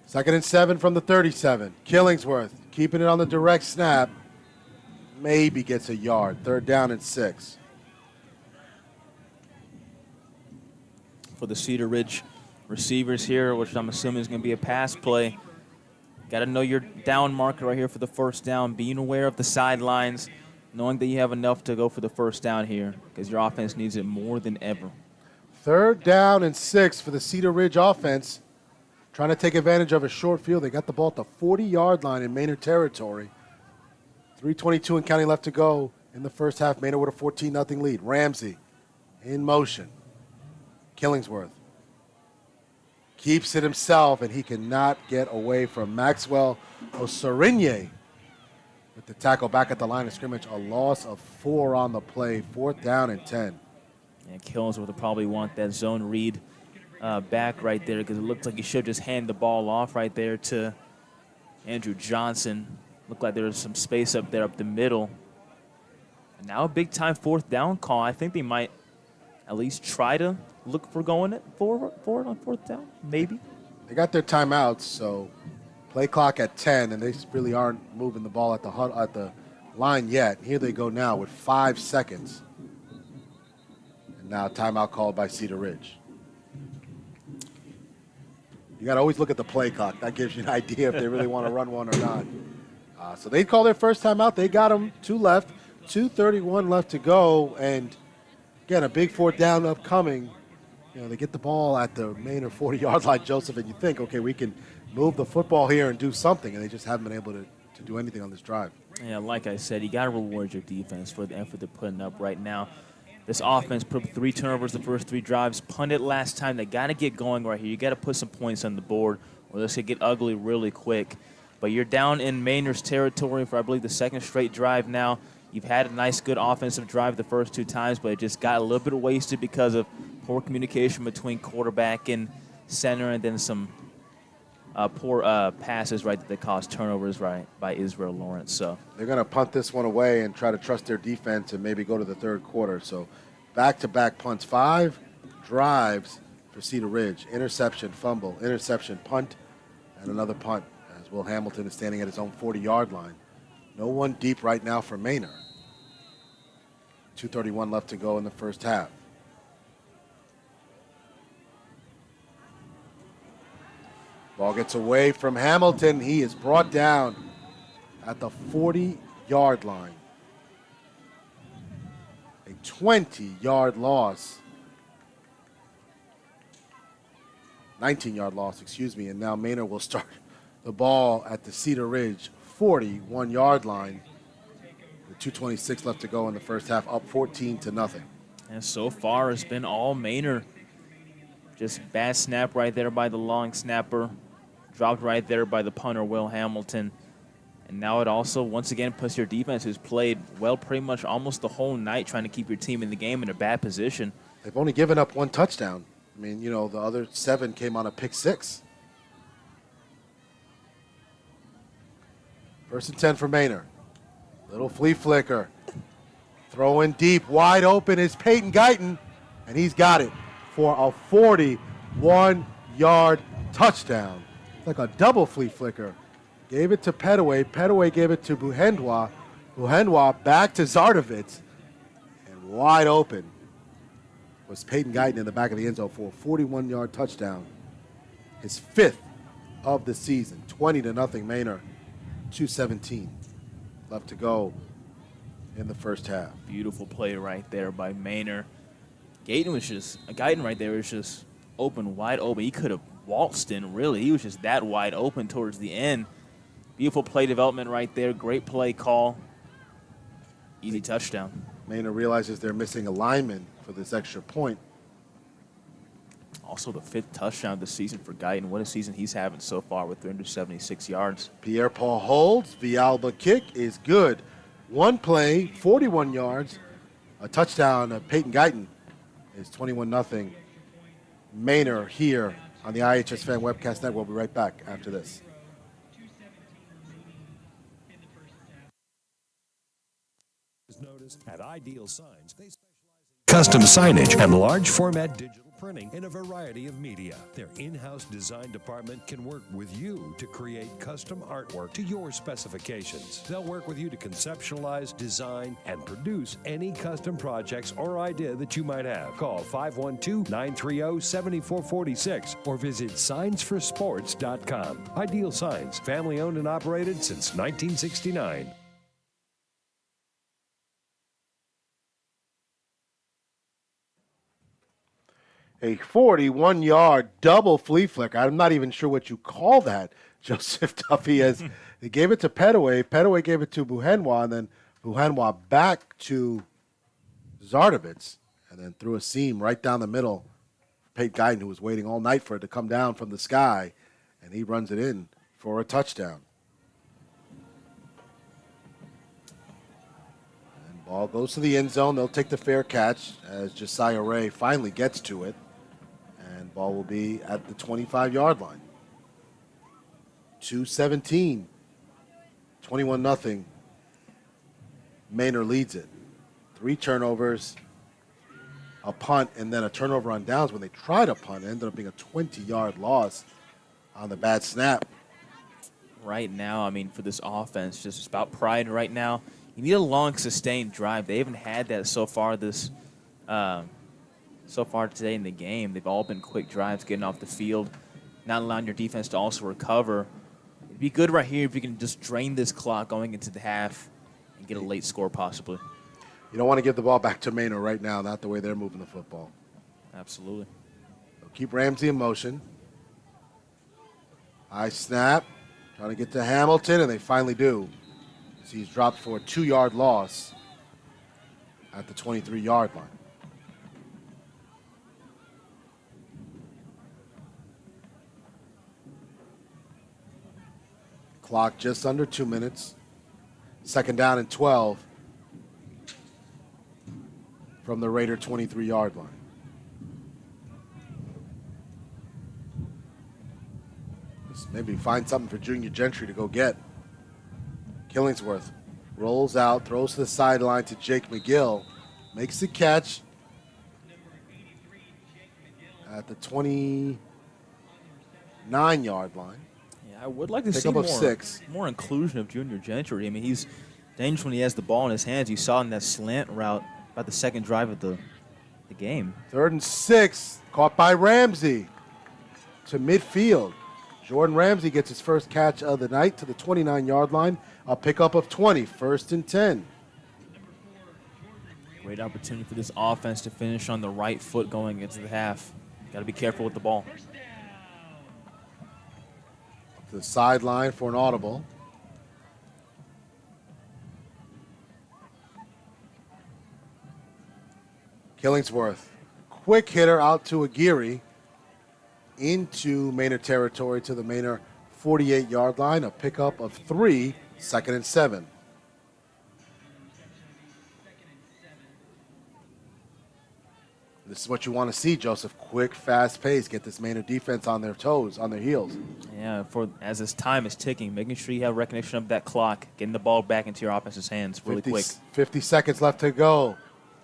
Second and 7 from the 37. Killingsworth keeping it on the direct snap. Maybe gets a yard. 3rd down and 6. For the Cedar Ridge receivers here, which I'm assuming is going to be a pass play. Got to know your down marker right here for the 1st down. Being aware of the sidelines, knowing that you have enough to go for the 1st down here because your offense needs it more than ever. 3rd down and 6 for the Cedar Ridge offense. Trying to take advantage of a short field. They got the ball at the 40-yard line in Manor territory. 3:22 and counting left to go in the first half. Manor with a 14-0 lead. Ramsey in motion. Killingsworth keeps it himself, and he cannot get away from Maxwell Osorigne with the tackle back at the line of scrimmage. A loss of 4 on the play. 4th down and 10. And Killingsworth will probably want that zone read back right there because it looked like he should just hand the ball off right there to Andrew Johnson. Looked like there was some space up there up the middle. And now a big-time 4th down call. I think they might at least try to look for going it forward on 4th down, maybe. They got their timeouts, so play clock at 10, and they really aren't moving the ball at the line yet. Here they go now with 5 seconds. And now timeout called by Cedar Ridge. You got to always look at the play clock. That gives you an idea if they really want to run one or not. So they call their first timeout. They got them 2 left, 2:31 left to go, and again, a big 4th down upcoming. You know, they get the ball at the Manor 40-yard line, Joseph, and you think, okay, we can move the football here and do something, and they just haven't been able to do anything on this drive. Yeah, like I said, you got to reward your defense for the effort they're putting up right now. This offense put up 3 turnovers the first 3 drives, punted last time. They got to get going right here. You got to put some points on the board, or this could get ugly really quick. But you're down in Manor's territory for, I believe, the 2nd straight drive now. You've had a nice, good offensive drive the first 2 times, but it just got a little bit wasted because of poor communication between quarterback and center, and then some poor passes right that caused turnovers right by Israel Lawrence. So they're going to punt this one away and try to trust their defense and maybe go to the 3rd quarter. So back-to-back punts. 5 drives for Cedar Ridge. Interception, fumble, interception, punt, and another punt as Will Hamilton is standing at his own 40-yard line. No one deep right now for Manor. 2:31 left to go in the first half. Ball gets away from Hamilton. He is brought down at the 40-yard line. A 20-yard loss. 19-yard loss, excuse me. And now Manor will start the ball at the Cedar Ridge 41-yard line. With 2:26 left to go in the first half, up 14-0. And so far, it's been all Manor. Just bad snap right there by the long snapper. Dropped right there by the punter, Will Hamilton. And now it also, once again, puts your defense, who's played well pretty much almost the whole night, trying to keep your team in the game in a bad position. They've only given up 1 touchdown. I mean, you know, the other 7 came on a pick 6. First and 10 for Manor. Little flea flicker. Throwing deep, wide open is Peyton Guyton, and he's got it for a 41-yard touchdown. It's like a double flea flicker. Gave it to Petaway. Petaway gave it to Buhendwa. Buhendwa back to Zardovitz. And wide open was Peyton Guyton in the back of the end zone for a 41-yard touchdown. His 5th of the season. 20-0 Manor. 2:17 left to go in the first half. Beautiful play right there by Manor. Guyton right there was just open, wide open. He could have waltzed in, really. He was just that wide open towards the end. Beautiful play development right there. Great play call. Easy touchdown. Manor realizes they're missing a lineman for this extra point. Also the 5th touchdown of the season for Guyton. What a season he's having so far with 376 yards. Pierre-Paul holds. Villalba kick is good. 1 play, 41 yards. A touchdown of Peyton Guyton is 21-0. Manor here on the iHSFAN Webcast Network. We'll be right back after this. At Ideal Signs, they specialize in custom signage and large format digital printing in a variety of media. Their in-house design department can work with you to create custom artwork to your specifications. They'll work with you to conceptualize, design, and produce any custom projects or idea that you might have. Call 512-930-7446 or visit signsforsports.com. Ideal Signs, family owned and operated since 1969. A 41-yard double flea flicker. I'm not even sure what you call that, Joseph Duffy, as they gave it to Petaway. Petaway gave it to Buhendwa, and then Buhendwa back to Zardovitz, and then threw a seam right down the middle. Peyton Guyton, who was waiting all night for it to come down from the sky, and he runs it in for a touchdown. And ball goes to the end zone. They'll take the fair catch as Josiah Ray finally gets to it. And ball will be at the 25-yard line. 2:17, 21-0. Manor leads it. 3 turnovers, a punt, and then a turnover on downs. When they tried to punt, it ended up being a 20-yard loss on the bad snap. Right now, I mean, for this offense, just about pride right now. You need a long, sustained drive. They haven't had that so far today in the game. They've all been quick drives, getting off the field, not allowing your defense to also recover. It'd be good right here if you can just drain this clock going into the half and get a late score possibly. You don't want to give the ball back to Manor right now, not the way they're moving the football. Absolutely. They'll keep Ramsey in motion. High snap, trying to get to Hamilton, and they finally do. So he's dropped for a 2-yard loss at the 23-yard line. Clock just under 2 minutes. 2nd down and 12 from the Raider 23-yard line. Let's maybe find something for Junior Gentry to go get. Killingsworth rolls out, throws to the sideline to Jake McGill. Makes the catch at the 29-yard line. I would like to see more inclusion of Junior Gentry. I mean, he's dangerous when he has the ball in his hands. You saw in that slant route about the 2nd drive of the game. 3rd and 6, caught by Ramsey to midfield. Jordan Ramsey gets his first catch of the night to the 29-yard line. A pickup of 20, 1st and 10. Great opportunity for this offense to finish on the right foot going into the half. Got to be careful with the ball. To the sideline for an audible. Killingsworth. Quick hitter out to Aguirre into Manor territory to the Manor 48-yard line. A pickup of 3, 2nd and 7. This is what you want to see, Joseph. Quick, fast pace. Get this Manor defense on their toes, on their heels. Yeah, as this time is ticking, making sure you have recognition of that clock, getting the ball back into your offense's hands really quick. 50 seconds left to go.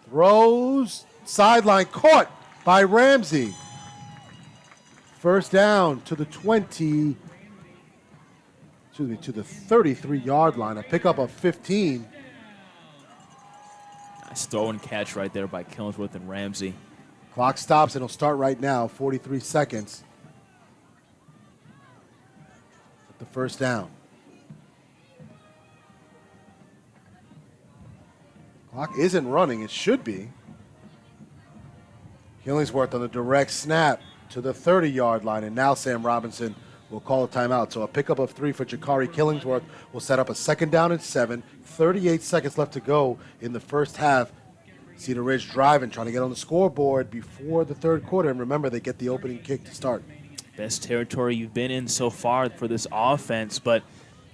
Throws, sideline, caught by Ramsey. First down to the 33-yard line. A pickup of 15. Nice throw and catch right there by Killingsworth and Ramsey. Clock stops. It'll start right now. 43 seconds. At the first down. Clock isn't running. It should be. Killingsworth on the direct snap to the 30-yard line. And now Sam Robinson will call a timeout. So a pickup of 3 for Jakari Killingsworth will set up a 2nd down and 7. 38 seconds left to go in the first half. Cedar Ridge driving, trying to get on the scoreboard before the third quarter. And remember, they get the opening kick to start. Best territory you've been in so far for this offense. But,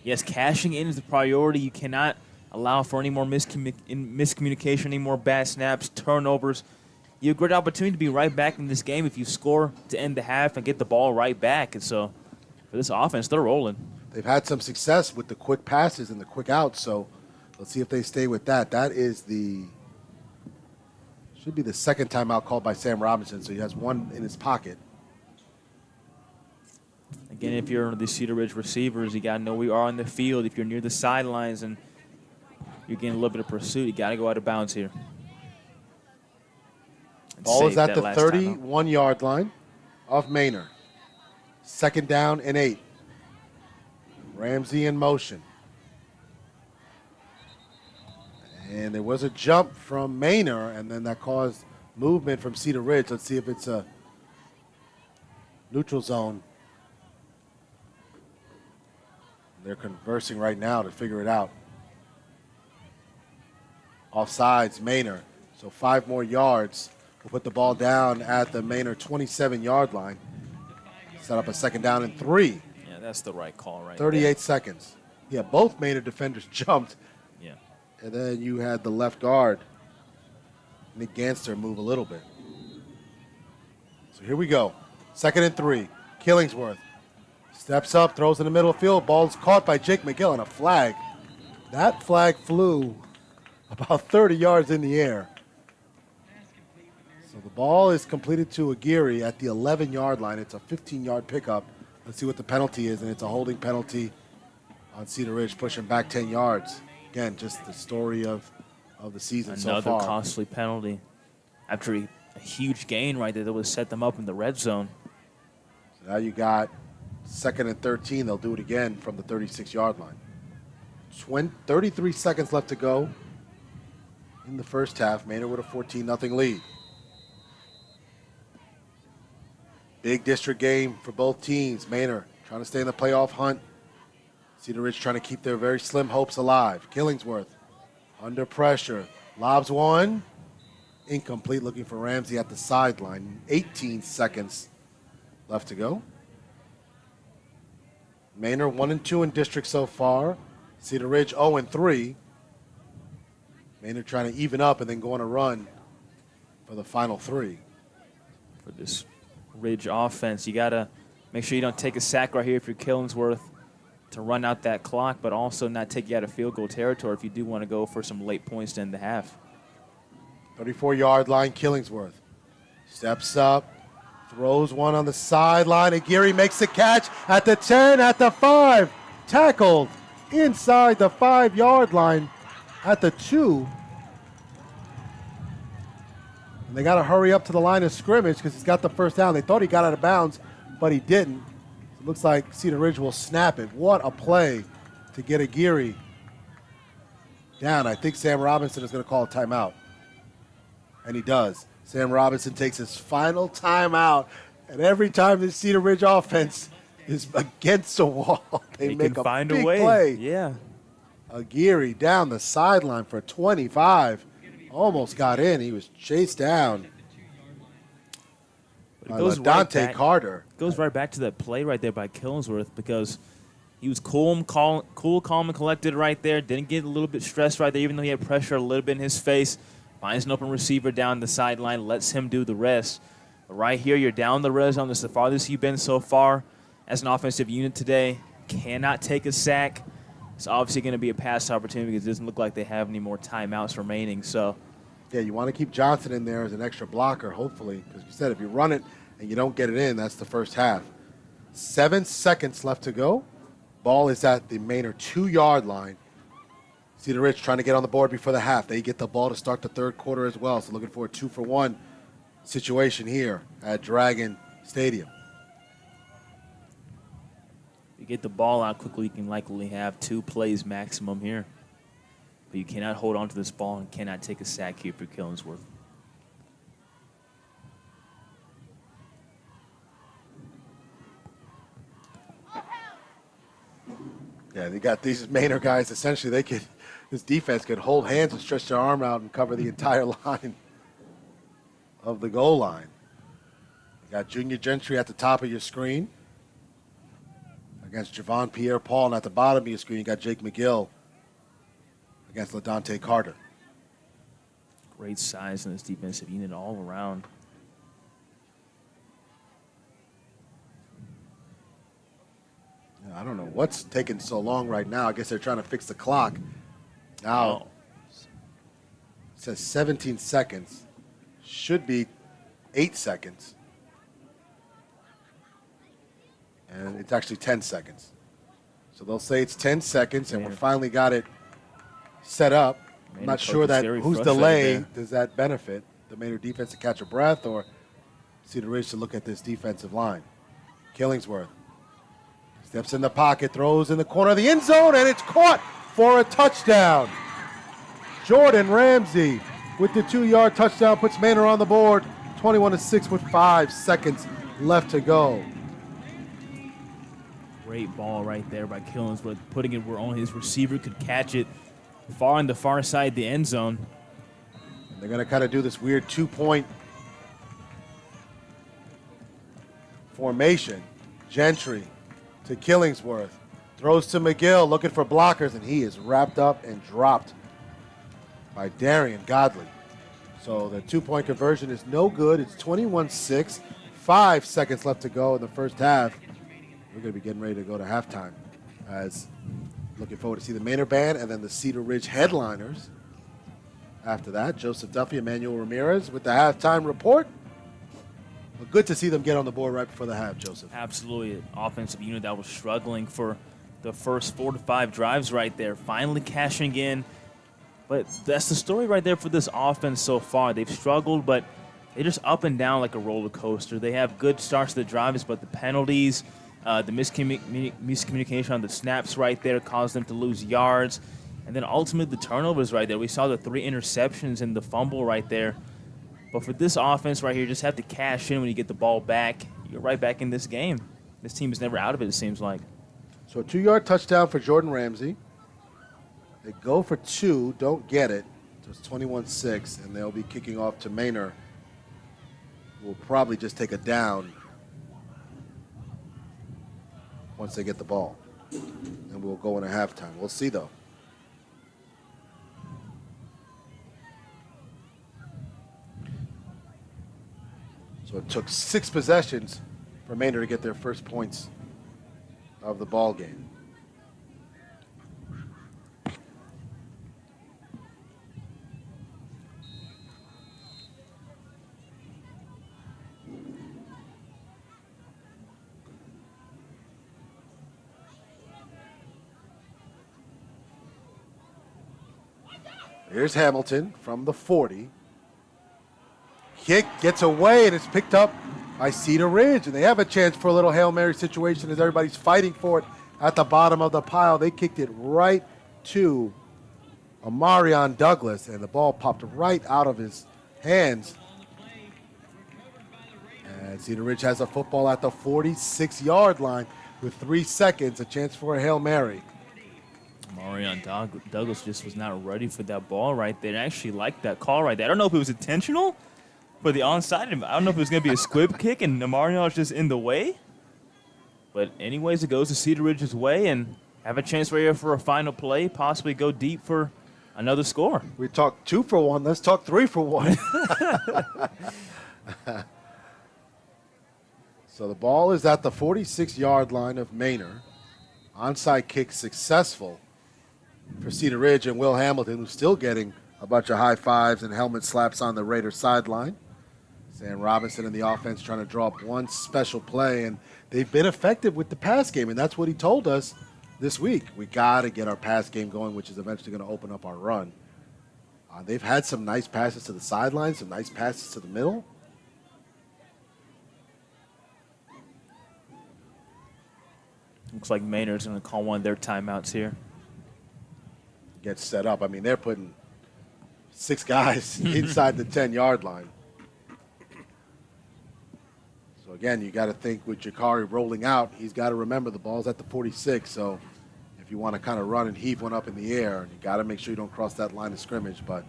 yes, cashing in is the priority. You cannot allow for any more miscommunication, any more bad snaps, turnovers. You have a great opportunity to be right back in this game if you score to end the half and get the ball right back. And so, for this offense, they're rolling. They've had some success with the quick passes and the quick outs, so let's see if they stay with that. That is should be the 2nd timeout called by Sam Robinson, so he has 1 in his pocket. Again, if you're the Cedar Ridge receivers, you got to know we are on the field. If you're near the sidelines and you're getting a little bit of pursuit, you got to go out of bounds here. Ball is at the 31-yard line of Manor. 2nd down and 8. Ramsey in motion. And there was a jump from Manor, and then that caused movement from Cedar Ridge. Let's see if it's a neutral zone. They're conversing right now to figure it out. Offsides, Manor. So 5 more yards. We'll put the ball down at the Manor 27-yard line. Set up a 2nd down and 3. Yeah, that's the right call right 38 there. seconds. Yeah, both Manor defenders jumped. Yeah. And then you had the left guard, Nick Ganster, move a little bit. So here we go. 2nd and 3. Killingsworth steps up, throws in the middle of the field. Ball's caught by Jake McGill and a flag. That flag flew about 30 yards in the air. So the ball is completed to Aguirre at the 11-yard line. It's a 15-yard pickup. Let's see what the penalty is, and it's a holding penalty on Cedar Ridge, pushing back 10 yards. Again, just the story of the season so far. Another costly penalty after a huge gain right there that would set them up in the red zone. So now you got 2nd and 13. They'll do it again from the 36-yard line. 33 seconds left to go in the first half. Manor with a 14-0 lead. Big district game for both teams. Manor trying to stay in the playoff hunt. Cedar Ridge trying to keep their very slim hopes alive. Killingsworth under pressure. Lobs one. Incomplete, looking for Ramsey at the sideline. 18 seconds left to go. Manor 1-2 in district so far. Cedar Ridge 0-3. Manor trying to even up and then go on a run for the final 3. For this Ridge offense, you got to make sure you don't take a sack right here if you're Killingsworth to run out that clock, but also not take you out of field goal territory if you do want to go for some late points to end the half. 34-yard line, Killingsworth. Steps up, throws one on the sideline. Aguirre makes the catch at the 10, at the 5. Tackled inside the 5-yard line at the 2. And they got to hurry up to the line of scrimmage because he's got the first down. They thought he got out of bounds, but he didn't. It looks like Cedar Ridge will snap it. What a play to get Aguirre down. I think Sam Robinson is going to call a timeout. And he does. Sam Robinson takes his final timeout. And every time the Cedar Ridge offense is against the wall, they make a big play. Yeah. Aguirre down the sideline for 25. almost got in. He was chased down by Dante Carter. Goes right back to that play right there by Killingsworth because he was cool, calm, and collected right there. Didn't get a little bit stressed right there, even though he had pressure a little bit in his face. Finds an open receiver down the sideline, lets him do the rest. But right here, you're down the red zone. This is the farthest you've been so far as an offensive unit today. Cannot take a sack. It's obviously going to be a pass opportunity because it doesn't look like they have any more timeouts remaining. So, yeah, you want to keep Johnson in there as an extra blocker, hopefully, because you said if you run it and you don't get it in, that's the first half. 7 seconds left to go. Ball is at the Manor 2-yard line. Cedar Ridge trying to get on the board before the half. They get the ball to start the third quarter as well. So looking for a 2-for-1 situation here at Dragon Stadium. If you get the ball out quickly, you can likely have 2 plays maximum here. But you cannot hold on to this ball and cannot take a sack here for Killingsworth. Yeah, they got these Manor guys. Essentially, this defense could hold hands and stretch their arm out and cover the entire line of the goal line. You got Junior Gentry at the top of your screen against Javon Pierre-Paul, and at the bottom of your screen, you got Jake McGill against LaDante Carter. Great size in this defensive unit all around. I don't know what's taking so long right now. I guess they're trying to fix the clock. Now, it says 17 seconds. Should be 8 seconds. And it's actually 10 seconds. So they'll say it's 10 seconds, and we finally got it set up. I'm not sure that whose delay does that benefit. The Manor defense to catch a breath or Cedar Ridge to look at this defensive line. Killingsworth steps in the pocket, throws in the corner of the end zone, and it's caught for a touchdown. Jordan Ramsey with the 2-yard touchdown puts Manor on the board, 21-6 with 5 seconds left to go. Great ball right there by Killingsworth, putting it where only his receiver could catch it, far on the far side of the end zone. And they're going to kind of do this weird 2-point formation. Gentry to Killingsworth, throws to McGill, looking for blockers, and he is wrapped up and dropped by Darian Godley. So the 2-point conversion is no good. It's 21-6, 5 seconds left to go in the first half. We're going to be getting ready to go to halftime. As looking forward to see the Manor Band and then the Cedar Ridge headliners. After that, Joseph Duffy, Emmanuel Ramirez with the halftime report. But good to see them get on the board right before the half, Joseph. Absolutely. An offensive unit that was struggling for the first 4 to 5 drives right there, finally cashing in. But that's the story right there for this offense so far. They've struggled, but they're just up and down like a roller coaster. They have good starts to the drives, but the penalties, the miscommunication on the snaps right there caused them to lose yards. And then ultimately the turnovers right there. We saw the 3 interceptions and the fumble right there. But for this offense right here, you just have to cash in when you get the ball back. You're right back in this game. This team is never out of it seems like. So a 2-yard touchdown for Jordan Ramsey. They go for 2, don't get it. So it's 21-6, and they'll be kicking off to Manor. Will probably just take a down once they get the ball. And we'll go into halftime. We'll see, though. So it took 6 possessions for Manor to get their first points of the ball game. Here's Hamilton from the 40. Kick gets away, and it's picked up by Cedar Ridge. And they have a chance for a little Hail Mary situation as everybody's fighting for it at the bottom of the pile. They kicked it right to Amarion Douglas, and the ball popped right out of his hands. And Cedar Ridge has a football at the 46-yard line with 3 seconds, a chance for a Hail Mary. Marion Douglas just was not ready for that ball right there. I actually liked that call right there. I don't know if it was intentional for the onside. I don't know if it was going to be a squib kick and Marion was just in the way. But anyways, it goes to Cedar Ridge's way and have a chance right here for a final play, possibly go deep for another score. We talked 2 for 1. Let's talk 3 for 1. So the ball is at the 46-yard line of Manor. Onside kick successful for Cedar Ridge, and Will Hamilton, who's still getting a bunch of high fives and helmet slaps on the Raiders sideline. Sam Robinson and the offense trying to draw up one special play, and they've been effective with the pass game, and that's what he told us this week. We got to get our pass game going, which is eventually going to open up our run. They've had some nice passes to the sideline, some nice passes to the middle. Looks like Maynard's going to call one of their timeouts here. Gets set up. I mean, they're putting 6 guys inside the 10-yard line. So, again, you got to think with Jakari rolling out, he's got to remember the ball's at the 46. So, if you want to kind of run and heave one up in the air, you got to make sure you don't cross that line of scrimmage. But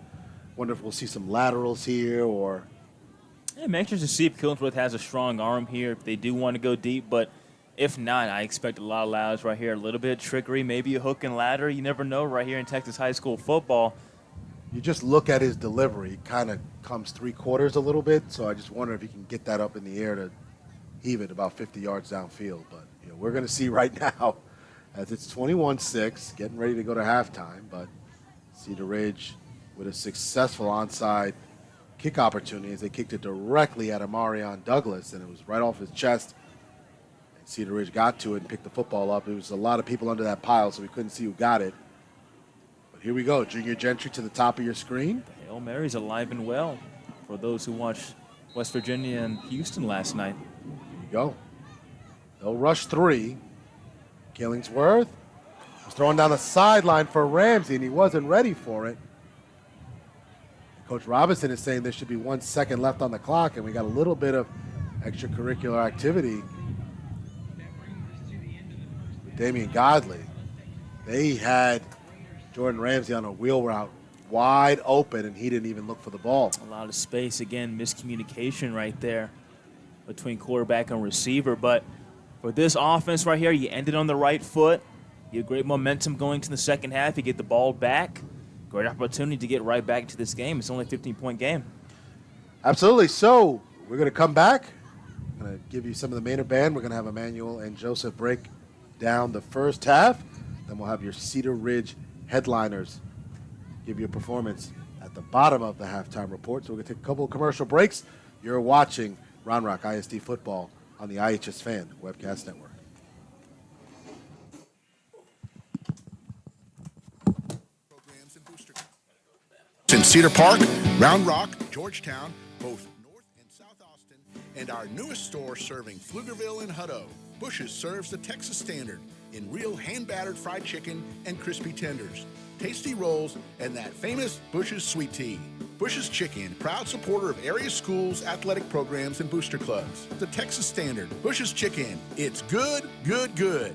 wonder if we'll see some laterals here or. Yeah, I'm anxious to see if Killingsworth has a strong arm here, if they do want to go deep. But if not, I expect a lot of laterals right here. A little bit of trickery, maybe a hook and ladder. You never know right here in Texas high school football. You just look at his delivery. He kind of comes 3/4 a little bit. So I just wonder if he can get that up in the air to heave it about 50 yards downfield. But we're going to see right now as it's 21-6, getting ready to go to halftime. But Cedar Ridge with a successful onside kick opportunity as they kicked it directly at Amarion Douglas, and it was right off his chest. And Cedar Ridge got to it and picked the football up. There was a lot of people under that pile, so we couldn't see who got it. But here we go, Junior Gentry to the top of your screen. The Hail Mary's alive and well for those who watched West Virginia and Houston last night. Here you go. They'll rush 3. Killingsworth was throwing down the sideline for Ramsey, and he wasn't ready for it. Coach Robinson is saying there should be 1 second left on the clock, and we got a little bit of extracurricular activity with Damian Godley. They had Jordan Ramsey on a wheel route wide open, and he didn't even look for the ball. A lot of space. Again, miscommunication right there between quarterback and receiver. But for this offense right here, you ended on the right foot. You have great momentum going to the second half. You get the ball back. Great opportunity to get right back into this game. It's only a 15-point game. Absolutely. So we're going to come back. I'm going to give you some of the Manor band. We're going to have Emmanuel and Joseph break down the first half. Then we'll have your Cedar Ridge headliners give you a performance at the bottom of the halftime report. So we're going to take a couple of commercial breaks. You're watching Round Rock ISD football on the iHSFAN Webcast Network. In Cedar Park, Round Rock, Georgetown, both North and South Austin, and our newest store serving Pflugerville and Hutto. Bush's serves the Texas standard in real hand-battered fried chicken and crispy tenders, tasty rolls, and that famous Bush's sweet tea. Bush's Chicken, proud supporter of area schools, athletic programs, and booster clubs. The Texas standard, Bush's Chicken. It's good, good, good.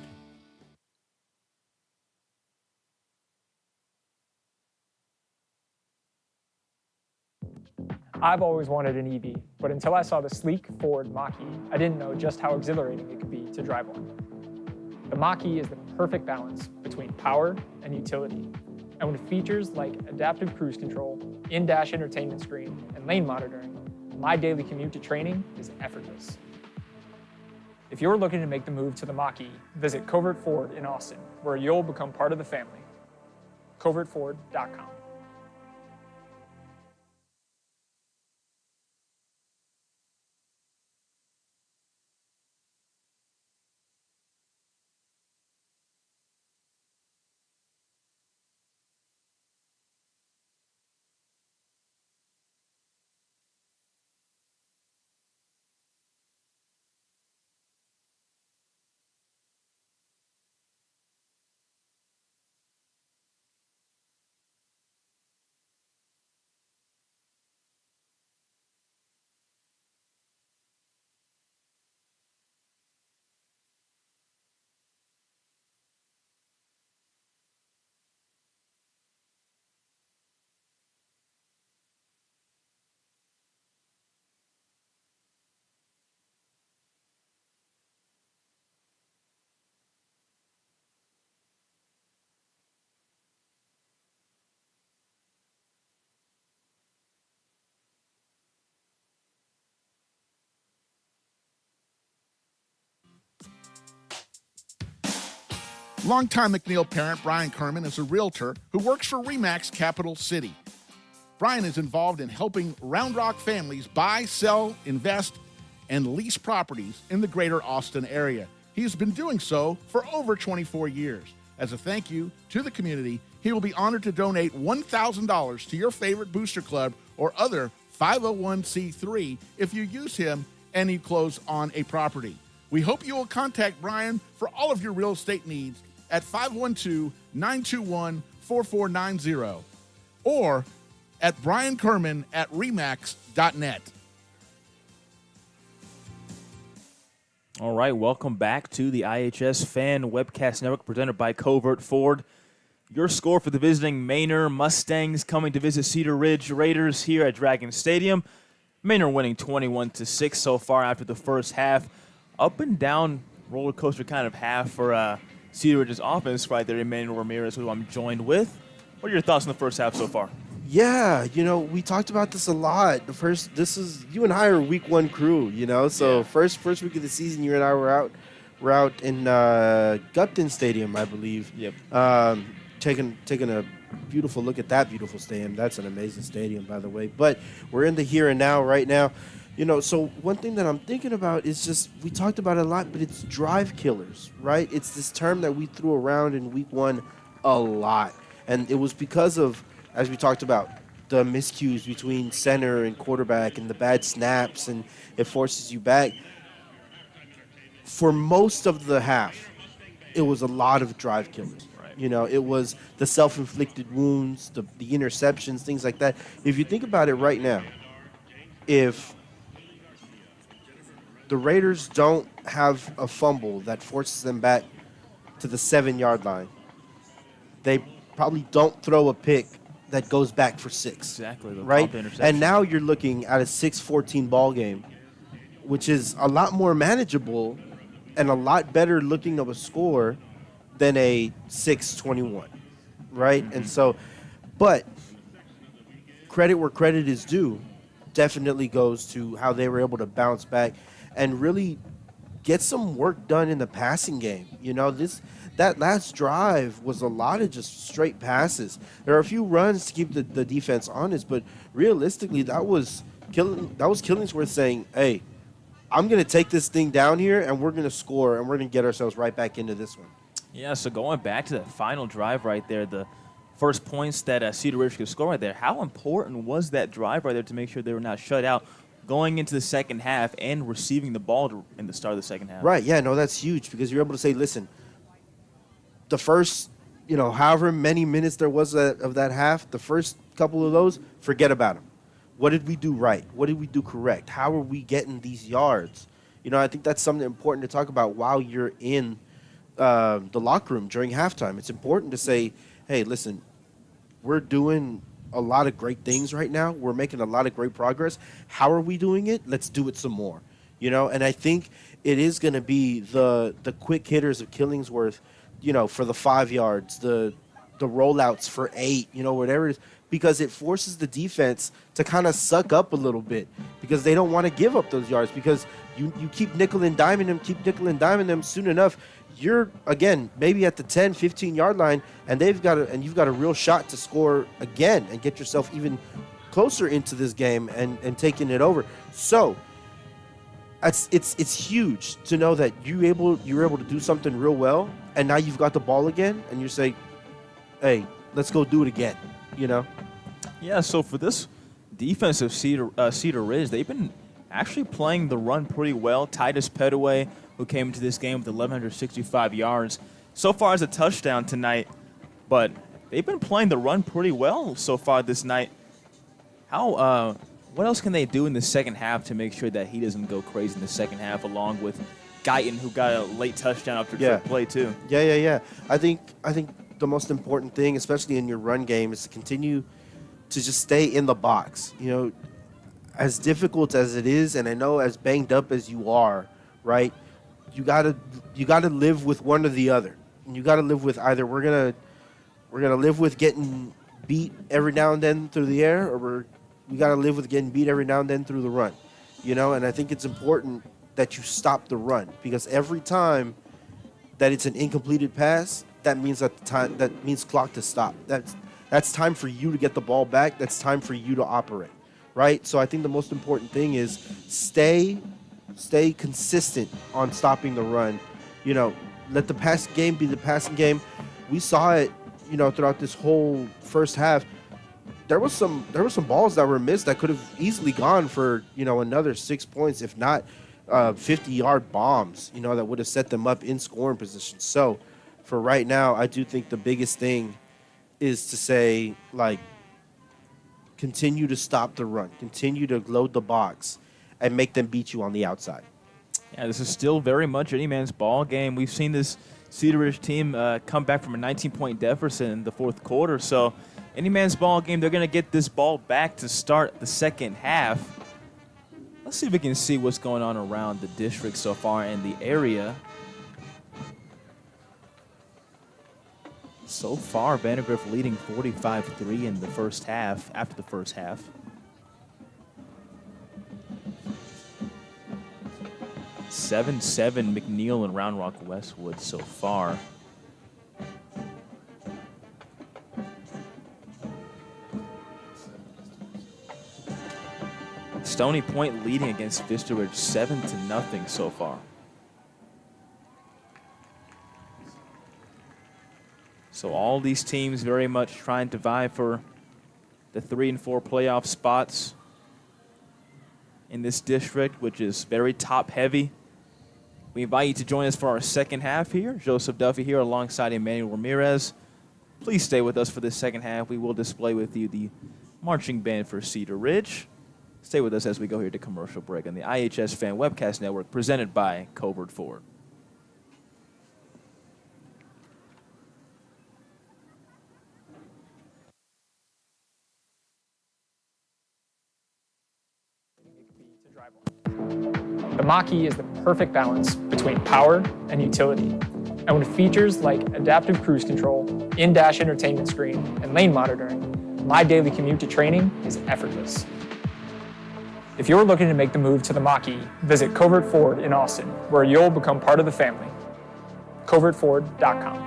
I've always wanted an EV, but until I saw the sleek Ford Mach-E, I didn't know just how exhilarating it could be to drive one. The Mach-E is the perfect balance between power and utility, and with features like adaptive cruise control, in-dash entertainment screen, and lane monitoring, my daily commute to training is effortless. If you're looking to make the move to the Mach-E, visit Covert Ford in Austin, where you'll become part of the family. covertford.com. Longtime McNeil parent Brian Kerman is a realtor who works for RE/MAX Capital City. Brian is involved in helping Round Rock families buy, sell, invest, and lease properties in the greater Austin area. He has been doing so for over 24 years. As a thank you to the community, he will be honored to donate $1,000 to your favorite booster club or other 501c3 if you use him and you close on a property. We hope you will contact Brian for all of your real estate needs at 512-921-4490 or at briankerman@remax.net. All right, welcome back to the iHS Fan Webcast Network presented by Covert Ford. Your score for the visiting Manor Mustangs coming to visit Cedar Ridge Raiders here at Dragon Stadium. Manor winning 21-6 so far after the first half. Up and down roller coaster kind of half for Cedar Ridge's offense right there. Emmanuel Ramirez, who I'm joined with. What are your thoughts on the first half so far? Yeah, we talked about this a lot. You and I are week one crew, So first week of the season, you and I were out in Gupton Stadium, I believe. Yep. Taking a beautiful look at that beautiful stadium. That's an amazing stadium, by the way. But we're in the here and now right now. So one thing that I'm thinking about is just, we talked about it a lot, but it's drive killers, right? It's this term that we threw around in week one a lot. And it was because of, as we talked about, the miscues between center and quarterback and the bad snaps, and it forces you back. For most of the half, it was a lot of drive killers. Right. It was the self-inflicted wounds, the interceptions, things like that. If you think about it right now, if the Raiders don't have a fumble that forces them back to the 7-yard line, they probably don't throw a pick that goes back for 6. Exactly. Right? And now you're looking at a 6-14 ball game, which is a lot more manageable and a lot better looking of a score than a 6-21. Right? Mm-hmm. And so, but credit where credit is due definitely goes to how they were able to bounce back and really get some work done in the passing game. That last drive was a lot of just straight passes. There are a few runs to keep the defense honest, but realistically, that was Killingsworth saying, "Hey, I'm going to take this thing down here, and we're going to score, and we're going to get ourselves right back into this one." Yeah, so going back to that final drive right there, the first points that Cedar Ridge could score right there, how important was that drive right there to make sure they were not shut out going into the second half and receiving the ball in the start of the second half? Right, yeah, no, that's huge because you're able to say, listen, the first, however many minutes there was of that half, the first couple of those, forget about them. What did we do right? What did we do correct? How are we getting these yards? I think that's something important to talk about while you're in the locker room during halftime. It's important to say, hey, listen, we're doing a lot of great things right now. We're making a lot of great progress. How are we doing it? Let's do it some more. And I think it is going to be the quick hitters of Killingsworth, for the 5 yards, the rollouts for 8, whatever it is, because it forces the defense to kind of suck up a little bit because they don't want to give up those yards because you keep nickel and diming them, soon enough you're, again, maybe at the 10, 15-yard line, and you've got a real shot to score again and get yourself even closer into this game and taking it over. So it's huge to know that you're able to do something real well, and now you've got the ball again, and you say, hey, let's go do it again, Yeah, so for this defense of Cedar Ridge, they've been actually playing the run pretty well. Titus Petaway, who came into this game with 1,165 yards, so far as a touchdown tonight, but they've been playing the run pretty well so far this night. What else can they do in the second half to make sure that he doesn't go crazy in the second half, along with Guyton, who got a late touchdown after a trick play too? Yeah. I think the most important thing, especially in your run game, is to continue to just stay in the box. As difficult as it is, and I know as banged up as you are, right? You gotta live with one or the other. And you gotta live with either we're gonna live with getting beat every now and then through the air, or we gotta live with getting beat every now and then through the run. And I think it's important that you stop the run because every time that it's an incompleted pass, that means that means clock to stop. That's time for you to get the ball back. That's time for you to operate, right? So I think the most important thing is stay consistent on stopping the run. Let the passing game be the passing game. We saw it, throughout this whole first half. There was some balls that were missed that could have easily gone for, another 6 points, if not 50-yard bombs, that would have set them up in scoring position. So for right now, I do think the biggest thing is to say, continue to stop the run, continue to load the box, and make them beat you on the outside. Yeah, this is still very much any man's ball game. We've seen this Cedar Ridge team come back from a 19-point deficit in the fourth quarter. So any man's ball game, they're going to get this ball back to start the second half. Let's see if we can see what's going on around the district so far in the area. So far, Vandergrift leading 45-3 in the first half, after the first half. (7-7) McNeil and Round Rock Westwood so far. Stony Point leading against Vista Ridge 7-0 so far. So all these teams very much trying to vie for the 3 and 4 playoff spots in this district, which is very top heavy. We invite you to join us for our second half here. Joseph Duffy here alongside Emmanuel Ramirez. Please stay with us for this second half. We will display with you the marching band for Cedar Ridge. Stay with us as we go here to commercial break on the iHSFAN Webcast Network presented by Covert Ford. The Mach-E is the perfect balance between power and utility. And with features like adaptive cruise control, in-dash entertainment screen, and lane monitoring, my daily commute to training is effortless. If you're looking to make the move to the Mach-E, visit Covert Ford in Austin, where you'll become part of the family. CovertFord.com.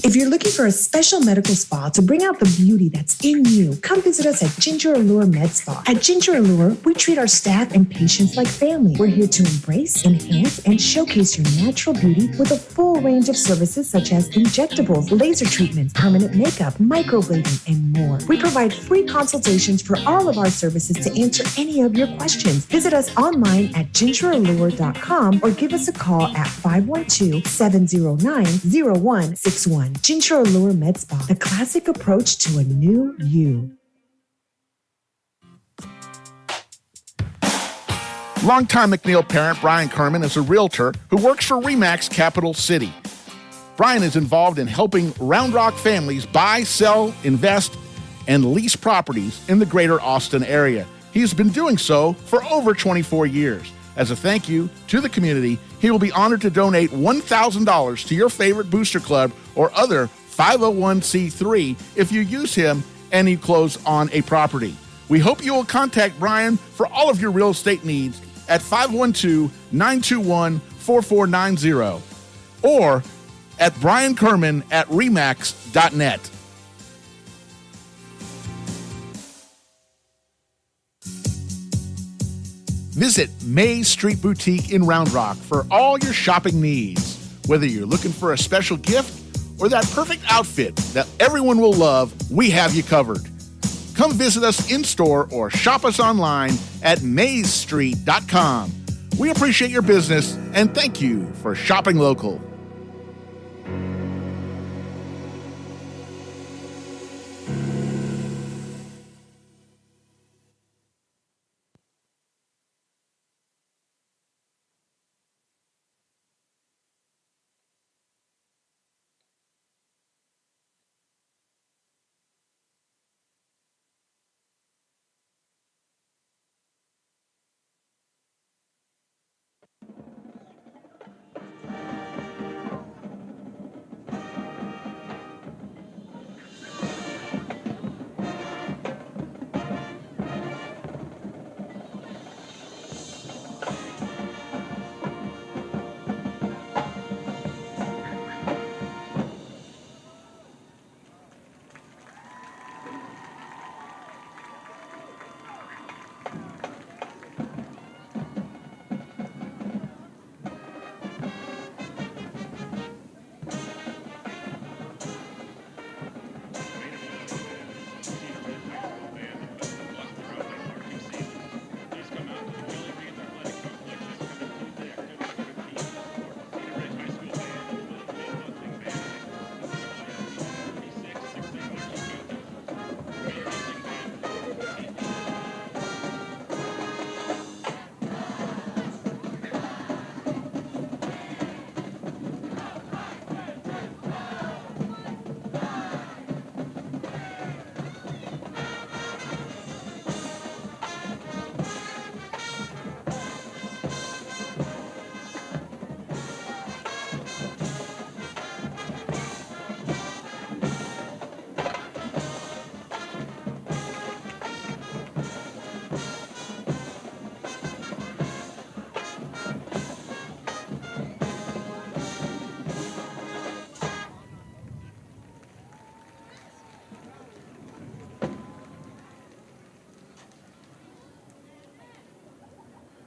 If you're looking for a special medical spa to bring out the beauty that's in you, come visit us at Ginger Allure Med Spa. At Ginger Allure, we treat our staff and patients like family. We're here to embrace, enhance, and showcase your natural beauty with a full range of services such as injectables, laser treatments, permanent makeup, microblading, and more. We provide free consultations for all of our services to answer any of your questions. Visit us online at gingerallure.com or give us a call at 512-709-0161. Ginger Allure Med Spa, the classic approach to a new you. Longtime McNeil parent Brian Kerman is a realtor who works for RE/MAX Capital City. Brian is involved in helping Round Rock families buy, sell, invest, and lease properties in the greater Austin area. He's been doing so for over 24 years. As a thank you to the community, he will be honored to donate $1,000 to your favorite booster club or other 501c3 if you use him and you close on a property. We hope you will contact Brian for all of your real estate needs at 512-921-4490 or at briankerman@remax.net. Visit Maze Street Boutique in Round Rock for all your shopping needs. Whether you're looking for a special gift or that perfect outfit that everyone will love, we have you covered. Come visit us in store or shop us online at mazestreet.com. We appreciate your business and thank you for shopping local.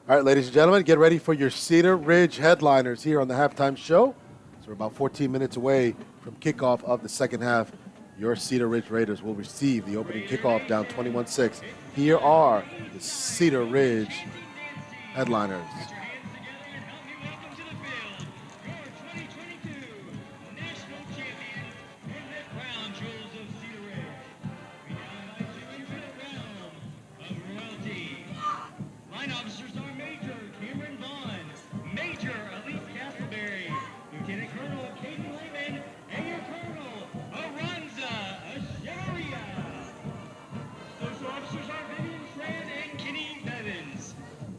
All right, ladies and gentlemen, get ready for your Cedar Ridge headliners here on the halftime show. So we're about 14 minutes away from kickoff of the second half. Your Cedar Ridge Raiders will receive the opening kickoff down 21-6. Here are the Cedar Ridge headliners.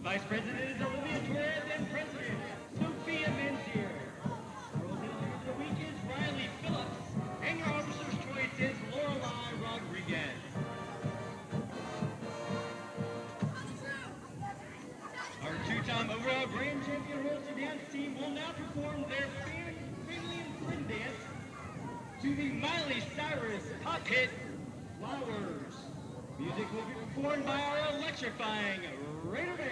Vice President is Olivia Torres and President Sophia Menzier. Girls Leader of the Week is Riley Phillips, and your Officer's Choice is Lorelei Rodriguez. Our two-time overall grand champion royalty dance team will now perform their family and friend dance to the Miley Cyrus pop hit Flowers. Music will be performed by our electrifying Raider Band.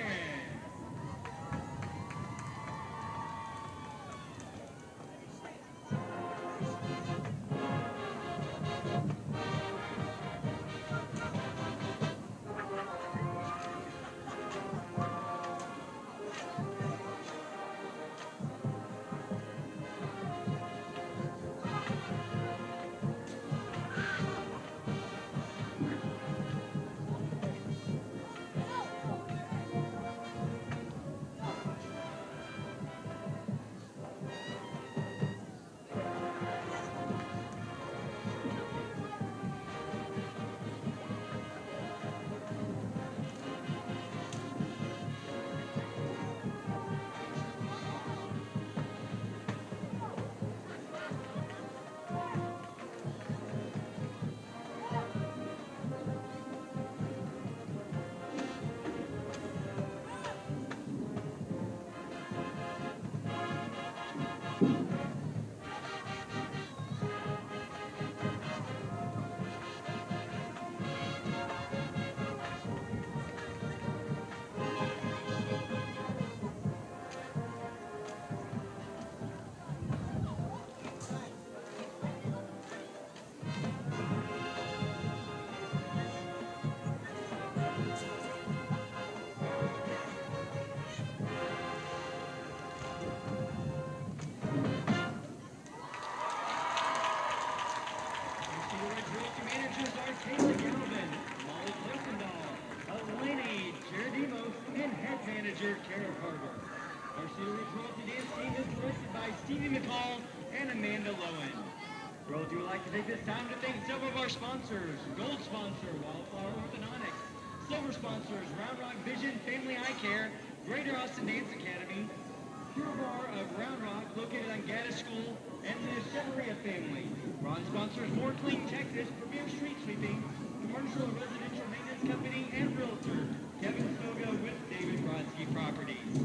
Our Cedar Ridge Royalty Dance team is directed by Stevie McCall and Amanda Lowen. Royalty would like to take this time to thank several of our sponsors. Gold sponsor, Wildflower Orthodontics. Silver sponsors, Round Rock Vision, Family Eye Care, Greater Austin Dance Academy, Pure Bar of Round Rock, located on Gaddis School, and the Exhilarate family. Bronze sponsors, More Clean Texas, Premier Street Sweeping, Commercial and Residential Maintenance Company, and Realtor, Kevin Soga with David Brodsky Properties.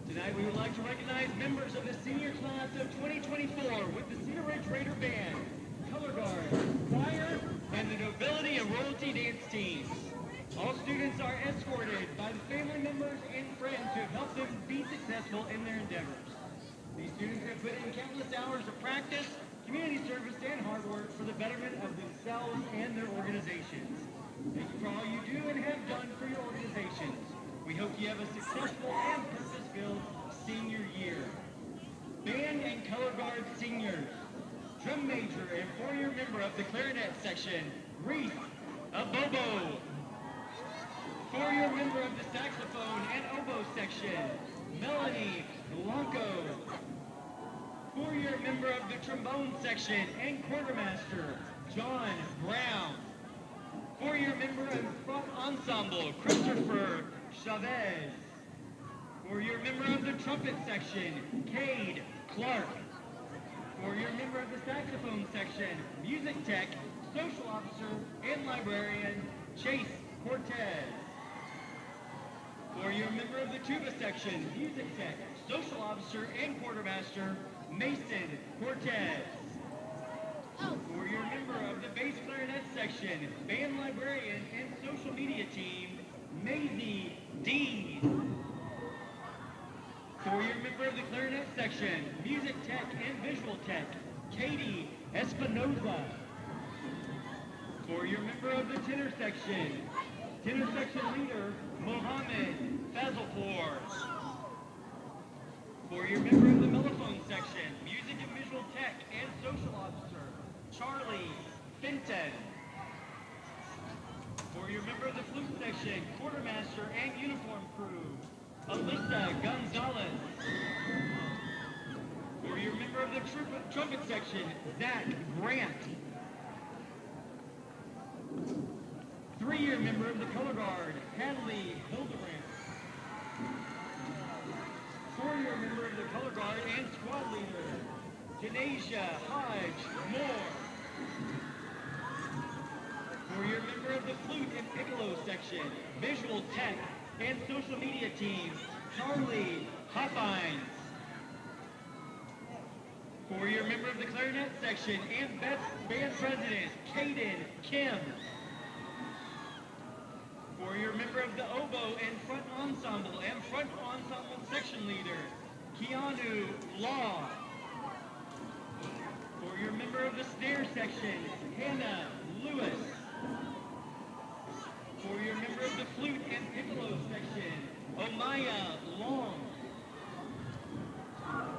Tonight we would like to recognize members of the senior class of 2024 with the Cedar Ridge Raider Band, Color Guard, Choir, and the Nobility and Royalty Dance teams. All students are escorted by the family members and friends who have helped them be successful in their endeavors. These students have put in countless hours of practice, community service, and hard work for the betterment of themselves and their organizations. Thank you for all you do and have done for your organizations. We hope you have a successful and purpose-filled senior year. Band and Color Guard seniors, drum major and four-year member of the clarinet section, Reese Abobo. Four-year member of the saxophone and oboe section, Melanie Blanco. Four-year member of the trombone section and quartermaster, John Brown. Four-year member of front ensemble, Christopher Chavez. Four-year member of the trumpet section, Cade Clark. Four-year member of the saxophone section, music tech, social officer, and librarian, Chase Cortez. Four-year member of the tuba section, music tech, social officer, and quartermaster, Mason Cortez. Four-year member of the bass clarinet section, band librarian, and social media team, Maisie Dean. Four-year member of the clarinet section, music tech and visual tech, Katie Espinoza. Four-year member of the tenor section leader, Mohammed Fazalpour. Four-year member of the mellophone section, music and visual tech and social officer, Charlie Fenton. Four-year member of the flute section, quartermaster and uniform crew, Alyssa Gonzalez. Four-year member of the trumpet section, Zach Grant. Three-year member of the color guard, Hadley Hildebrand. Four-year member of the color guard and squad leader, Janasia Hodge Moore. Four-year member of the flute and piccolo section, visual tech and social media team, Charlie Hoffines. Four-year member of the clarinet section and band president, Caden Kim. Four-year member of the oboe and front ensemble section leader, Keanu Law. Four-year member of the snare section, Hannah Lewis. Four-year member of the flute and piccolo section, Omaya Long.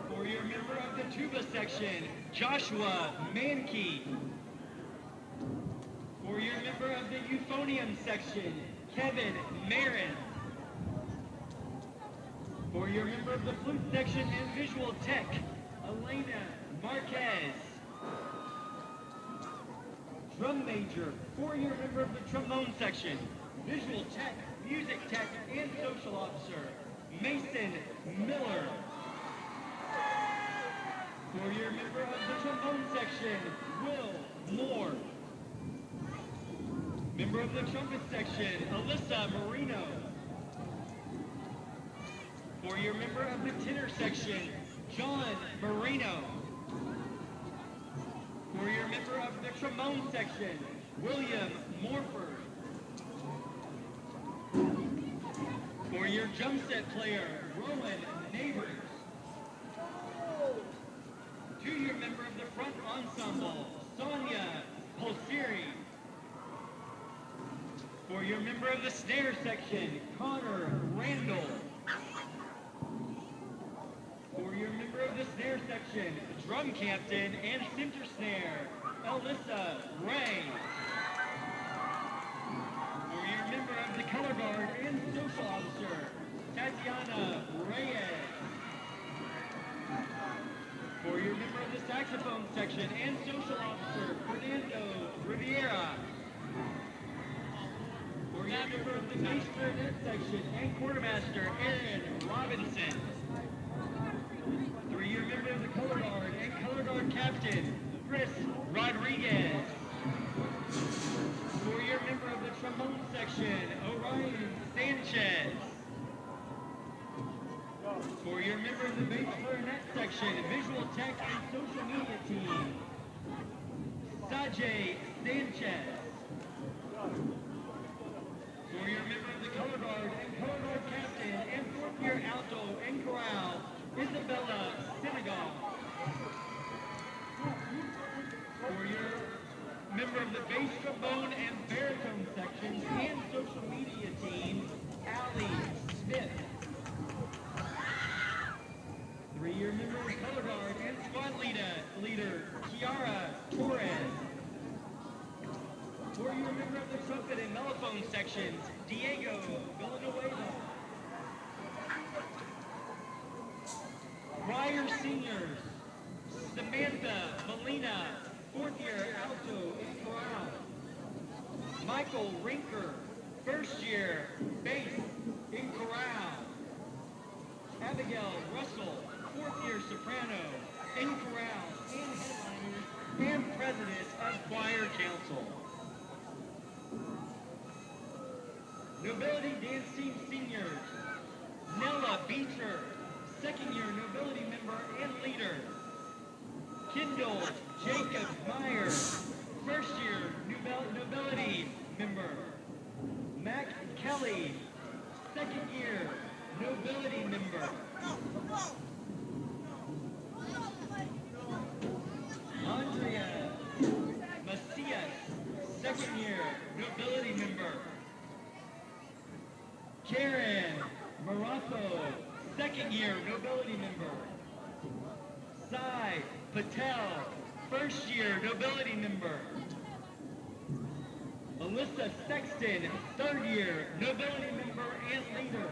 Four-year member of the tuba section, Joshua Mankey. Four-year member of the euphonium section, Kevin Marin. Four-year member of the flute section and visual tech, Elena Marquez. Drum major, four-year member of the trombone section, visual tech, music tech, and social officer, Mason Miller. Four-year member of the trombone section, Will Moore. Member of the trumpet section, Alyssa Marino. Four-year member of the tenor section, John Marino. Four-year member of the trombone section, William Morford. Four-year drum set player, Rowan Neighbors. Two-year member of the front ensemble, Sonia Polsiri. Four-year member of the snare section, Connor Randall. Four-year member of the snare section, drum captain and center snare, Alyssa Ray. Four-year member of the color guard and social officer, Tatiana Reyes. Four-year member of the saxophone section and social officer, Fernando Riviera. Four-year member of the bass clarinet section and quartermaster, Aaron Robinson. Three-year member of the color guard and color guard captain, Chris Rodriguez. Four-year member of the trombone section, Orion Sanchez. Four-year member of the bass clarinet section, visual tech and social media team, Sajay Sanchez. Four-year member of the color guard and color guard captain and fourth-year alto and chorale, Isabella Senegal. Four-year member of the bass trombone and baritone sections and social media team, Allie Smith. Three-year member of color guard and squad leader, Kiara Torres. Four-year member of the trumpet and mellophone sections, Diego Villanueva. Choir seniors, Samantha Molina, fourth-year alto in chorale. Michael Rinker, first-year bass in chorale. Abigail Russell, fourth-year soprano in chorale and headliners and president of Choir Council. Nobility Dance Team seniors, Nella Beecher, second-year nobility member and leader. Kendall Jacob Meyer, first-year nobility member. Mac Kelly, second year nobility member. Andrea Macias, second year nobility member. Karen Maratho, second year nobility member. Sai Patel, first year nobility member. Alyssa Sexton, third year nobility member and leader.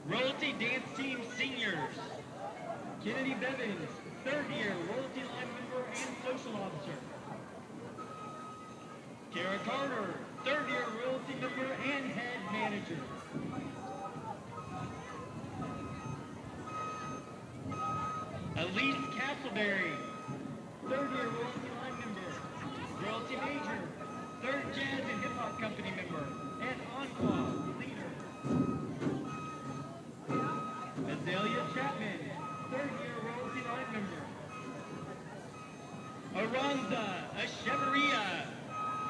Royalty Dance Team seniors. Kennedy Bevins, third year royalty line member and social officer. Kara Carter, third year royalty member and head manager. Elise Castleberry, third year royalty line member, royalty major, third jazz and hip hop company member, and Anqua leader. Azalea Chapman, third year royalty line member. Aranza Echeverria,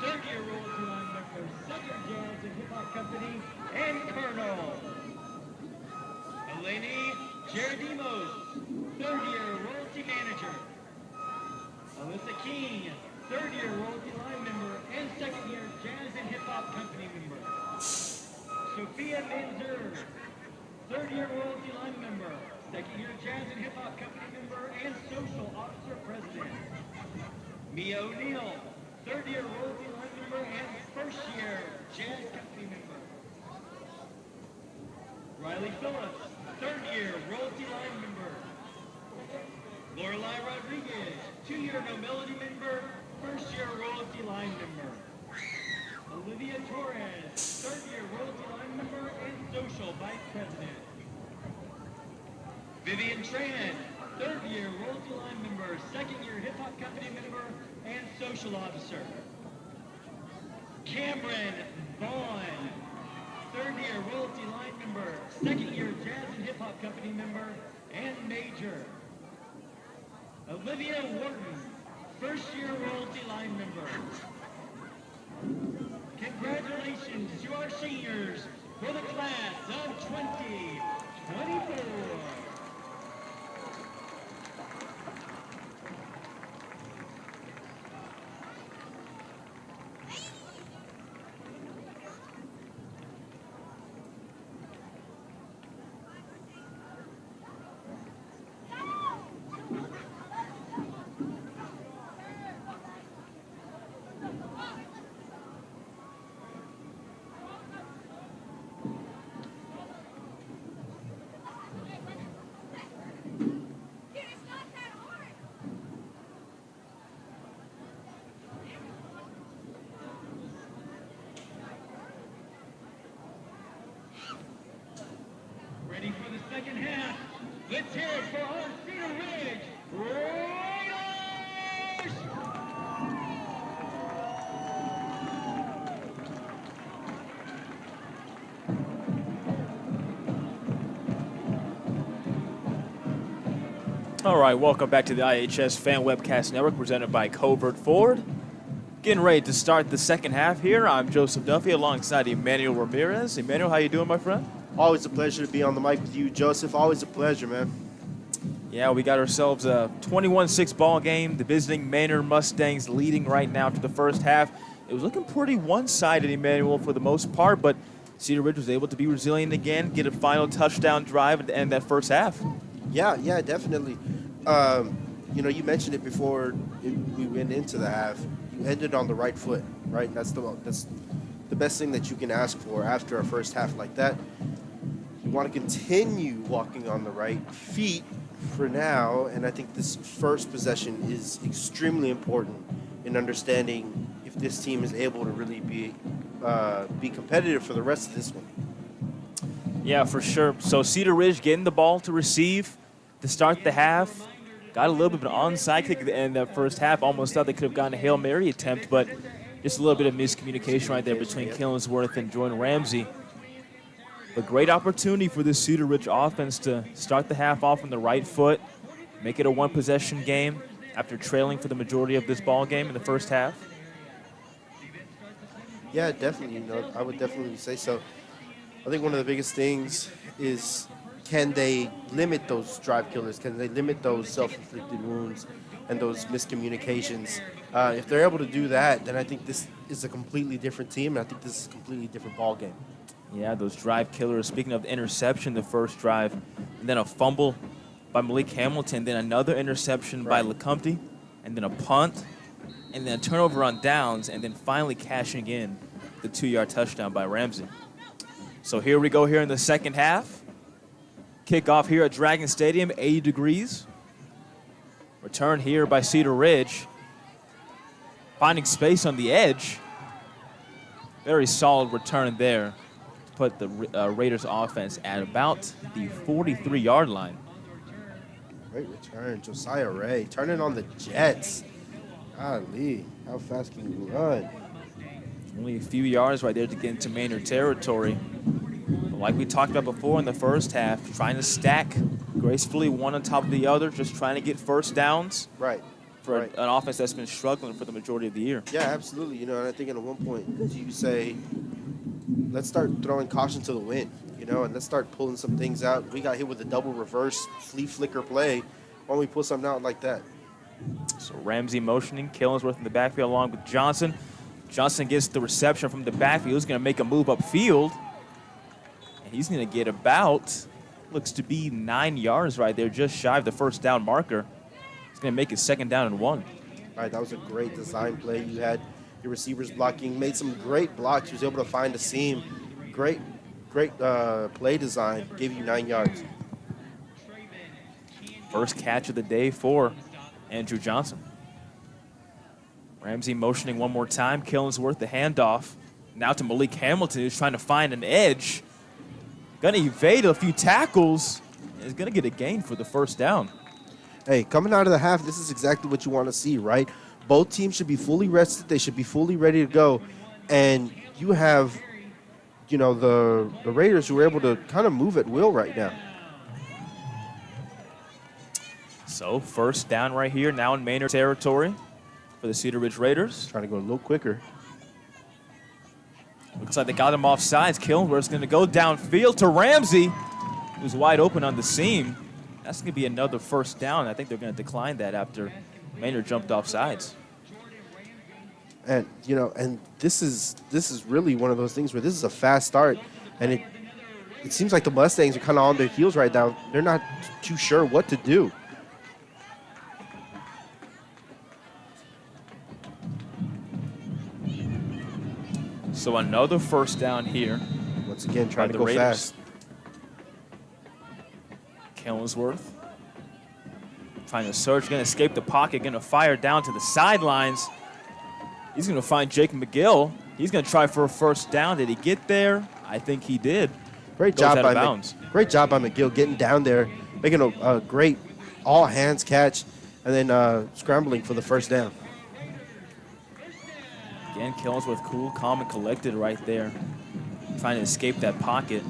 third year royalty line member, second jazz and hip hop company, and Colonel. Eleni Gerodimos, third year royalty manager. Alyssa King, third year royalty line member and second year jazz and hip hop company member. Sophia Manzer, third year royalty line member, second year jazz and hip hop company member and social officer president. Mia O'Neill, third year royalty line member and first year jazz company member. Riley Phillips, third year royalty line member. Lorelai Rodriguez, 2-year nobility member, first year royalty line member. Olivia Torres, third year royalty line member and social vice president. Vivian Tran, third year royalty line member, second year hip hop company member and social officer. Cameron Vaughn, third year royalty line member, second year jazz and hip hop company member and major. Olivia Wharton, first year royalty line member. Congratulations to our seniors for the class of 2024. Ready for the second half. Let's hear it for our Cedar Ridge Raiders! All right, welcome back to the iHSFAN Webcast Network presented by Covert Ford. Getting ready to start the second half here. I'm Joseph Duffy alongside Emmanuel Ramirez. Emmanuel, how you doing, my friend? Always a pleasure to be on the mic with you, Joseph. Always a pleasure, man. Yeah, we got ourselves a 21-6 ball game. The visiting Manor Mustangs leading right now to the first half. It was looking pretty one-sided, Emmanuel, for the most part, but Cedar Ridge was able to be resilient again, get a final touchdown drive to end that first half. Yeah, definitely. You know, you mentioned it before we went into the half. You ended on the right foot, right? That's the best thing that you can ask for after a first half like that. You want to continue walking on the right feet for now, and I think this first possession is extremely important in understanding if this team is able to really be competitive for the rest of this one. Yeah, for sure. So Cedar Ridge getting the ball to receive to start the half. Got a little bit of an onside kick at the end of that first half. Almost thought they could have gotten a Hail Mary attempt, but just a little bit of miscommunication right there between Killingsworth and Jordan Ramsey. But great opportunity for this Cedar Ridge offense to start the half off on the right foot, make it a one-possession game after trailing for the majority of this ball game in the first half. Yeah, definitely. I would definitely say so. I think one of the biggest things is, can they limit those drive killers? Can they limit those self-inflicted wounds and those miscommunications? If they're able to do that, then I think this is a completely different team, and I think this is a completely different ball game. Yeah, those drive killers. Speaking of the interception, the first drive, and then a fumble by Malik Hamilton, then another interception by LeCompte, and then a punt, and then a turnover on downs, and then finally cashing in the 2-yard touchdown by Ramsey. So here we go here in the second half. Kickoff here at Dragon Stadium, 80 degrees. Return here by Cedar Ridge. Finding space on the edge. Very solid return there to put the Raiders offense at about the 43-yard line. Great return, Josiah Ray. Turning on the Jets. Golly, how fast can you run? Only a few yards right there to get into Manor territory. But like we talked about before in the first half, trying to stack gracefully one on top of the other, just trying to get first downs. Right. For an offense that's been struggling for the majority of the year. Yeah, absolutely. And I think at one point you say, let's start throwing caution to the wind, and let's start pulling some things out. We got hit with a double reverse flea flicker play. Why don't we pull something out like that? So Ramsey motioning, Killingsworth in the backfield along with Johnson. Johnson gets the reception from the backfield. He's going to make a move upfield. And he's going to get about, looks to be 9 yards right there, just shy of the first down marker. He's going to make it 2nd down and 1. All right, that was a great design play. You had your receivers blocking, made some great blocks. He was able to find a seam. Great play design. Gave you 9 yards. First catch of the day for Andrew Johnson. Ramsey motioning one more time. Killingsworth the handoff. Now to Malik Hamilton, who's trying to find an edge. Going to evade a few tackles. And is going to get a gain for the first down. Hey, coming out of the half, this is exactly what you want to see, right? Both teams should be fully rested. They should be fully ready to go. And you have, the Raiders who are able to kind of move at will right now. So first down right here, now in Manor territory for the Cedar Ridge Raiders. Trying to go a little quicker. Looks like they got him off sides. Killingsworth's going to go downfield to Ramsey, who's wide open on the seam. That's going to be another first down. I think they're going to decline that after Manor jumped off sides. And, and this is really one of those things where this is a fast start, and it seems like the Mustangs are kind of on their heels right now. They're not too sure what to do. So another first down here. Once again, trying to the go Raiders. fast. Killingsworth trying to surge, going to escape the pocket, going to fire down to the sidelines. He's going to find Jake McGill. He's going to try for a first down. Did he get there? I think he did. Great job by McGill getting down there, making a great all-hands catch, and then scrambling for the first down. Again, Killingsworth cool, calm, and collected right there, trying to escape that pocket.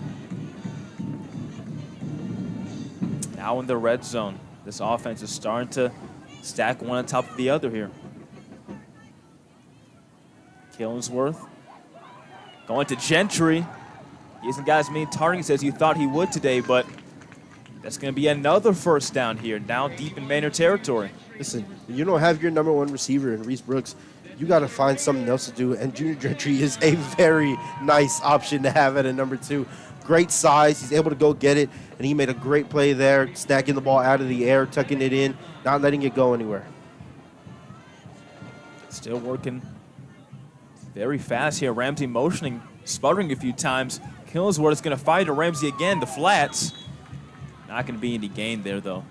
Now in the red zone. This offense is starting to stack one on top of the other here. Killingsworth going to Gentry. He hasn't got as many targets as you thought he would today, but that's going to be another first down here, now deep in Manor territory. Listen, you don't have your number one receiver in Reese Brooks. You got to find something else to do, and Junior Gentry is a very nice option to have at a number 2. Great size. He's able to go get it, and he made a great play there, snacking the ball out of the air, tucking it in, not letting it go anywhere. Still working very fast here. Ramsey motioning, sputtering a few times. Killingsworth is going to fire to Ramsey again, the flats. Not going to be any gain there, though,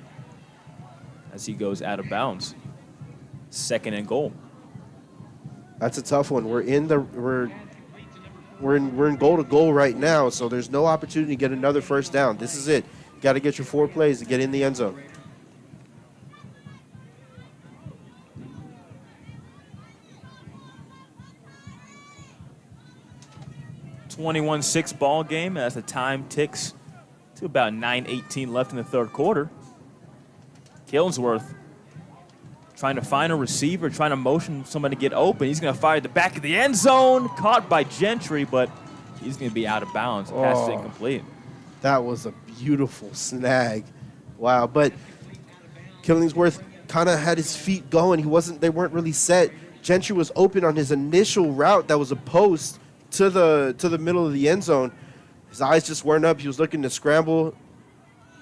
as he goes out of bounds. 2nd and goal. That's a tough one. We're in goal to goal right now, so there's no opportunity to get another first down. This is it. You got to get your 4 plays to get in the end zone. (21-6) ball game as the time ticks to about 9:18 left in the third quarter. Killingsworth trying to find a receiver, trying to motion somebody to get open. He's going to fire at the back of the end zone, caught by Gentry, but he's going to be out of bounds. Pass is incomplete. That was a beautiful snag. Wow, but Killingsworth kind of had his feet going. They weren't really set. Gentry was open on his initial route that was a post to the middle of the end zone. His eyes just weren't up. He was looking to scramble.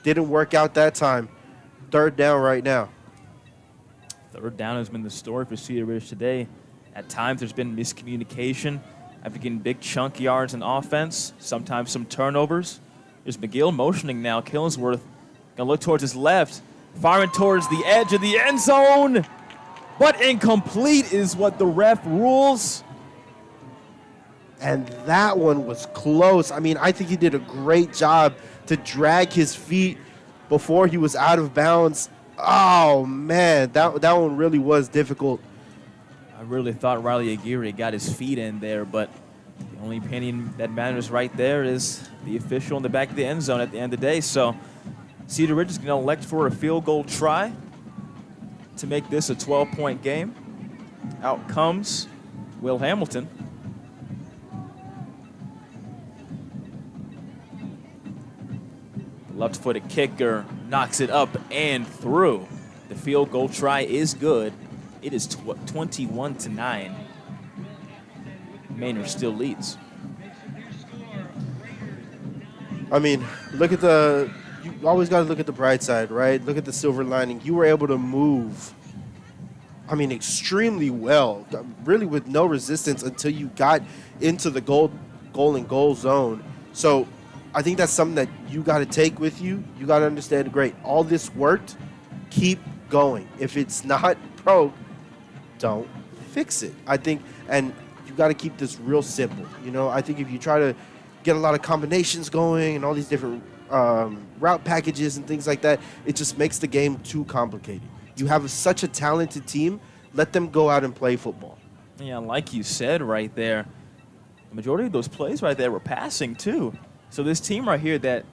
Didn't work out that time. Third down right now. Third down has been the story for Cedar Ridge today. At times there's been miscommunication after getting big chunk yards in offense, sometimes some turnovers. There's McGill motioning now. Killingsworth going to look towards his left, firing towards the edge of the end zone, but incomplete is what the ref rules. And that one was close. I mean, I think he did a great job to drag his feet before he was out of bounds. Oh, man, that one really was difficult. I really thought Riley Aguirre got his feet in there, but the only opinion that matters right there is the official in the back of the end zone at the end of the day. So Cedar Ridge is going to elect for a field goal try to make this a 12-point game. Out comes Will Hamilton. The left-footed kicker knocks it up and through. The field goal try is good. It is 21-9. Manor still leads. I mean, you always got to look at the bright side, right? Look at the silver lining. You were able to move, I mean, extremely well, really with no resistance until you got into the goal and goal zone. So I think that's something that you got to take with you. You got to understand, great, all this worked, keep going. If it's not broke, don't fix it. I think, and you got to keep this real simple. You know, I think if you try to get a lot of combinations going and all these different route packages and things like that, it just makes the game too complicated. You have such a talented team, let them go out and play football. Yeah, like you said right there, the majority of those plays right there were passing too. So this team right here, that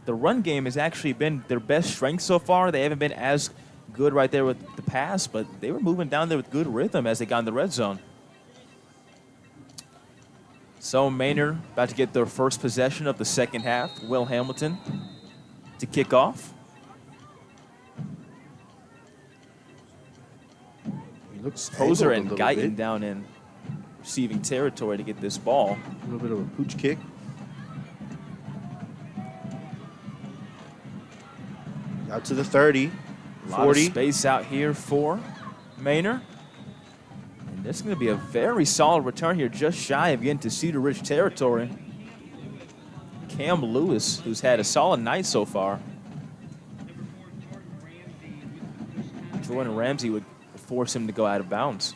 the run game has actually been their best strength so far. They haven't been as good right there with the pass, but they were moving down there with good rhythm as they got in the red zone. So Manor about to get their first possession of the second half. Will Hamilton to kick off. He looks Poser and angled Guyton down in receiving territory to get this ball. A little bit of a pooch kick. Out to the 30, A lot 40. of space out here for Manor. And this is going to be a very solid return here, just shy of getting to Cedar Ridge territory. Cam Lewis, who's had a solid night so far. Jordan Ramsey would force him to go out of bounds.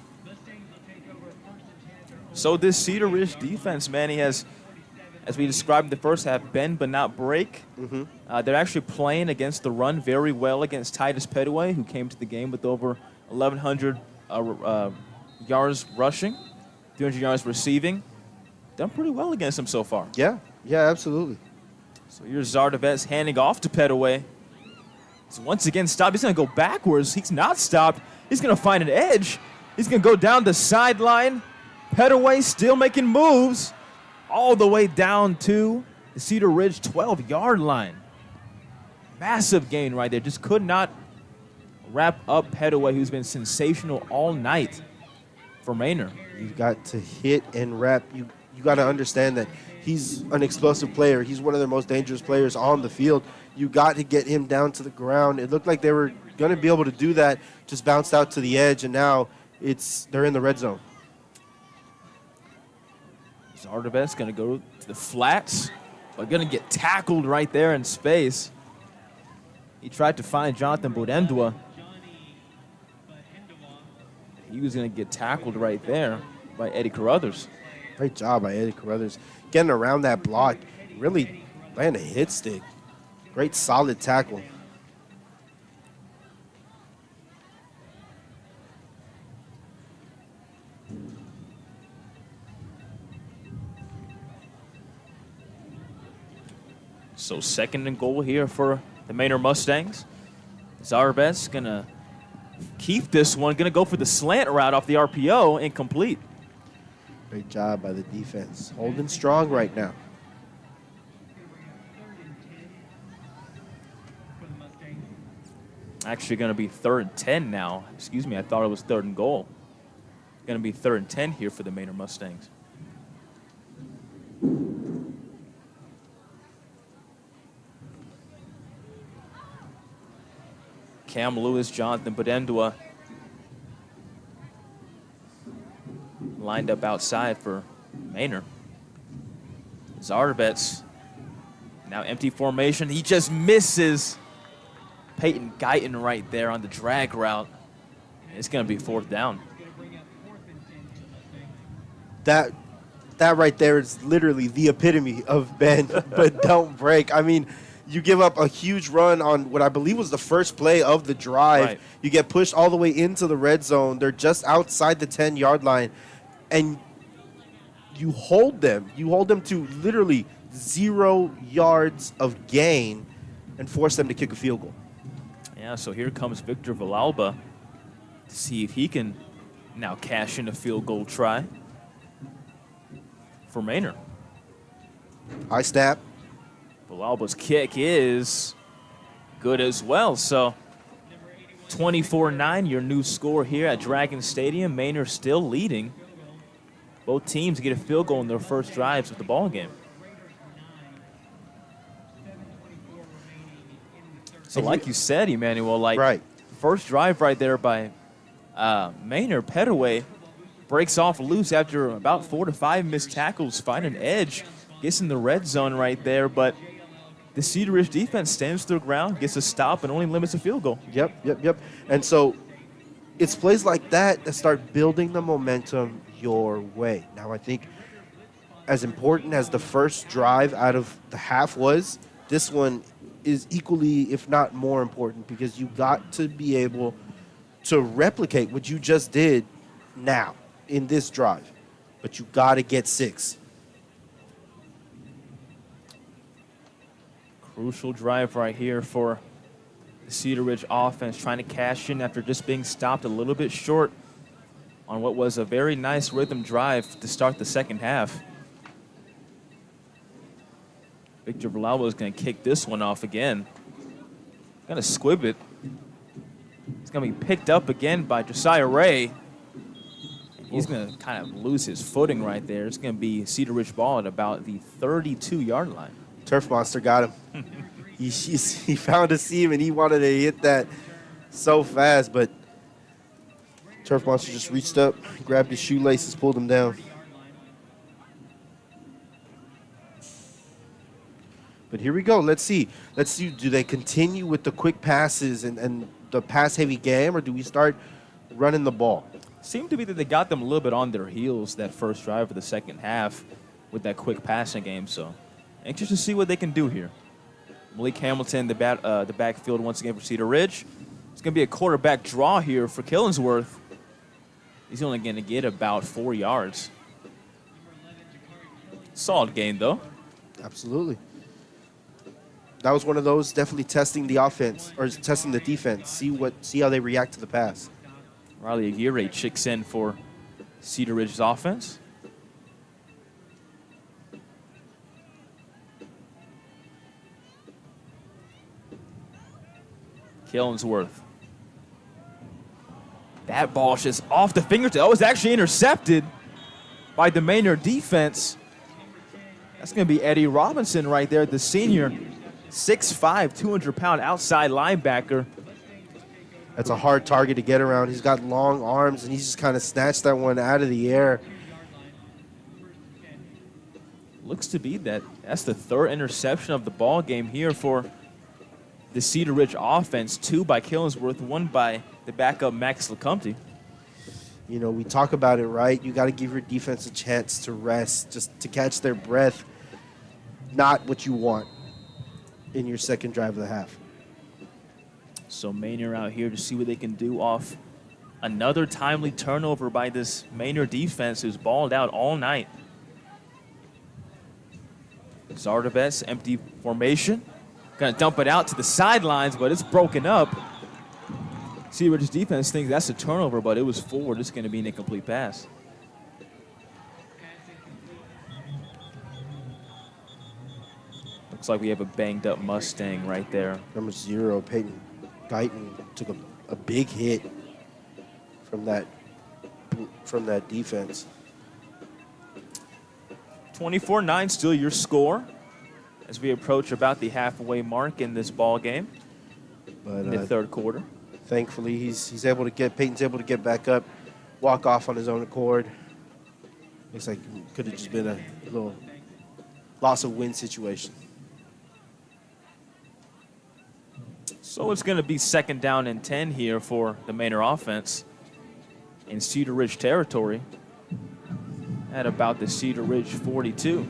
So this Cedar Ridge defense, man, he has, as we described in the first half, bend but not break. They're actually playing against the run very well against Titus Petaway, who came to the game with over 1,100 yards rushing, 300 yards receiving. Done pretty well against him so far. Yeah, absolutely. So here's Zardevet's handing off to Petaway. So once again stopped. He's going to go backwards. He's not stopped. He's going to find an edge. He's going to go down the sideline. Petaway still making moves all the way down to the Cedar Ridge 12-yard line. Massive gain right there. Just could not wrap up Petaway, who's been sensational all night for Manor. You've got to hit and wrap. You got to understand that he's an explosive player. He's one of their most dangerous players on the field. You got to get him down to the ground. It looked like they were going to be able to do that, just bounced out to the edge, and now they're in the red zone. Zardevet's going to go to the flats, but going to get tackled right there in space. He tried to find Jonathan Bodendwa. He was going to get tackled right there by Eddie Carruthers. Great job by Eddie Carruthers. Getting around that block, really laying a hit stick. Great solid tackle. So second and goal here for the Manor Mustangs. Zardevet's going to keep this one. Going to go for the slant route off the RPO, incomplete. Great job by the defense. Holding strong right now. Actually going to be 3rd and 10 now. Excuse me, I thought it was 3rd and goal. Going to be 3rd and 10 here for the Manor Mustangs. Cam Lewis, Jonathan Bedendua lined up outside for Manor. Zardabets now empty formation. He just misses Peyton Guyton right there on the drag route. It's going to be 4th down. That right there is literally the epitome of bend but don't break. I mean, you give up a huge run on what I believe was the first play of the drive. Right. You get pushed all the way into the red zone. They're just outside the 10-yard line, and you hold them. You hold them to literally 0 yards of gain and force them to kick a field goal. Yeah, so here comes Victor Villalba to see if he can now cash in a field goal try for Manor. High snap. Villalba's kick is good as well. So 24-9, your new score here at Dragon Stadium. Manor still leading. Both teams get a field goal in their first drives of the ball game. So like you said, Emmanuel, like Right. first drive right there by Manor, Petaway breaks off loose after about 4 to 5 missed tackles, find an edge, gets in the red zone right there, but the Cedar Ridge defense stands their ground, gets a stop, and only limits a field goal. Yep. And so it's plays like that that start building the momentum your way. Now, I think as important as the first drive out of the half was, this one is equally, if not more important, because you got to be able to replicate what you just did now in this drive. But you got to get 6. Crucial drive right here for the Cedar Ridge offense, trying to cash in after just being stopped a little bit short on what was a very nice rhythm drive to start the second half. Victor Villalba is going to kick this one off again. Going to squib it. It's going to be picked up again by Josiah Ray. He's going to kind of lose his footing right there. It's going to be Cedar Ridge ball at about the 32-yard line. Turf Monster got him. He found a seam, and he wanted to hit that so fast, but Turf Monster just reached up, grabbed his shoelaces, pulled him down. But here we go. Let's see. Do they continue with the quick passes and the pass-heavy game, or do we start running the ball? Seemed to be that they got them a little bit on their heels that first drive of the second half with that quick passing game. So anxious to see what they can do here. Malik Hamilton, the backfield once again for Cedar Ridge. It's going to be a quarterback draw here for Killingsworth. He's only going to get about 4 yards. Solid gain, though. Absolutely. That was one of those definitely testing the offense, or testing the defense. See how they react to the pass. Riley Aguirre checks in for Cedar Ridge's offense. Killingsworth. That ball's just off the fingertip. Oh, it's actually intercepted by the Manor defense. That's going to be Eddie Robinson right there, the senior, 6'5", 200-pound outside linebacker. That's a hard target to get around. He's got long arms, and he's just kind of snatched that one out of the air. Looks to be that's the third interception of the ball game here for the Cedar Ridge offense. 2 by Killingsworth, 1 by the backup Max Lecomte. You know, we talk about it, right? You got to give your defense a chance to rest, just to catch their breath. Not what you want in your second drive of the half. So Manor out here to see what they can do off another timely turnover by this Manor defense who's balled out all night. Zardabes, empty formation. Gonna dump it out to the sidelines, but it's broken up. Cedar Ridge's defense thinks that's a turnover, but it was forward. It's going to be an incomplete pass. Looks like we have a banged-up Mustang right there. Number 0, Peyton Guyton, took a big hit from that defense. 24-9 still your score as we approach about the halfway mark in this ball game But in the third quarter. Thankfully, Peyton's able to get back up, walk off on his own accord. Looks like it could have just been a little loss of wind situation. So it's going to be 2nd down and 10 here for the Manor offense in Cedar Ridge territory at about the Cedar Ridge 42.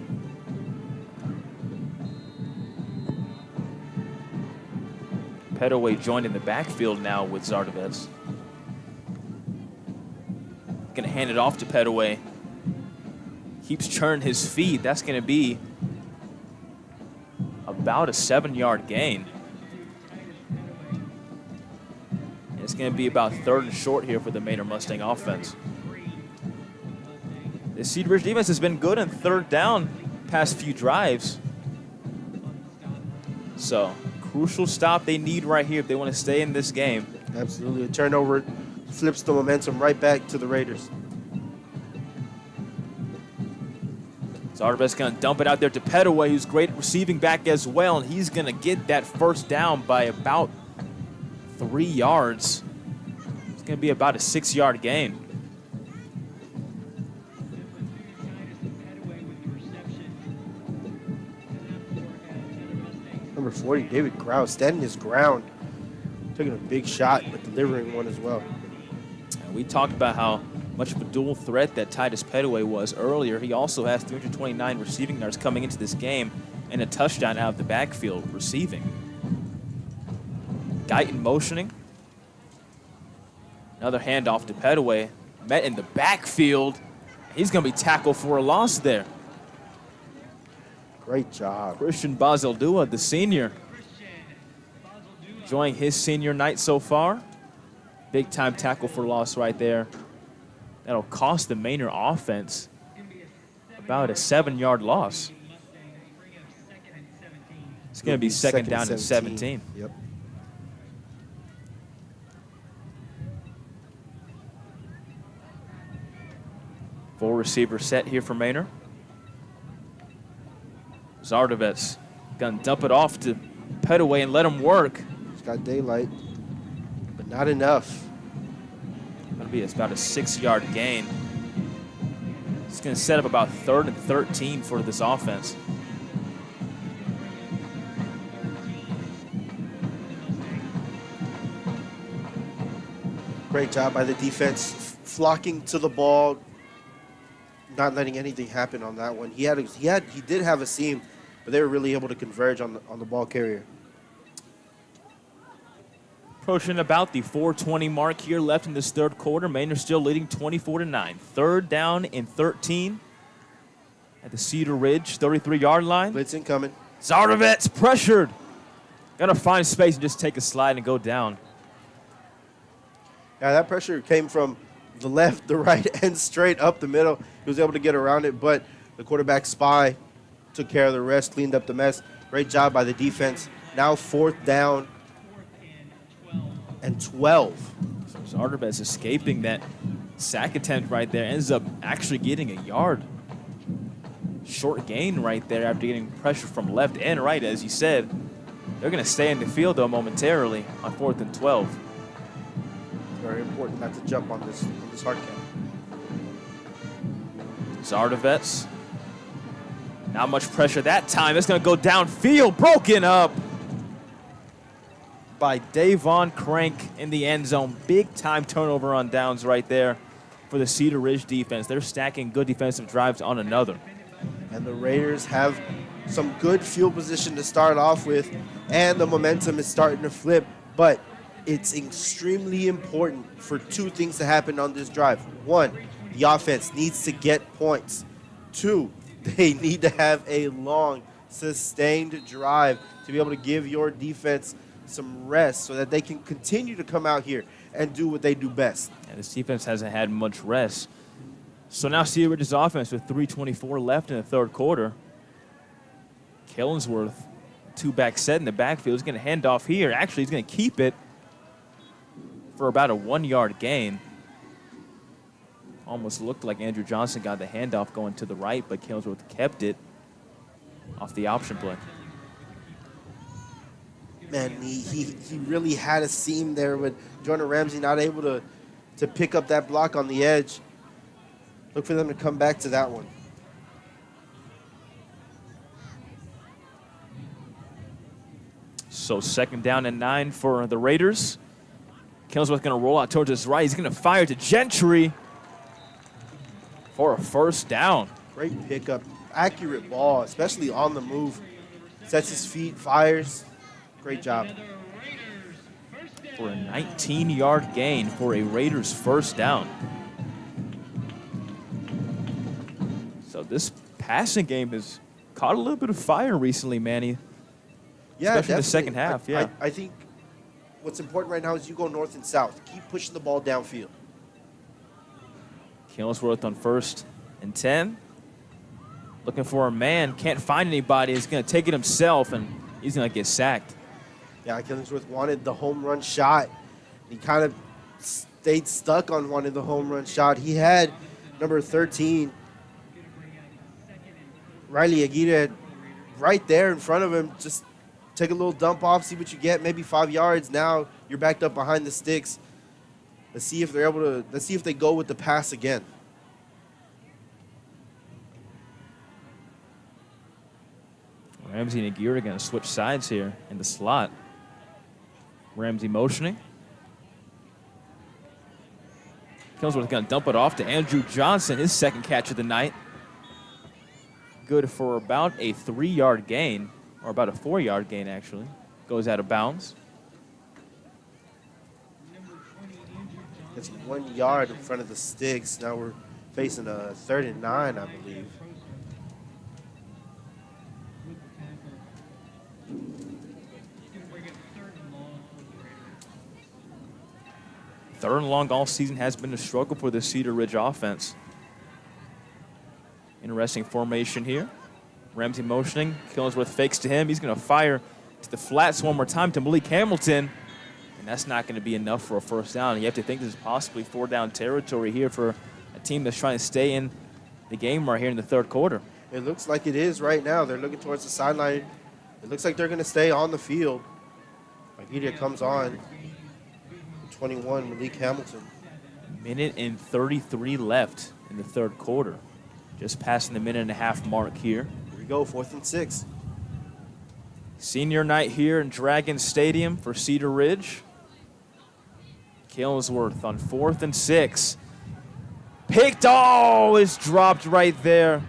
Petaway joined in the backfield now with Zardavets. Going to hand it off to Petaway. Keeps churning his feet. That's going to be about a 7-yard gain. It's going to be about 3rd and short here for the Manor Mustang offense. The Cedar Ridge defense has been good on 3rd down past few drives. So, crucial stop they need right here if they want to stay in this game. Absolutely. A turnover flips the momentum right back to the Raiders. Zardavets going to dump it out there to Petaway, who's great at receiving back as well, and he's going to get that 1st down by about 3 yards. It's going to be about a 6-yard gain. Number 40, David Krause, standing his ground, taking a big shot, but delivering one as well. And we talked about how much of a dual threat that Titus Petaway was earlier. He also has 329 receiving yards coming into this game and a touchdown out of the backfield receiving. Guyton motioning. Another handoff to Petaway. Met in the backfield. He's going to be tackled for a loss there. Great job. Christian Bazaldua, the senior, enjoying his senior night so far. Big time tackle for loss right there. That'll cost the Manor offense about a 7-yard loss. It's going to be 2nd down and 17. Yep. Full receiver set here for Manor. Zardavets going to dump it off to Petaway and let him work. He's got daylight, but not enough. Going to be about a 6-yard gain. It's going to set up about 3rd and 13 for this offense. Great job by the defense, flocking to the ball, not letting anything happen on that one. He did have a seam, but they were really able to converge on the ball carrier. Approaching about the 4:20 mark here left in this 3rd quarter. Manor still leading 24-9. 3rd down and 13 at the Cedar Ridge 33-yard line. Blitz incoming. Zardavets pressured. Got to find space and just take a slide and go down. Yeah, that pressure came from the left, the right, and straight up the middle. He was able to get around it, but the quarterback spy took care of the rest, cleaned up the mess. Great job by the defense. Now 4th down and 12. So Zardavets escaping that sack attempt right there. Ends up actually getting a yard. Short gain right there after getting pressure from left and right, as you said. They're going to stay in the field, though, momentarily on 4th and 12. Very important not to jump on this hard count. Zardavets. Not much pressure that time. It's going to go downfield. Broken up by Davon Crank in the end zone. Big time turnover on downs right there for the Cedar Ridge defense. They're stacking good defensive drives on another. And the Raiders have some good field position to start off with, and the momentum is starting to flip. But it's extremely important for 2 things to happen on this drive. 1, the offense needs to get points. 2, they need to have a long, sustained drive to be able to give your defense some rest so that they can continue to come out here and do what they do best. And this defense hasn't had much rest. So now Cedar Ridge's offense with 3:24 left in the third quarter. Killingsworth, two-back set in the backfield. He's going to hand off here. Actually, he's going to keep it for about a 1-yard gain. Almost looked like Andrew Johnson got the handoff going to the right, but Killingsworth kept it off the option play. Man, he really had a seam there with Jordan Ramsey not able to pick up that block on the edge. Look for them to come back to that one. So 2nd down and 9 for the Raiders. Killingsworth going to roll out towards his right. He's going to fire to Gentry for a 1st down. Great pickup. Accurate ball, especially on the move. Sets his feet, fires. Great job. For a 19-yard gain for a Raiders 1st down. So this passing game has caught a little bit of fire recently, Manny. Yeah, especially in the second half. I think what's important right now is you go north and south. Keep pushing the ball downfield. Killingsworth on 1st and 10. Looking for a man. Can't find anybody. He's going to take it himself, and he's going to get sacked. Yeah, Killingsworth wanted the home run shot. He kind of stayed stuck on wanting the home run shot. He had number 13, Riley Aguirre, right there in front of him. Just take a little dump off, see what you get, maybe 5 yards. Now you're backed up behind the sticks. Let's see if they're able to, let's see if they go with the pass again. Ramsey and Aguirre are going to switch sides here in the slot. Ramsey motioning. Killingsworth going to dump it off to Andrew Johnson, his 2nd catch of the night. Good for about a 3-yard gain, or about a 4-yard gain, actually. Goes out of bounds. It's 1 yard in front of the sticks. Now we're facing a 3rd and 9, I believe. Third and long all season has been a struggle for the Cedar Ridge offense. Interesting formation here. Ramsey motioning. Killingsworth fakes to him. He's going to fire to the flats one more time to Malik Hamilton. And that's not going to be enough for a 1st down. You have to think this is possibly 4-down territory here for a team that's trying to stay in the game right here in the 3rd quarter. It looks like it is right now. They're looking towards the sideline. It looks like they're going to stay on the field. Aguirre comes on. 21, Malik Hamilton. Minute and 33 left in the 3rd quarter. Just passing the 1.5-minute mark here. Here we go, 4th and 6. Senior night here in Dragon Stadium for Cedar Ridge. Killingsworth on 4th and 6. Picked, oh, it's dropped right there.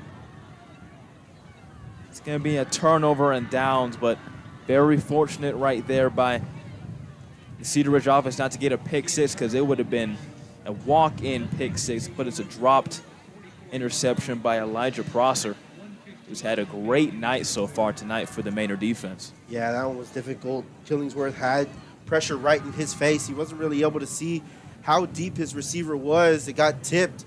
It's going to be a turnover and downs, but very fortunate right there by the Cedar Ridge offense not to get a pick 6, because it would have been a walk-in pick 6, but it's a dropped interception by Elijah Prosser, who's had a great night so far tonight for the Manor defense. Yeah, that one was difficult. Killingsworth had pressure right in his face. He wasn't really able to see how deep his receiver was. It got tipped,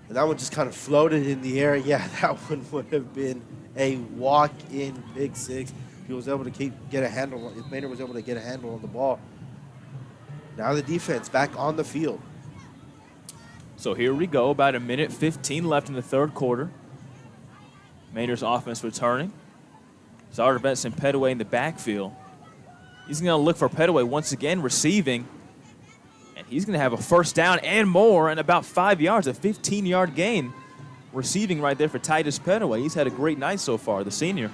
and that one just kind of floated in the air. Yeah, that one would have been a walk-in pick 6. He was able to get a handle. If Manor was able to get a handle on the ball. Now the defense back on the field. So here we go, about 1:15 left in the 3rd quarter. Manor's offense returning. Zarda Benson Petaway in the backfield. He's going to look for Petaway once again receiving. And he's going to have a 1st down and more and about 5 yards, a 15-yard gain receiving right there for Titus Petaway. He's had a great night so far, the senior.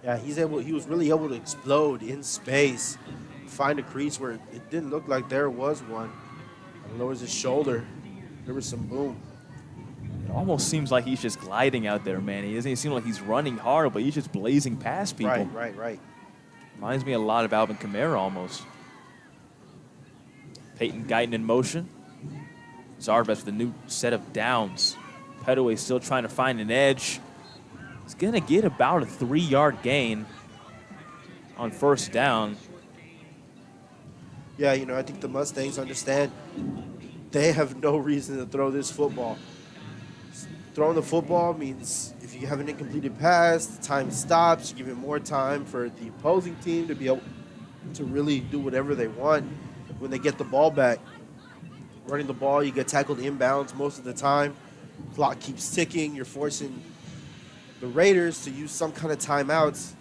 Yeah, he was really able to explode in space, find a crease where it didn't look like there was one. And lowers his shoulder. There was some boom. It almost seems like he's just gliding out there, man. He doesn't seem like he's running hard, but he's just blazing past people. Right. Reminds me a lot of Alvin Kamara almost. Peyton Guyton in motion. Zarvez with a new set of downs. Petaway still trying to find an edge. He's going to get about a 3-yard gain on 1st down. Yeah, I think the Mustangs understand they have no reason to throw this football. Throwing the football means if you have an incompleted pass, the time stops. You give it more time for the opposing team to be able to really do whatever they want when they get the ball back. Running the ball, you get tackled inbounds most of the time. Clock keeps ticking. You're forcing the Raiders to use some kind of timeouts.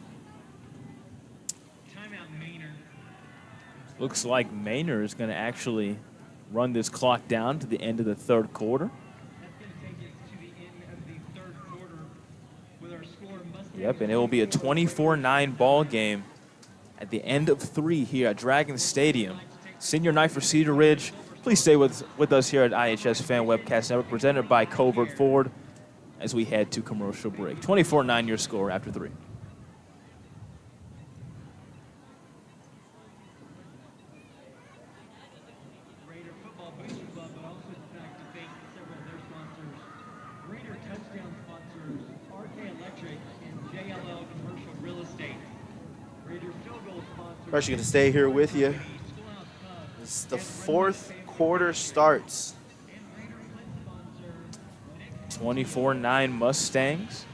Timeout, Manor. Looks like Manor is going to actually run this clock down to the end of the third quarter. That's going to take us to the end of the third quarter with our score Mustangs. Yep, and it will be a 24-9 ball game at the end of 3 here at Dragon Stadium. Senior night for Cedar Ridge. Please stay with us here at iHSFAN Webcast Network, presented by Covert Ford, as we head to commercial break. 24-9 your score after 3. Raider Football Booster Club would also like to thank several of their sponsors. Raider Touchdown sponsors RK Electric and JLL Commercial Real Estate. Raider Field Goal sponsors. We're actually going to stay here with you. This is the fourth quarter starts. 24-9 Mustangs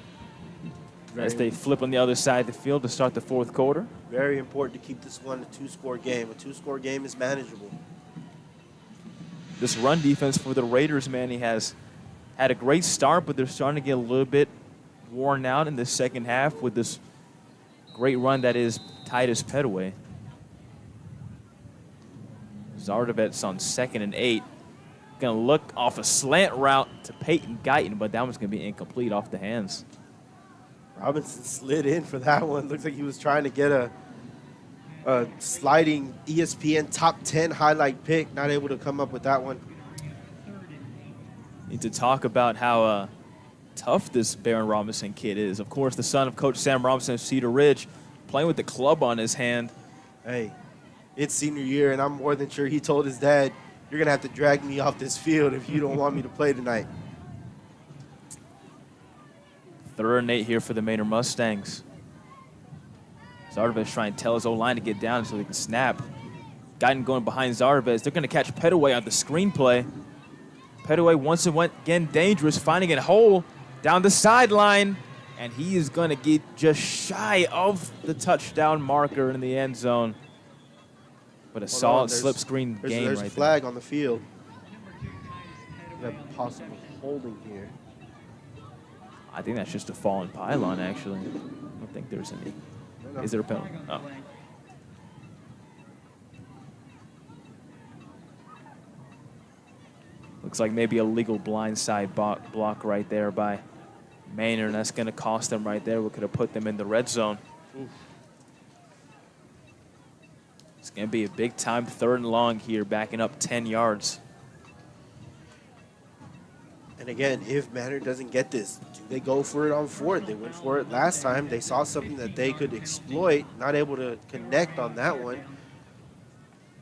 as they flip on the other side of the field to start the fourth quarter. Very important to keep this one a 2-score game. A 2-score game is manageable. This run defense for the Raiders, man, he has had a great start, but they're starting to get a little bit worn out in the second half with this great run that is Titus Petaway. Zardevet's on 2nd and 8. Going to look off a slant route to Peyton Guyton, but that one's going to be incomplete off the hands. Robinson slid in for that one. Looks like he was trying to get a sliding ESPN top 10 highlight pick. Not able to come up with that one. Need to talk about how tough this Baron Robinson kid is. Of course, the son of Coach Sam Robinson of Cedar Ridge, playing with the club on his hand. Hey, it's senior year, and I'm more than sure he told his dad, "You're going to have to drag me off this field if you don't want me to play tonight." 3rd and 8 here for the Manor Mustangs. Zardevet's trying to tell his O-line to get down so they can snap. Guyton going behind Zardevet. They're going to catch Petaway on the screenplay. Petaway once again dangerous, finding a hole down the sideline, and he is going to get just shy of the touchdown marker in the end zone. But a solid slip screen game right there. There's a flag on the field. We have possible holding here. I think that's just a fallen pylon, actually. I don't think there's any. No. Is there a penalty? Oh. Looks like maybe a legal blindside block right there by Manor, and that's going to cost them right there. We could have put them in the red zone. Oof. It's going to be a big-time 3rd and long here, backing up 10 yards. And again, if Manor doesn't get this, do they go for it on 4th? They went for it last time. They saw something that they could exploit, not able to connect on that one.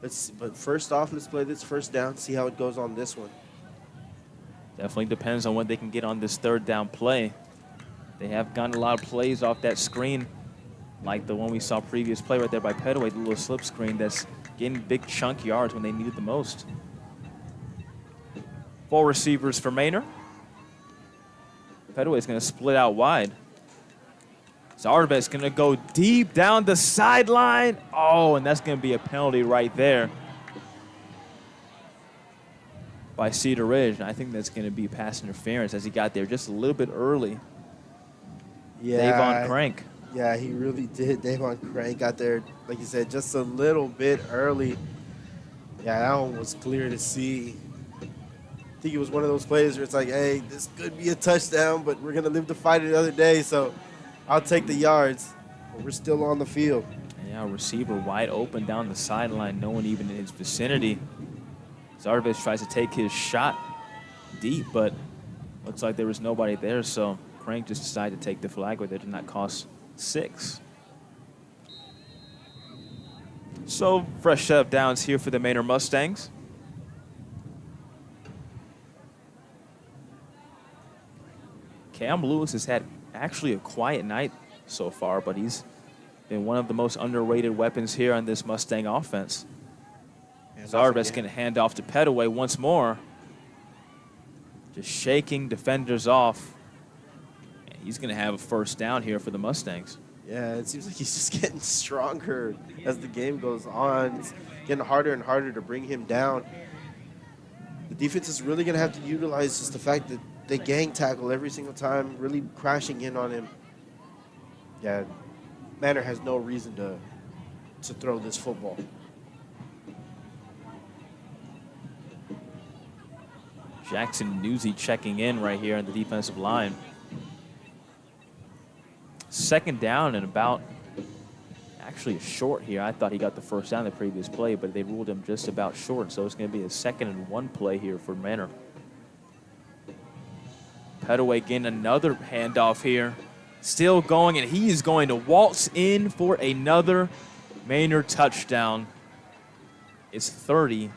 But first off, let's play this first down, see how it goes on this one. Definitely depends on what they can get on this 3rd down play. They have gotten a lot of plays off that screen, like the one we saw previous play right there by Petaway, the little slip screen that's getting big chunk yards when they need it the most. 4 receivers for Manor. Petaway's going to split out wide. Zardevet's going to go deep down the sideline. Oh, and that's going to be a penalty right there by Cedar Ridge. And I think that's going to be pass interference as he got there just a little bit early. Yeah, Davon Crank. Yeah, he really did. Davon Crank got there, like you said, just a little bit early. Yeah, that one was clear to see. I think it was one of those plays where it's like, hey, this could be a touchdown, but we're going to live to fight it another day, so I'll take the yards. But we're still on the field. Yeah, receiver wide open down the sideline, no one even in his vicinity. Zardevet tries to take his shot deep, but looks like there was nobody there, so Crank just decided to take the flag with it and not cost 6. So fresh set of downs here for the Manor Mustangs. Cam Lewis has had actually a quiet night so far, but he's been one of the most underrated weapons here on this Mustang offense. Zardes going to hand off to Petaway once more. Just shaking defenders off. And he's going to have a first down here for the Mustangs. Yeah, it seems like he's just getting stronger as the game goes on. It's getting harder and harder to bring him down. The defense is really going to have to utilize just the fact that they gang tackle every single time, really crashing in on him. Yeah, Manor has no reason to throw this football. Jackson Newsy checking in right here on the defensive line. Second down and about, actually short here. I thought he got the first down the previous play, but they ruled him just about short, so it's going to be a 2nd and 1 play here for Manor. Petaway getting another handoff here. Still going, and he is going to waltz in for another Manor touchdown. It's 30-9.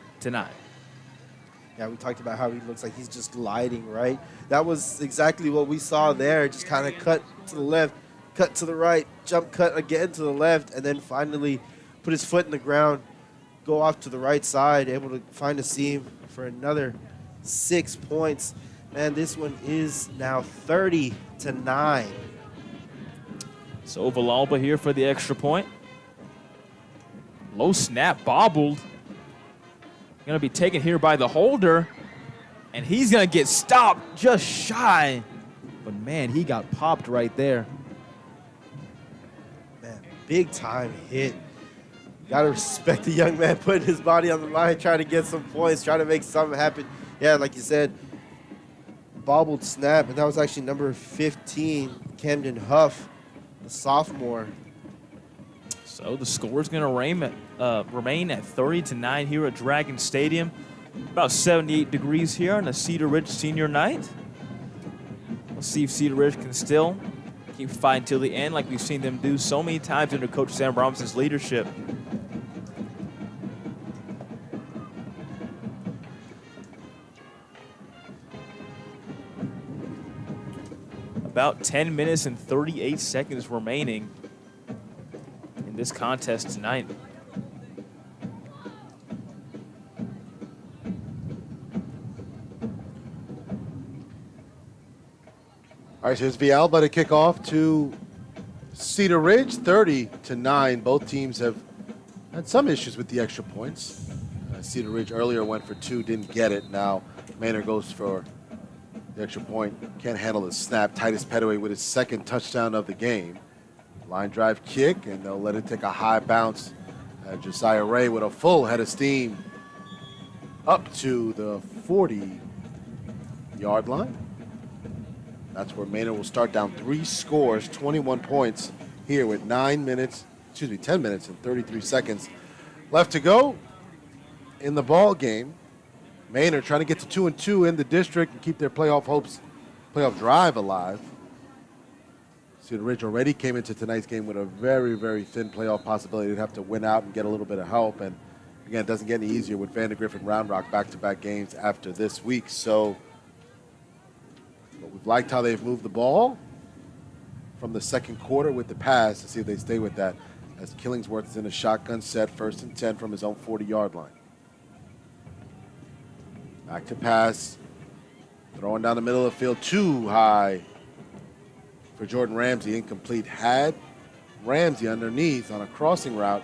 Yeah, we talked about how he looks like he's just gliding, right? That was exactly what we saw there. Just kind of cut to the left, cut to the right, jump cut again to the left, and then finally put his foot in the ground, go off to the right side, able to find a seam for another 6 points. Man, this one is now 30-9. So Villalba here for the extra point. Low snap, bobbled. Going to be taken here by the holder, and he's going to get stopped just shy. But, man, he got popped right there. Man, big time hit. Got to respect the young man putting his body on the line, trying to get some points, trying to make something happen. Yeah, like you said, bobbled snap, and that was actually number 15, Camden Huff, the sophomore. So the score is going to remain at 30-9 here at Dragon Stadium. About 78 degrees here on a Cedar Ridge senior night. We'll see if Cedar Ridge can still keep fighting till the end like we've seen them do so many times under Coach Sam Robinson's leadership. About 10 minutes and 38 seconds remaining in this contest tonight. All right, so here's Villalba to kick off to Cedar Ridge, 30-9. Both teams have had some issues with the extra points. Cedar Ridge earlier went for 2, didn't get it. Now Manor goes for the extra point. Can't handle the snap. Titus Petaway with his 2nd touchdown of the game. Line drive kick, and they'll let it take a high bounce. Josiah Ray with a full head of steam up to the 40-yard line. That's where Manor will start down 3 scores, 21 points here with 10 minutes and 33 seconds left to go in the ball game. Manor trying to get to 2-2 in the district and keep their playoff drive alive. Cedar Ridge already came into tonight's game with a very, very thin playoff possibility. They'd have to win out and get a little bit of help. And again, it doesn't get any easier with Vandergrift and Round Rock back-to-back games after this week. So, but we've liked how they've moved the ball from the second quarter with the pass to see if they stay with that, as Killingsworth is in a shotgun set, 1st and 10 from his own 40-yard line. Back to pass, throwing down the middle of the field, too high for Jordan Ramsey, incomplete. Had Ramsey underneath on a crossing route,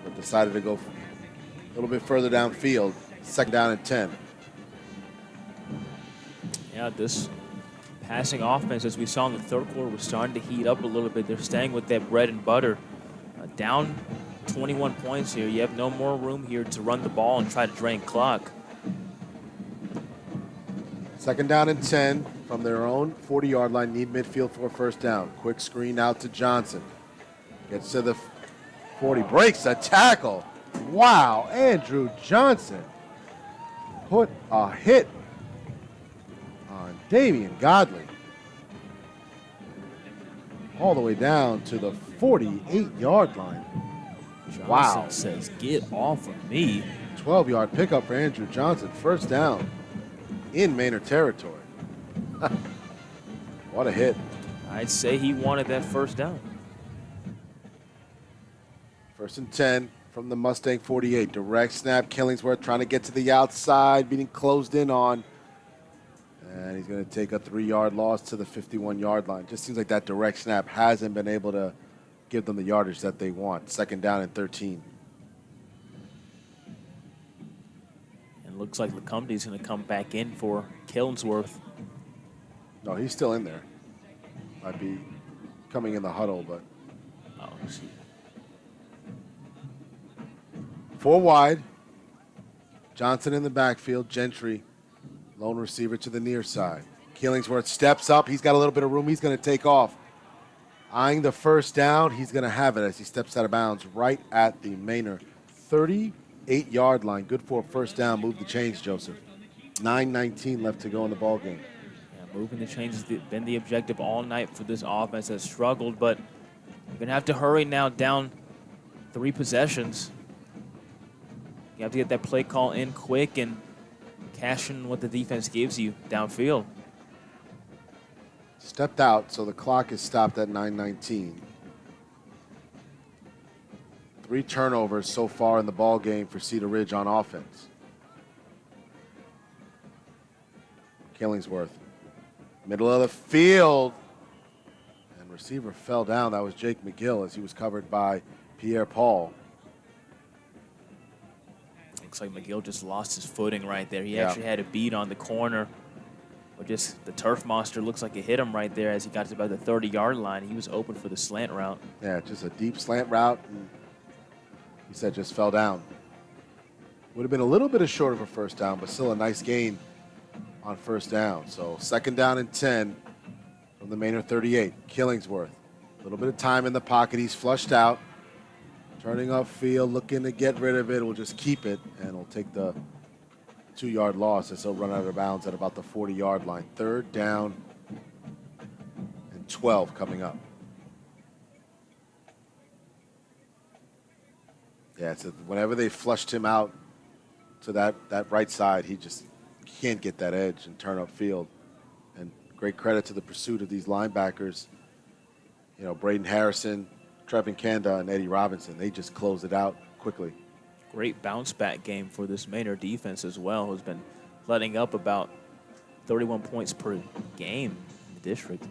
but decided to go a little bit further downfield. 2nd down and 10. Yeah, this passing offense, as we saw in the third quarter, was starting to heat up a little bit. They're staying with that bread and butter. Down 21 points here. You have no more room here to run the ball and try to drain clock. 2nd down and 10 from their own 40-yard line. Need midfield for a 1st down. Quick screen out to Johnson. Gets to the 40. Breaks a tackle. Wow, Andrew Johnson put a hit on Damian Godley. All the way down to the 48-yard line. Johnson Wow. says, get off of me. 12-yard pickup for Andrew Johnson. 1st down in Manor territory. What a hit. I'd say he wanted that 1st down. 1st and 10 from the Mustang 48. Direct snap. Killingsworth trying to get to the outside, being closed in on. And he's going to take a 3-yard loss to the 51-yard line. Just seems like that direct snap hasn't been able to give them the yardage that they want. Second down and 13. And looks like Lecumdi's going to come back in for Killingsworth. No, he's still in there. Might be coming in the huddle, but. Oh, see. 4 wide. Johnson in the backfield. Gentry, lone receiver to the near side. Killingsworth steps up. He's got a little bit of room. He's going to take off. Eyeing the first down. He's going to have it as he steps out of bounds right at the Manor 38-yard line. Good for a first down. Move the chains, Joseph. 9:19 left to go in the ball game. Yeah, moving the chains has been the objective all night for this offense. Has struggled, but you're going to have to hurry now, down 3 possessions. You have to get that play call in quick and cash in what the defense gives you downfield. Stepped out, so the clock is stopped at 9:19. 3 turnovers so far in the ball game for Cedar Ridge on offense. Killingsworth, middle of the field, and receiver fell down. That was Jake McGill as he was covered by Pierre Paul. Looks like McGill just lost his footing right there. He actually had a beat on the corner. But just the turf monster looks like it hit him right there as he got to about the 30-yard line. He was open for the slant route. Yeah, just a deep slant route. And he said just fell down. Would have been a little bit short of a first down, but still a nice gain on first down. So second down and 10 from the Manor 38. Killingsworth, a little bit of time in the pocket. He's flushed out. Turning upfield, looking to get rid of it. We'll just keep it, and we'll take the 2-yard loss as he'll run out of bounds at about the 40-yard line. Third down and 12 coming up. Yeah, so whenever they flushed him out to that right side, he just can't get that edge and turn upfield. And great credit to the pursuit of these linebackers. You know, Braden Harrison, Trevin Kanda, and Eddie Robinson. They just close it out quickly. Great bounce back game for this Manor defense as well, who's been letting up about 31 points per game in the district.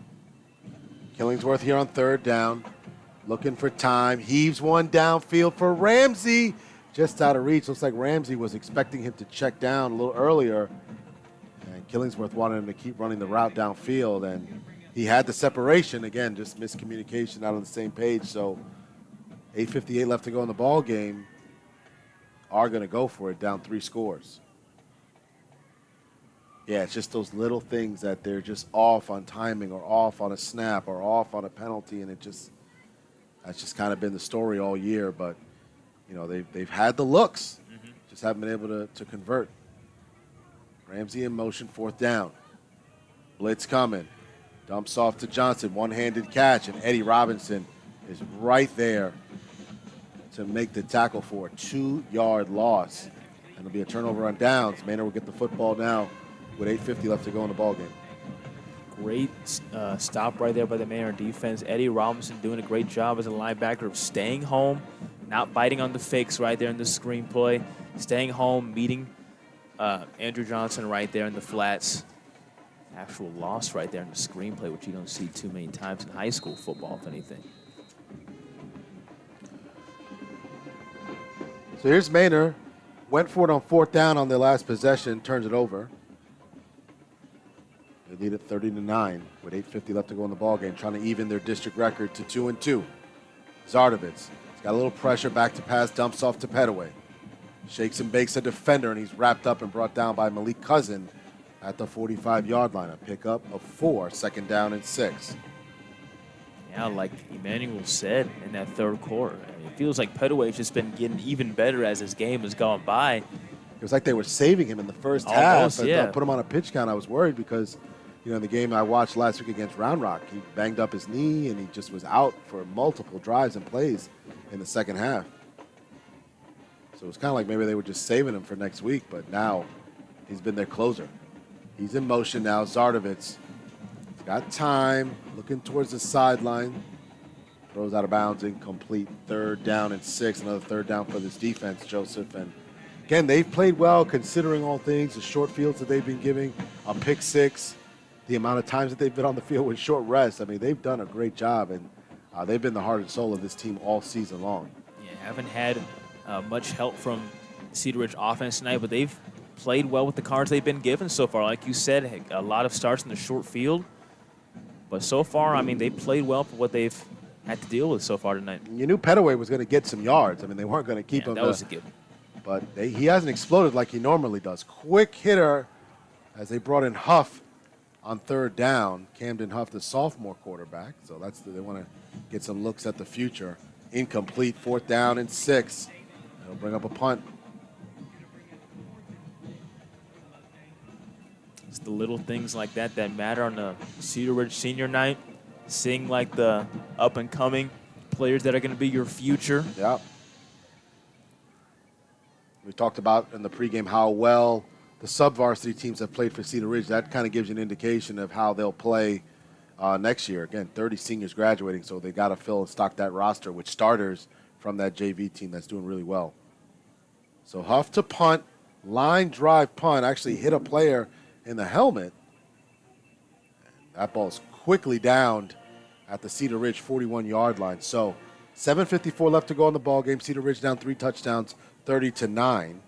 Killingsworth here on third down, looking for time. Heaves one downfield for Ramsey. Just out of reach. Looks like Ramsey was expecting him to check down a little earlier. And Killingsworth wanted him to keep running the route downfield, and he had the separation. Again, just miscommunication, not on the same page. So 8:58 left to go in the ball game. Are going to go for it, down 3 scores. Yeah, it's just those little things that they're just off on timing or off on a snap or off on a penalty, and that's just kind of been the story all year. But, you know, they've had the looks, just haven't been able to convert. Ramsey in motion, 4th down. Blitz coming. Dumps off to Johnson, one-handed catch, and Eddie Robinson is right there to make the tackle for a 2-yard loss. And it'll be a turnover on downs. Manor will get the football now with 8:50 left to go in the ballgame. Great stop right there by the Manor defense. Eddie Robinson doing a great job as a linebacker of staying home, not biting on the fakes right there in the screenplay, staying home, meeting Andrew Johnson right there in the flats. Actual loss right there in the screenplay, which you don't see too many times in high school football, if anything. So here's Manor. Went for it on 4th down on their last possession, turns it over. They lead it 30-9 with 8:50 left to go in the ballgame, trying to even their district record to 2-2. Zardovitz, he's got a little pressure, back to pass, dumps off to Petaway. Shakes and bakes a defender, and he's wrapped up and brought down by Malik Cousin at the 45-yard line. A pickup of 4, second down and 6. Yeah, like Emmanuel said in that third quarter, I mean, it feels like Petaway's just been getting even better as his game has gone by. It was like they were saving him in the first Almost, half. yeah. Put him on a pitch count. I was worried because, you know, in the game I watched last week against Round Rock, he banged up his knee and he just was out for multiple drives and plays in the second half. So it was kind of like maybe they were just saving him for next week, but now he's been their closer. He's in motion now. Zardovitz got time, looking towards the sideline. Throws out of bounds, incomplete. 3rd down and 6. Another 3rd down for this defense, Joseph. And again, they've played well considering all things, the short fields that they've been giving, a pick 6, the amount of times that they've been on the field with short rests. I mean, they've done a great job, and they've been the heart and soul of this team all season long. Yeah, haven't had much help from Cedar Ridge offense tonight, but they've played well with the cards they've been given so far. Like you said, a lot of starts in the short field. But so far, I mean, they played well for what they've had to deal with so far tonight. You knew Petaway was going to get some yards. I mean, they weren't going to keep him. That was a given. But he hasn't exploded like he normally does. Quick hitter as they brought in Huff on 3rd down. Camden Huff, the sophomore quarterback. So they want to get some looks at the future. Incomplete, 4th down and 6. They'll bring up a punt. It's the little things like that that matter on the Cedar Ridge senior night. Seeing like the up-and-coming players that are going to be your future. Yeah. We talked about in the pregame how well the sub-varsity teams have played for Cedar Ridge. That kind of gives you an indication of how they'll play next year. Again, 30 seniors graduating, so they got to fill and stock that roster with starters from that JV team that's doing really well. So Huff to punt, line drive punt, actually hit a player in the helmet. And that ball's quickly downed at the Cedar Ridge 41-yard line. So 7:54 left to go in the ball game. Cedar Ridge down 3 touchdowns, 30-9.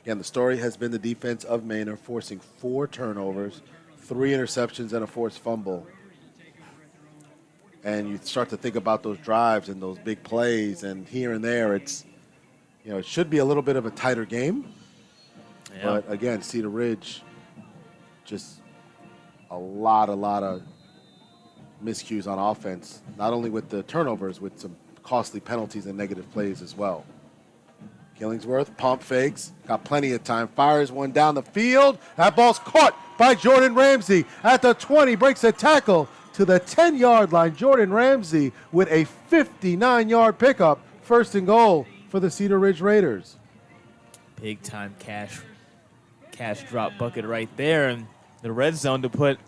Again, the story has been the defense of Manor forcing 4 turnovers, 3 interceptions, and a forced fumble. And you start to think about those drives and those big plays, and here and there, it should be a little bit of a tighter game. Yeah. But again, Cedar Ridge, just a lot of miscues on offense, not only with the turnovers, with some costly penalties and negative plays as well. Killingsworth, pump fakes, got plenty of time, fires one down the field. That ball's caught by Jordan Ramsey at the 20, breaks a tackle to the 10-yard line. Jordan Ramsey with a 59-yard pickup, 1st and goal for the Cedar Ridge Raiders. Big-time cash drop bucket right there, and the red zone to put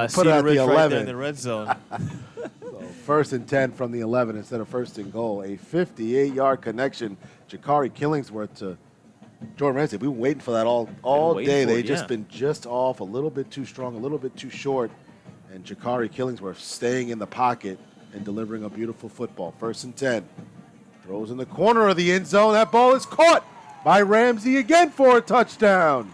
Cedar Ridge right there in the red zone. So 1st and 10 from the 11 instead of 1st and goal. A 58-yard connection. Jakari Killingsworth to Jordan Ramsey. We've been waiting for that all day. They've just been just off, a little bit too strong, a little bit too short. And Jakari Killingsworth staying in the pocket and delivering a beautiful football. 1st and 10. Throws in the corner of the end zone. That ball is caught by Ramsey again for a touchdown.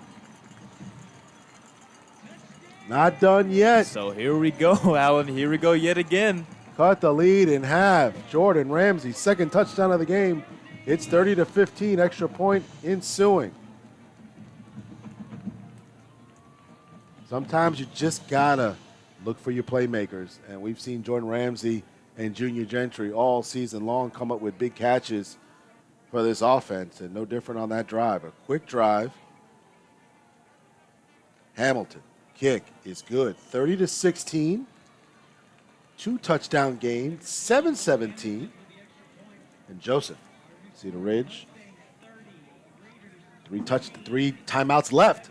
Not done yet. So here we go, Alan. Here we go yet again. Cut the lead in half. Jordan Ramsey, 2nd touchdown of the game. It's 30-15, extra point ensuing. Sometimes you just gotta look for your playmakers, and we've seen Jordan Ramsey and Junior Gentry all season long come up with big catches for this offense, and no different on that drive. A quick drive. Hamilton. Kick is good. 30-16. 2 touchdown game. 7-17. And Joseph, Cedar Ridge. 3 timeouts left.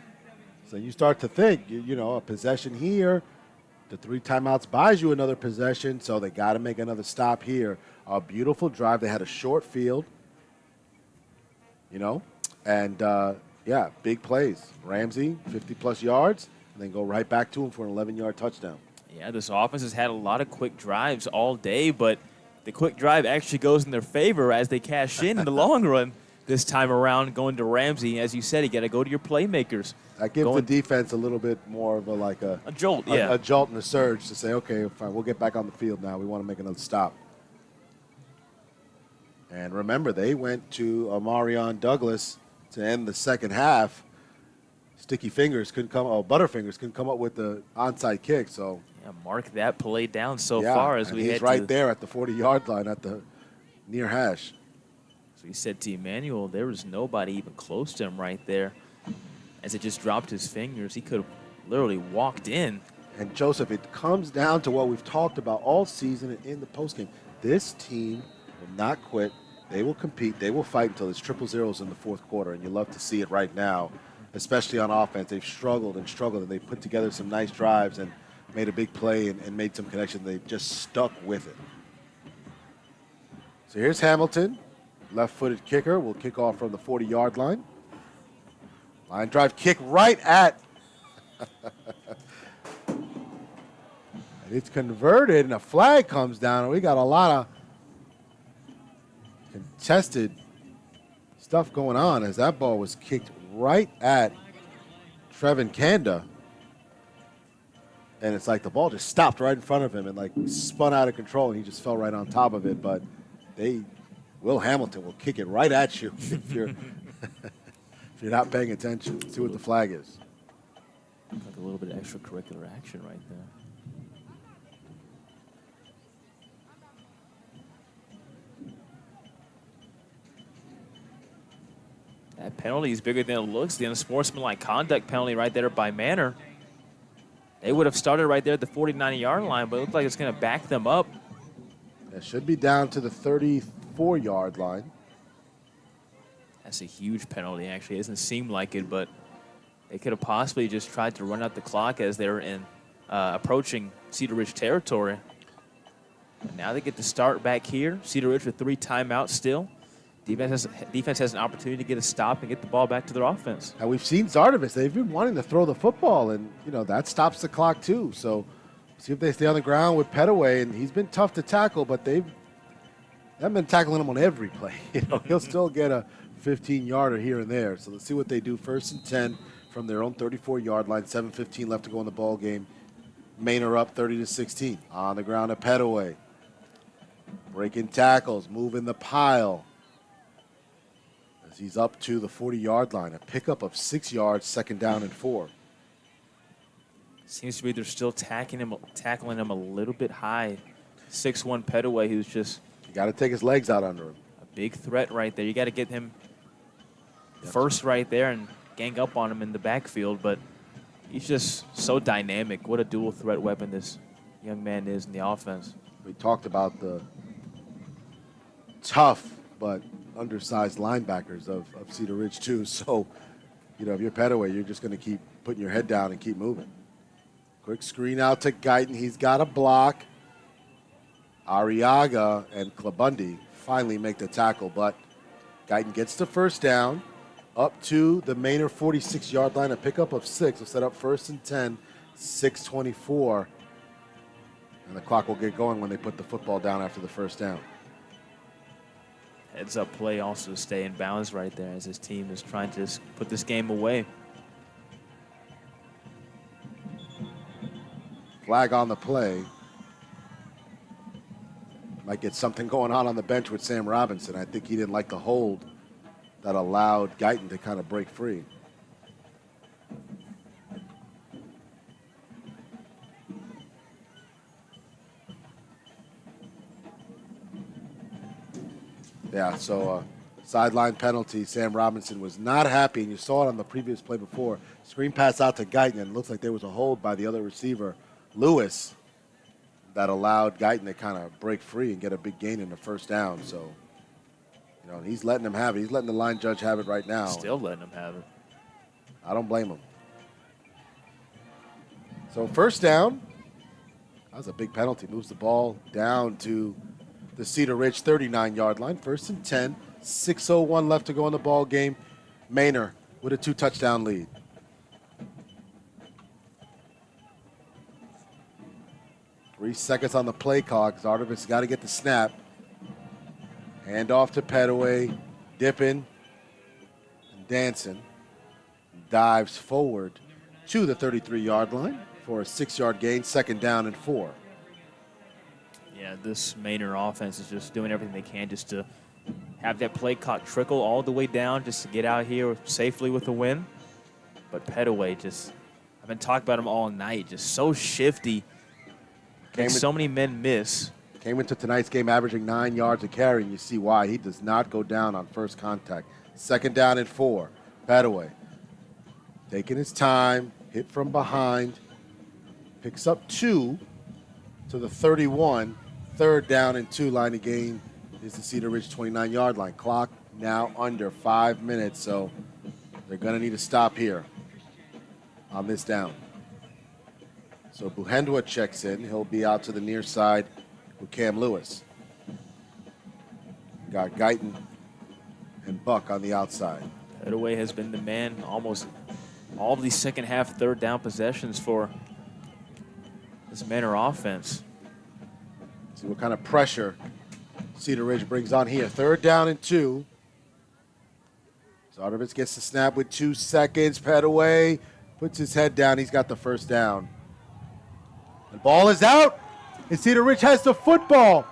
So you start to think, a possession here. The 3 timeouts buys you another possession, so they got to make another stop here. A beautiful drive. They had a short field, and big plays. Ramsey, 50-plus yards. And then go right back to him for an 11-yard touchdown. Yeah, this offense has had a lot of quick drives all day, but the quick drive actually goes in their favor as they cash in the long run this time around, going to Ramsey. As you said, you got to go to your playmakers. That gives the defense a little bit more of a jolt, a jolt and a surge to say, okay, fine, we'll get back on the field now. We want to make another stop. And remember, they went to Amarion Douglas to end the second half. Butterfingers couldn't come up with the onside kick. So mark that play down far as we he's right there at the 40-yard line at the near hash. So he said to Emmanuel, there was nobody even close to him right there. As it just dropped his fingers, he could have literally walked in. And Joseph, it comes down to what we've talked about all season and in the postgame. This team will not quit. They will compete. They will fight until it's 0-0 in the 4th quarter, and you love to see it right now. Especially on offense. They've struggled, and they put together some nice drives and made a big play and made some connections. They've just stuck with it. So here's Hamilton, left-footed kicker, will kick off from the 40-yard line. Line drive kick right at, and it's converted, and a flag comes down, and we got a lot of contested stuff going on as that ball was kicked right at Trevin Kanda. And it's like the ball just stopped right in front of him and like spun out of control, and he just fell right on top of it. But Will Hamilton will kick it right at you if you're if you're not paying attention. See what the flag is. Like a little bit of extracurricular action right there. That penalty is bigger than it looks. The unsportsmanlike conduct penalty right there by Manor. They would have started right there at the 49-yard line, but it looks like it's going to back them up. It should be down to the 34-yard line. That's a huge penalty, actually. It doesn't seem like it, but they could have possibly just tried to run out the clock as they were approaching Cedar Ridge territory. And now they get to start back here. Cedar Ridge with 3 timeouts still. Defense has an opportunity to get a stop and get the ball back to their offense. And we've seen Zardovis. They've been wanting to throw the football, and, that stops the clock too. So see if they stay on the ground with Petaway, and he's been tough to tackle, but they haven't been tackling him on every play. He'll still get a 15-yarder here and there. So let's see what they do. 1st and 10 from their own 34-yard line. 7:15 left to go in the ball game. Manor up 30-16. On the ground at Petaway. Breaking tackles, moving the pile. As he's up to the 40-yard line. A pickup of 6 yards, 2nd down and 4. Seems to be they're still tackling him a little bit high. 6'1" Petaway, who's just... You got to take his legs out under him. A big threat right there. You got to get him first right there and gang up on him in the backfield, but he's just so dynamic. What a dual threat weapon this young man is in the offense. We talked about the tough but undersized linebackers of Cedar Ridge too. So, if you're Petaway, you're just going to keep putting your head down and keep moving. Quick screen out to Guyton. He's got a block. Arriaga and Klabundi finally make the tackle, but Guyton gets the 1st down up to the Manor 46-yard line. A pickup of 6 will set up 1st and 10, 6:24. And the clock will get going when they put the football down after the 1st down. Heads up play also to stay in bounds right there as his team is trying to put this game away. Flag on the play. Might get something going on the bench with Sam Robinson. I think he didn't like the hold that allowed Guyton to kind of break free. Yeah, so sideline penalty. Sam Robinson was not happy, and you saw it on the previous play before. Screen pass out to Guyton, and it looks like there was a hold by the other receiver, Lewis, that allowed Guyton to kind of break free and get a big gain in the 1st down. So, he's letting him have it. He's letting the line judge have it right now. Still letting him have it. I don't blame him. So 1st down. That was a big penalty. Moves the ball down to the Cedar Ridge 39-yard line. 1st and 10. 6:01 left to go in the ball game. Manor with a 2-touchdown lead. Three seconds on the play clock. Zardovis got to get the snap. Hand off to Petaway. Dipping and dancing. Dives forward to the 33-yard line for a 6-yard gain. 2nd down and 4. Yeah, this Manor offense is just doing everything they can just to have that play clock trickle all the way down just to get out here safely with a win. But Petaway I've been talking about him all night, just so shifty. So many men miss. Came into tonight's game averaging 9 yards a carry, and you see why. He does not go down on first contact. 2nd down and 4. Petaway taking his time, hit from behind, picks up 2 to the 31. 3rd down and 2. Line of gain is the Cedar Ridge 29-yard line. Clock now under 5 minutes, so they're going to need to stop here on this down. So Buhendwa checks in. He'll be out to the near side with Cam Lewis. got Guyton and Buck on the outside. Petaway has been the man almost all of these second half, third down possessions for this Manor offense. See what kind of pressure Cedar Ridge brings on here. 3rd down and 2. Zardovic gets the snap with 2 seconds. Petaway puts his head down. He's got the first down. The ball is out, and Cedar Ridge has the football.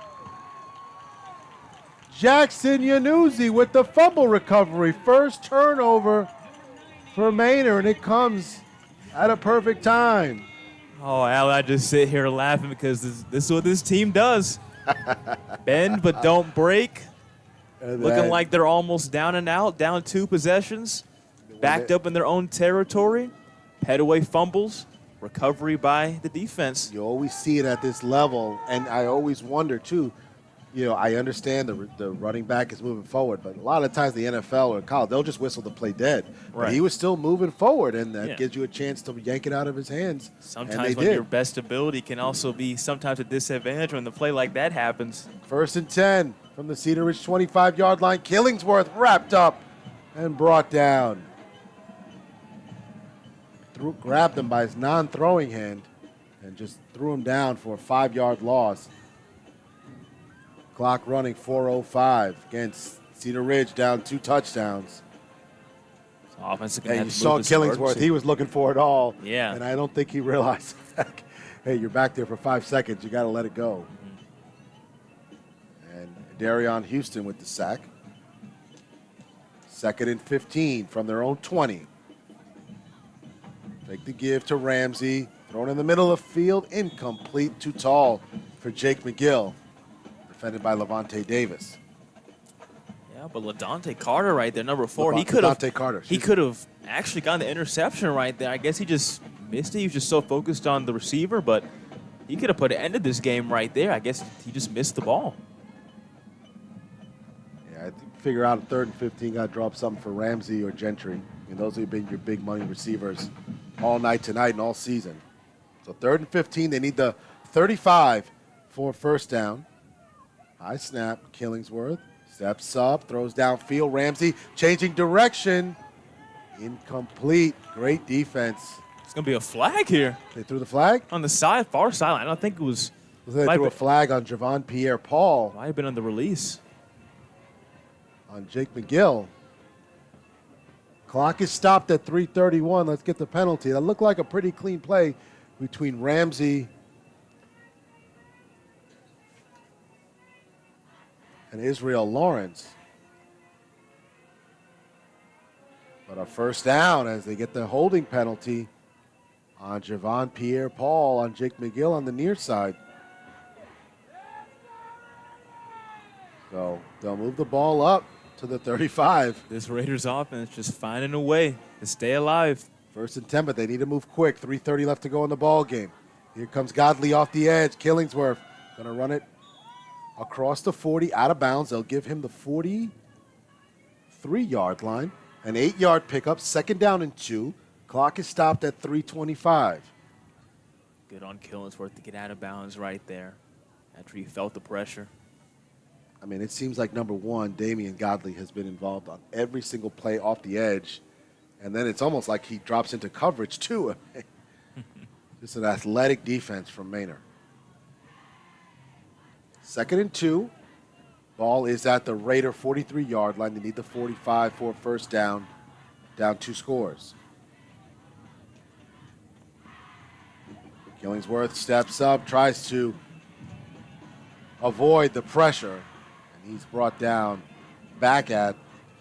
Jackson Yanuzzi with the fumble recovery. First turnover for Manor, and it comes at a perfect time. Oh, Al, I just sit here laughing because this is what this team does. Bend but don't break. Looking like they're almost down and out, down 2 possessions. Backed up in their own territory. Petaway fumbles. Recovery by the defense. You always see it at this level, and I always wonder, too, I understand the running back is moving forward, but a lot of times the NFL or college, they'll just whistle the play dead. Right. But he was still moving forward, and that gives you a chance to yank it out of his hands. Sometimes when your best ability can also be sometimes a disadvantage when the play like that happens. 1st and 10 from the Cedar Ridge 25-yard line. Killingsworth wrapped up and brought down. Grabbed him by his non-throwing hand and just threw him down for a 5-yard loss. Clock running 4:05 against Cedar Ridge, down 2 touchdowns. Offense and you saw Killingsworth. He was looking for it all. Yeah. And I don't think he realized that. Hey, you're back there for 5 seconds. You got to let it go. And Darion Houston with the sack. 2nd and 15 from their own 20. Take the give to Ramsey. Thrown in the middle of the field. Incomplete. Too tall for Jake McGill. Defended by Levante Davis. Yeah, but LaDonte Carter right there, number 4. He could have actually gotten the interception right there. I guess he just missed it. He was just so focused on the receiver, but he could have put an end to this game right there. I guess he just missed the ball. Yeah, I think figure out a 3rd and 15, got to drop something for Ramsey or Gentry. I mean, those have been your big money receivers all night tonight and all season. So 3rd and 15, they need the 35 for 1st down. High snap, Killingsworth steps up, throws downfield. Ramsey changing direction. Incomplete. Great defense. It's going to be a flag here. They threw the flag? On the far sideline. I don't think it was. They threw a flag on Javon Pierre-Paul. Might have been on the release. On Jake McGill. Clock is stopped at 3:31. Let's get the penalty. That looked like a pretty clean play between Ramsey and Israel Lawrence. But a 1st down as they get the holding penalty on Javon Pierre-Paul on Jake McGill on the near side. So they'll move the ball up to the 35. This Raiders offense just finding a way to stay alive. 1st and 10, but they need to move quick. 3:30 left to go in the ball game. Here comes Godley off the edge. Killingsworth going to run it across the 40, out of bounds. They'll give him the 43-yard line. An 8-yard pickup, 2nd down and 2. Clock is stopped at 3:25. Good on Killingsworth to get out of bounds right there after he felt the pressure. I mean, it seems like, number 1, Damian Godley has been involved on every single play off the edge. And then it's almost like he drops into coverage, too. Just an athletic defense from Manor. 2nd and 2. Ball is at the Raider 43-yard line. They need the 45 for a 1st down. Down 2 scores. Killingsworth steps up, tries to avoid the pressure. And he's brought down back at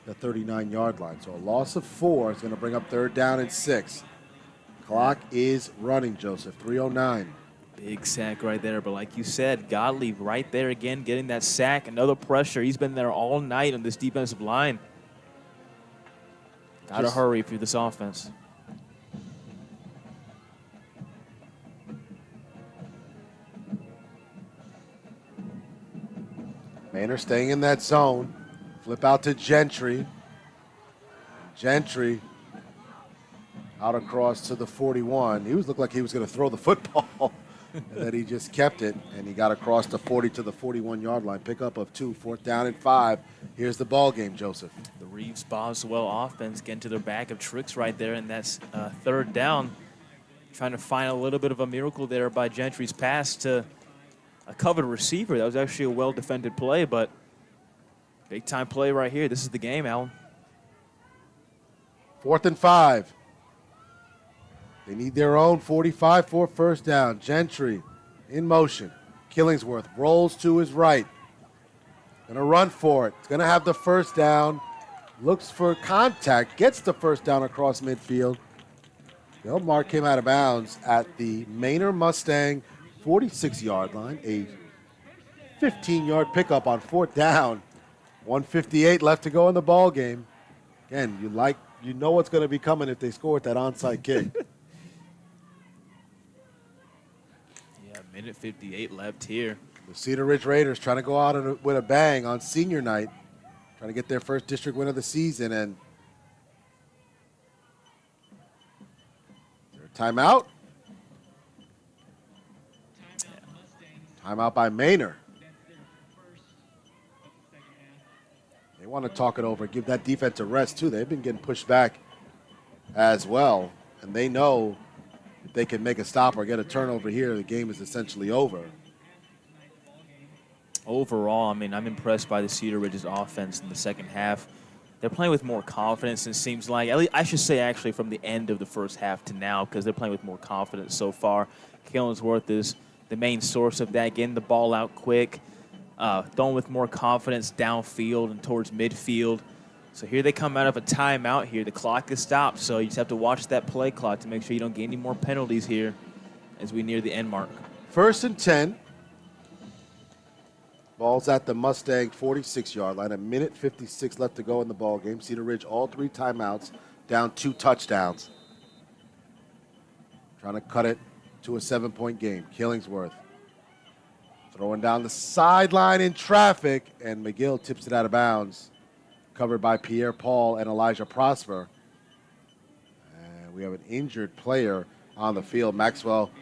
the 39-yard line. So a loss of 4 is going to bring up 3rd down and 6. Clock is running, Joseph. 3:09. Big sack right there, but like you said, Godley right there again, getting that sack, another pressure. He's been there all night on this defensive line. Got to hurry through this offense. Manor staying in that zone. Flip out to Gentry. Gentry out across to the 41. He looked like he was going to throw the football. And then he just kept it, and he got across the 40 to the 41-yard line. Pickup of 2, 4th down and 5. Here's the ball game, Joseph. The Reeves-Boswell offense getting to their bag of tricks right there, and that's 3rd down. Trying to find a little bit of a miracle there by Gentry's pass to a covered receiver. That was actually a well-defended play, but big-time play right here. This is the game, Alan. 4th and 5. They need their own 45 for 1st down. Gentry in motion. Killingsworth rolls to his right. Gonna run for it. It's gonna have the 1st down. Looks for contact. Gets the 1st down across midfield. The mark came out of bounds at the Manor Mustang 46-yard line. A 15-yard pickup on 4th down. 1:58 left to go in the ball game. Again, you know what's going to be coming if they score with that onside kick. Yeah, minute 58 left here. The Cedar Ridge Raiders trying to go out with a bang on senior night, trying to get their first district win of the season. And is there a timeout? Timeout by Manor. They want to talk it over, give that defense a rest, too. They've been getting pushed back as well, and they know if they can make a stop or get a turnover here, the game is essentially over. Overall, I mean, I'm impressed by the Cedar Ridge's offense in the second half. They're playing with more confidence, it seems like. At least, I should say, actually, from the end of the first half to now, because they're playing with more confidence so far. Killingsworth is the main source of that, getting the ball out quick, throwing with more confidence downfield and towards midfield. So here they come out of a timeout here. The clock is stopped, so you just have to watch that play clock to make sure you don't get any more penalties here as we near the end mark. 1st and 10. Ball's at the Mustang 46-yard line. 1:56 left to go in the ball game. Cedar Ridge, all 3 timeouts, down 2 touchdowns. Trying to cut it to a 7-point game. Killingsworth throwing down the sideline in traffic, and McGill tips it out of bounds. Covered by Pierre Paul and Elijah Prosper. And we have an injured player on the field, Maxwell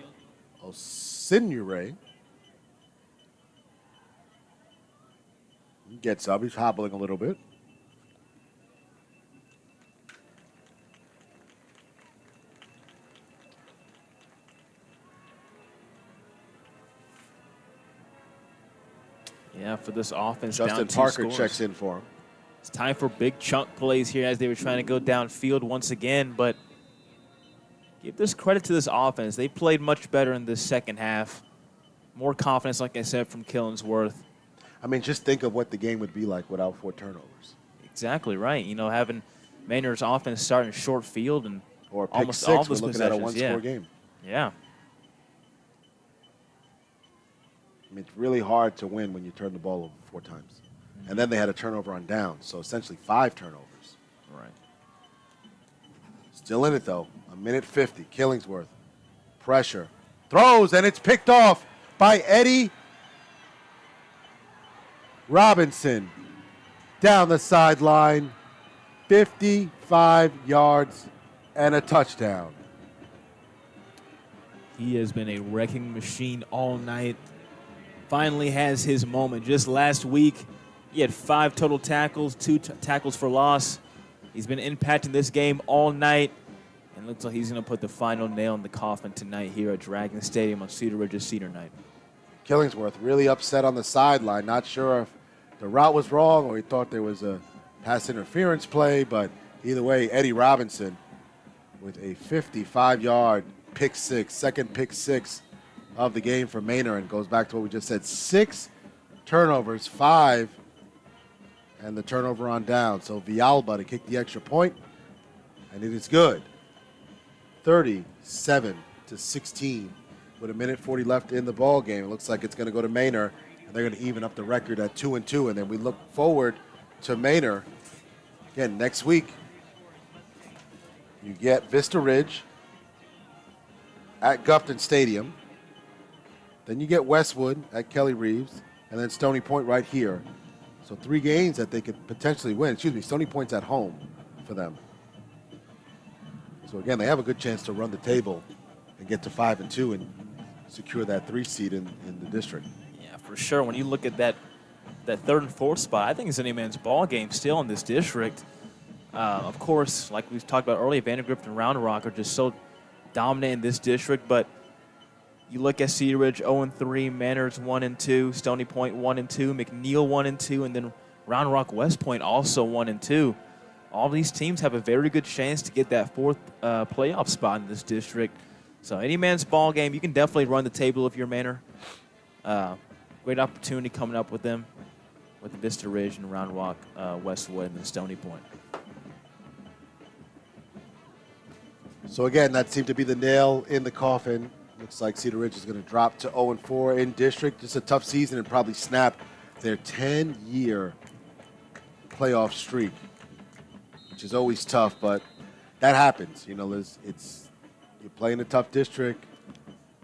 Osinure. He gets up. He's hobbling a little bit. Yeah, for this offense, Justin down 2 Parker scores. checks in for him. It's time for big chunk plays here as they were trying to go downfield once again, but give this credit to this offense. They played much better in this second half. More confidence, like I said, from Killingsworth. I mean, just think of what the game would be like without 4 turnovers. Exactly right. You know, having Manor's offense starting short field and or pick almost 6, all we're those looking at a possessions. one-score game. Yeah. I mean, it's really hard to win when you turn the ball over 4 times. And then they had a turnover on downs, so essentially 5 turnovers. Right. Still in it, though. 1:50. Killingsworth. Pressure. Throws, and it's picked off by Eddie Robinson. Down the sideline. 55 yards and a touchdown. He has been a wrecking machine all night. Finally has his moment. Just last week, he had 5 total tackles, 2 tackles for loss. He's been impacting this game all night, and looks like he's going to put the final nail in the coffin tonight here at Dragon Stadium on Cedar Ridge's Cedar Night. Killingsworth really upset on the sideline. Not sure if the route was wrong or he thought there was a pass interference play, but either way, Eddie Robinson with a 55-yard pick 6, second pick 6 of the game for Manor, and goes back to what we just said. 6 turnovers, 5, and the turnover on down. So Villalba to kick the extra point, and it is good. 37-16 with 1:40 left in the ball game. It looks like it's going to go to Manor, and they're going to even up the record at 2-2, and then we look forward to Manor. Again, next week, you get Vista Ridge at Gupton Stadium. Then you get Westwood at Kelly Reeves, and then Stony Point right here. So 3 games that they could potentially win. Excuse me, Stony Point's at home for them. So again, they have a good chance to run the table and get to 5-2 and secure that 3 seed in the district. Yeah, for sure. When you look at that 3rd and 4th spot, I think it's any man's ball game still in this district. Of course, like we've talked about earlier, Vandergrift and Round Rock are just so dominant in this district. But you look at Cedar Ridge 0-3, Manor's 1-2, Stony Point 1-2, McNeil 1-2, and then Round Rock West Point also 1-2. All these teams have a very good chance to get that 4th playoff spot in this district. So any man's ball game, you can definitely run the table if you're Manor. Great opportunity coming up with them, with the Vista Ridge and Round Rock, Westwood, and then Stony Point. So again, that seemed to be the nail in the coffin. Looks like Cedar Ridge is going to drop to 0-4 in district. Just a tough season and probably snap their 10-year playoff streak, which is always tough, but that happens. You know, you're playing a tough district.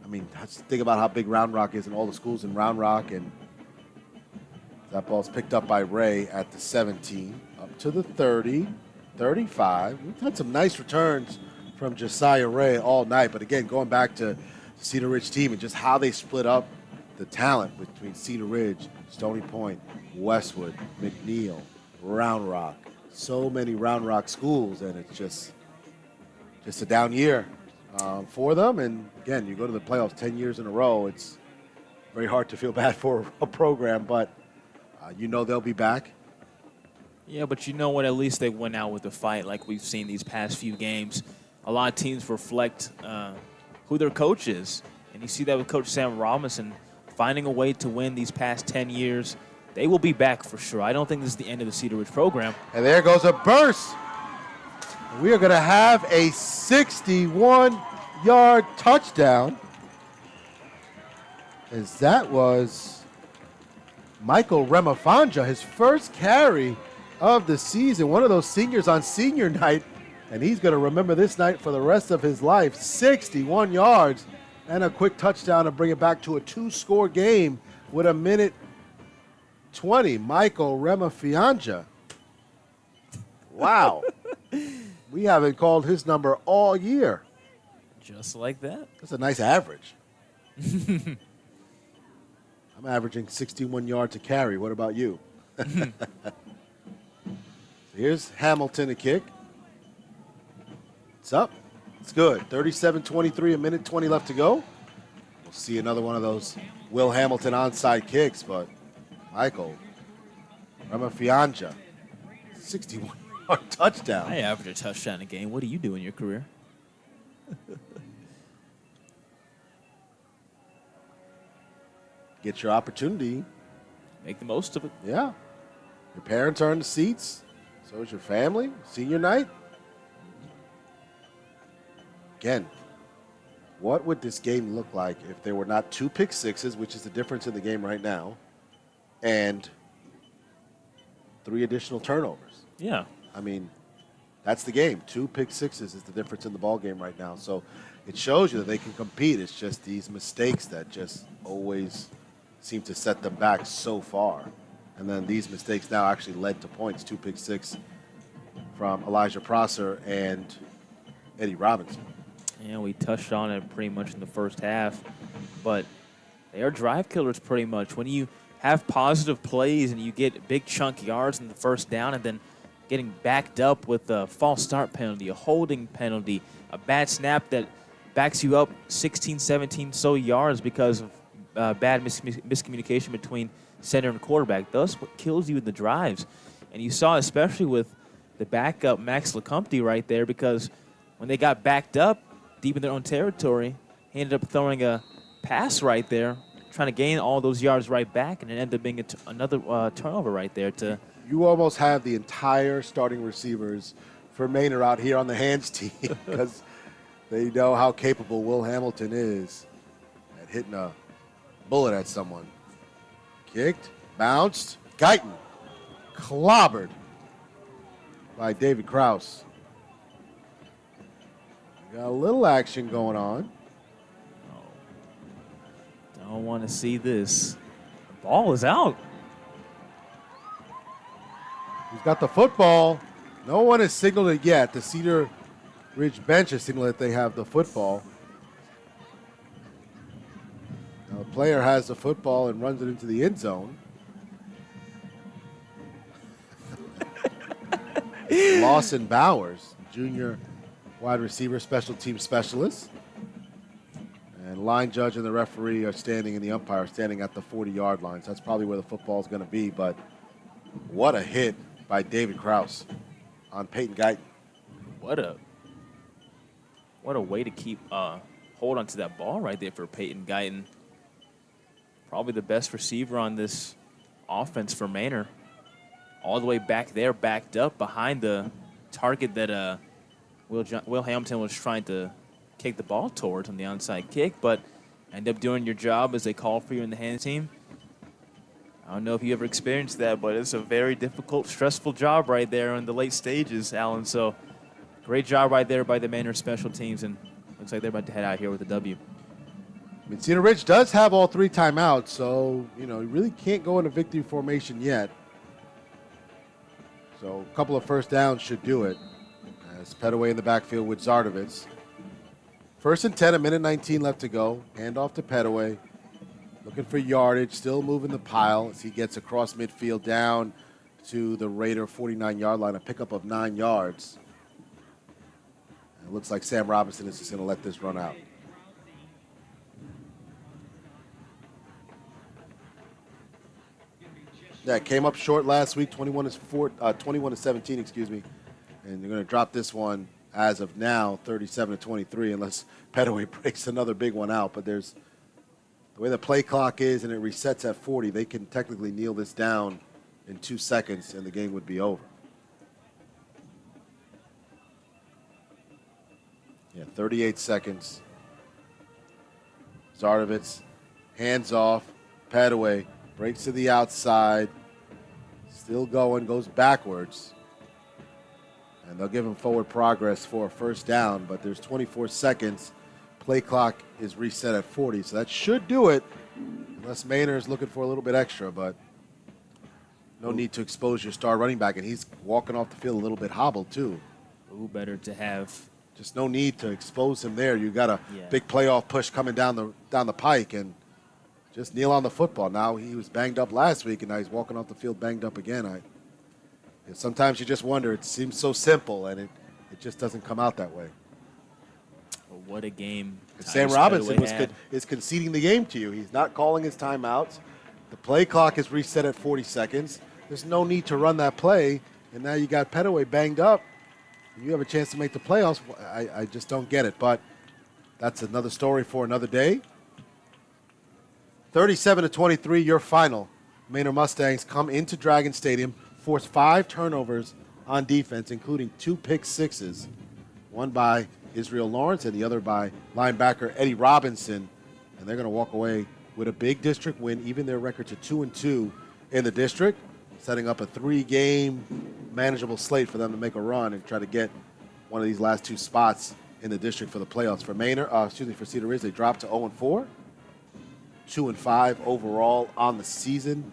I mean, think about how big Round Rock is and all the schools in Round Rock, and that ball's picked up by Ray at the 17, up to the 30, 35. We've had some nice returns from Josiah Ray all night, but again, going back to the Cedar Ridge team and just how they split up the talent between Cedar Ridge, Stony Point, Westwood, McNeil, Round Rock. So many Round Rock schools, and it's just a down year for them. And again, you go to the playoffs 10 years in a row, it's very hard to feel bad for a program, but you know they'll be back. Yeah, but you know what? At least they went out with a fight like we've seen these past few games. A lot of teams reflect who their coach is. And you see that with Coach Sam Robinson finding a way to win these past 10 years. They will be back for sure. I don't think this is the end of the Cedar Ridge program. And there goes a burst. We are going to have a 61-yard touchdown, as that was Michael Remafanja, his first carry of the season. One of those seniors on senior night, and he's going to remember this night for the rest of his life. 61 yards and a quick touchdown to bring it back to a 2-score game with 1:20. Michael Remafanja. Wow. We haven't called his number all year. Just like that. That's a nice average. I'm averaging 61 yards a carry. What about you? Here's Hamilton a kick. It's up. It's good. 37-23, 1:20 left to go. We'll see another one of those Will Hamilton onside kicks, but Michael Ramafianja, 61-yard touchdown. I average a touchdown a game. What do you do in your career? Get your opportunity. Make the most of it. Yeah. Your parents are in the seats. So is your family. Senior night. Again, what would this game look like if there were not 2 pick sixes, which is the difference in the game right now, and 3 additional turnovers? Yeah. I mean, that's the game. 2 pick sixes is the difference in the ball game right now. So it shows you that they can compete. It's just these mistakes that just always seem to set them back so far. And then these mistakes now actually led to points. 2 pick six from Elijah Prosser and Eddie Robinson. Yeah, we touched on it pretty much in the first half, but they are drive killers pretty much. When you have positive plays and you get big chunk yards in the first down and then getting backed up with a false start penalty, a holding penalty, a bad snap that backs you up 16, 17 so yards because of bad miscommunication between center and quarterback. That's what kills you in the drives. And you saw especially with the backup Max Lecompte right there, because when they got backed up deep in their own territory, he ended up throwing a pass right there, trying to gain all those yards right back, and it ended up being another turnover right there. You almost have the entire starting receivers for Manor out here on the hands team because they know how capable Will Hamilton is at hitting a bullet at someone. Kicked, bounced, Guyton clobbered by David Krause. Got a little action going on. Don't want to see this. The ball is out. He's got the football. No one has signaled it yet. The Cedar Ridge bench has signaled that they have the football. player has the football and runs it into the end zone. Lawson Bowers, junior wide receiver, special team specialist. And line judge and the referee are standing, and the umpire standing at the 40-yard line. So that's probably where the football is going to be. But what a hit by David Krause on Peyton Guyton. What a way to keep hold onto that ball right there for Peyton Guyton. Probably the best receiver on this offense for Manor. All the way back there, backed up behind the target that Will Hamilton was trying to kick the ball towards on the onside kick, but end up doing your job as they call for you in the hand team. I don't know if you ever experienced that, but it's a very difficult, stressful job right there in the late stages, Alan. So great job right there by the Manor special teams, and looks like they're about to head out here with a W. I mean, Cedar Ridge does have all 3 timeouts, so, you really can't go into victory formation yet. So a couple of first downs should do it. As Petaway in the backfield with Zardovitz. 1st and 10, a minute 19 left to go. Hand off to Petaway. Looking for yardage, still moving the pile as he gets across midfield down to the Raider 49-yard line, a pickup of 9 yards. And it looks like Sam Robinson is just going to let this run out. Yeah, it came up short last week, 21-17, excuse me. And they're going to drop this one as of now, 37-23, unless Petaway breaks another big one out. But there's the way the play clock is, and it resets at 40. They can technically kneel this down in 2 seconds, and the game would be over. Yeah, 38 seconds. Zardovitz, hands off. Petaway breaks to the outside. Still going, goes backwards. And they'll give him forward progress for a first down, but there's 24 seconds. Play clock is reset at 40, so that should do it, unless Manor is looking for a little bit extra, but no need to expose your star running back, and he's walking off the field a little bit hobbled, too. Ooh, better to have. Just no need to expose him there. You got a big playoff push coming down the pike, and just kneel on the football. Now he was banged up last week, and now he's walking off the field banged up again. Sometimes you just wonder. It seems so simple, and it just doesn't come out that way. Well, what a game. Sam Robinson is conceding the game to you. He's not calling his timeouts. The play clock is reset at 40 seconds. There's no need to run that play, and now you got Petaway banged up. You have a chance to make the playoffs. I just don't get it, but that's another story for another day. 37-23, your final. Manor Mustangs come into Dragon Stadium, force 5 turnovers on defense, including 2 pick sixes, one by Israel Lawrence and the other by linebacker Eddie Robinson, and they're going to walk away with a big district win, even their record to 2-2 in the district, setting up a 3-game manageable slate for them to make a run and try to get one of these last 2 spots in the district for the playoffs. For Cedar Ridge, they dropped to 0-4, 2-5 overall on the season,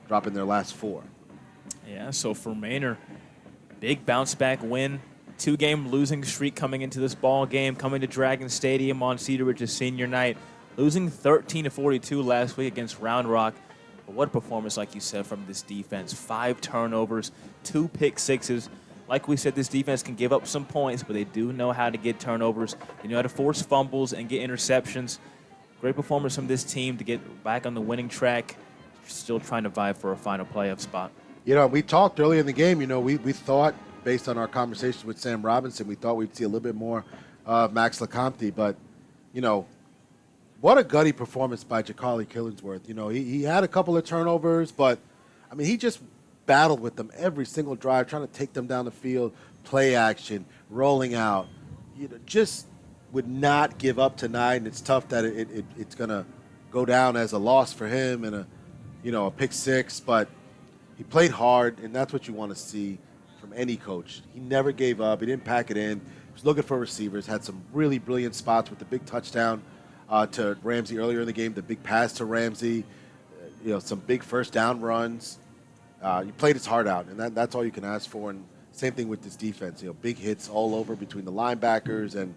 dropping their last 4. Yeah, so for Manor, big bounce back win. 2-game losing streak coming into this ball game, coming to Dragon Stadium on Cedar Ridge's senior night, losing 13-42 last week against Round Rock. But what a performance, like you said, from this defense. 5 turnovers, 2 pick sixes. Like we said, this defense can give up some points, but they do know how to get turnovers. They know how to force fumbles and get interceptions. Great performance from this team to get back on the winning track. Still trying to vie for a final playoff spot. We talked earlier in the game, we thought, based on our conversation with Sam Robinson, we thought we'd see a little bit more of Max LeCompte, but, what a gutty performance by Jacarly Killingsworth. He had a couple of turnovers, but, he just battled with them every single drive, trying to take them down the field, play action, rolling out. Just would not give up tonight, and it's tough that it's going to go down as a loss for him and a pick six, but he played hard, and that's what you want to see from any coach. He never gave up. He didn't pack it in. He was looking for receivers, had some really brilliant spots with the big touchdown to Ramsey earlier in the game, the big pass to Ramsey, some big first down runs. He played his heart out, and that's all you can ask for. And same thing with this defense. Big hits all over between the linebackers and,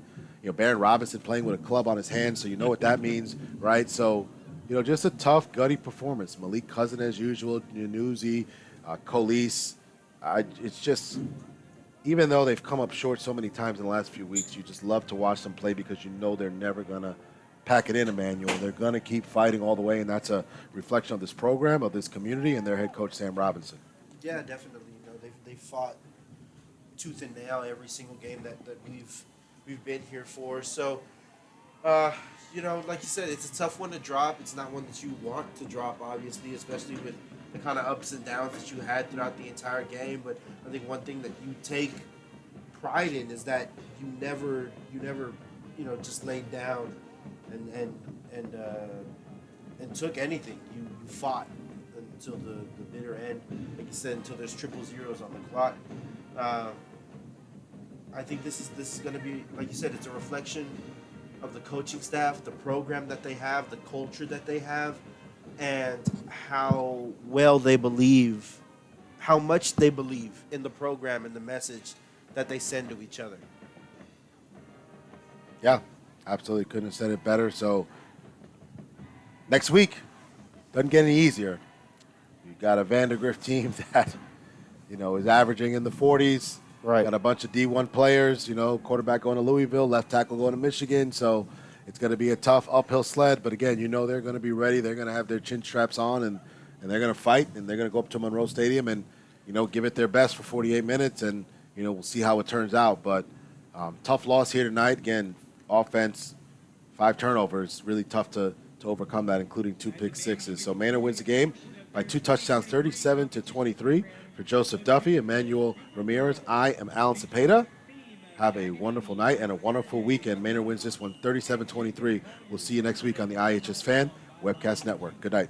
Baron Robinson playing with a club on his hand, so you know what that means, right? So, just a tough, gutty performance. Malik Cousin as usual, Nuzi, Colis. It's just, even though they've come up short so many times in the last few weeks, you just love to watch them play because you know they're never going to pack it in, Emmanuel. They're going to keep fighting all the way, and that's a reflection of this program, of this community, and their head coach, Sam Robinson. Yeah, definitely. They've fought tooth and nail every single game that we've been here for. So, like you said, it's a tough one to drop. It's not one that you want to drop, obviously, especially with the kind of ups and downs that you had throughout the entire game. But I think one thing that you take pride in is that you never just laid down and took anything. You fought until the bitter end, like you said, until there's 000s on the clock. I think this is going to be, like you said, it's a reflection of the coaching staff, the program that they have, the culture that they have, and how much they believe in the program and the message that they send to each other. Yeah, absolutely. Couldn't have said it better. So next week doesn't get any easier. You got a Vandergrift team that, is averaging in the 40s. Right. Got a bunch of D1 players, quarterback going to Louisville, left tackle going to Michigan. So it's going to be a tough uphill sled. But again, they're going to be ready. They're going to have their chin straps on, and they're going to fight, and they're going to go up to Monroe Stadium and, give it their best for 48 minutes. And, we'll see how it turns out. But tough loss here tonight. Again, offense, 5 turnovers. Really tough to overcome that, including 2 pick sixes. So Manor wins the game by 2 touchdowns, 37-23. For Joseph Duffy, Emmanuel Ramirez, I am Alan Cepeda. Have a wonderful night and a wonderful weekend. Manor wins this one 37-23. We'll see you next week on the iHSFAN Webcast Network. Good night.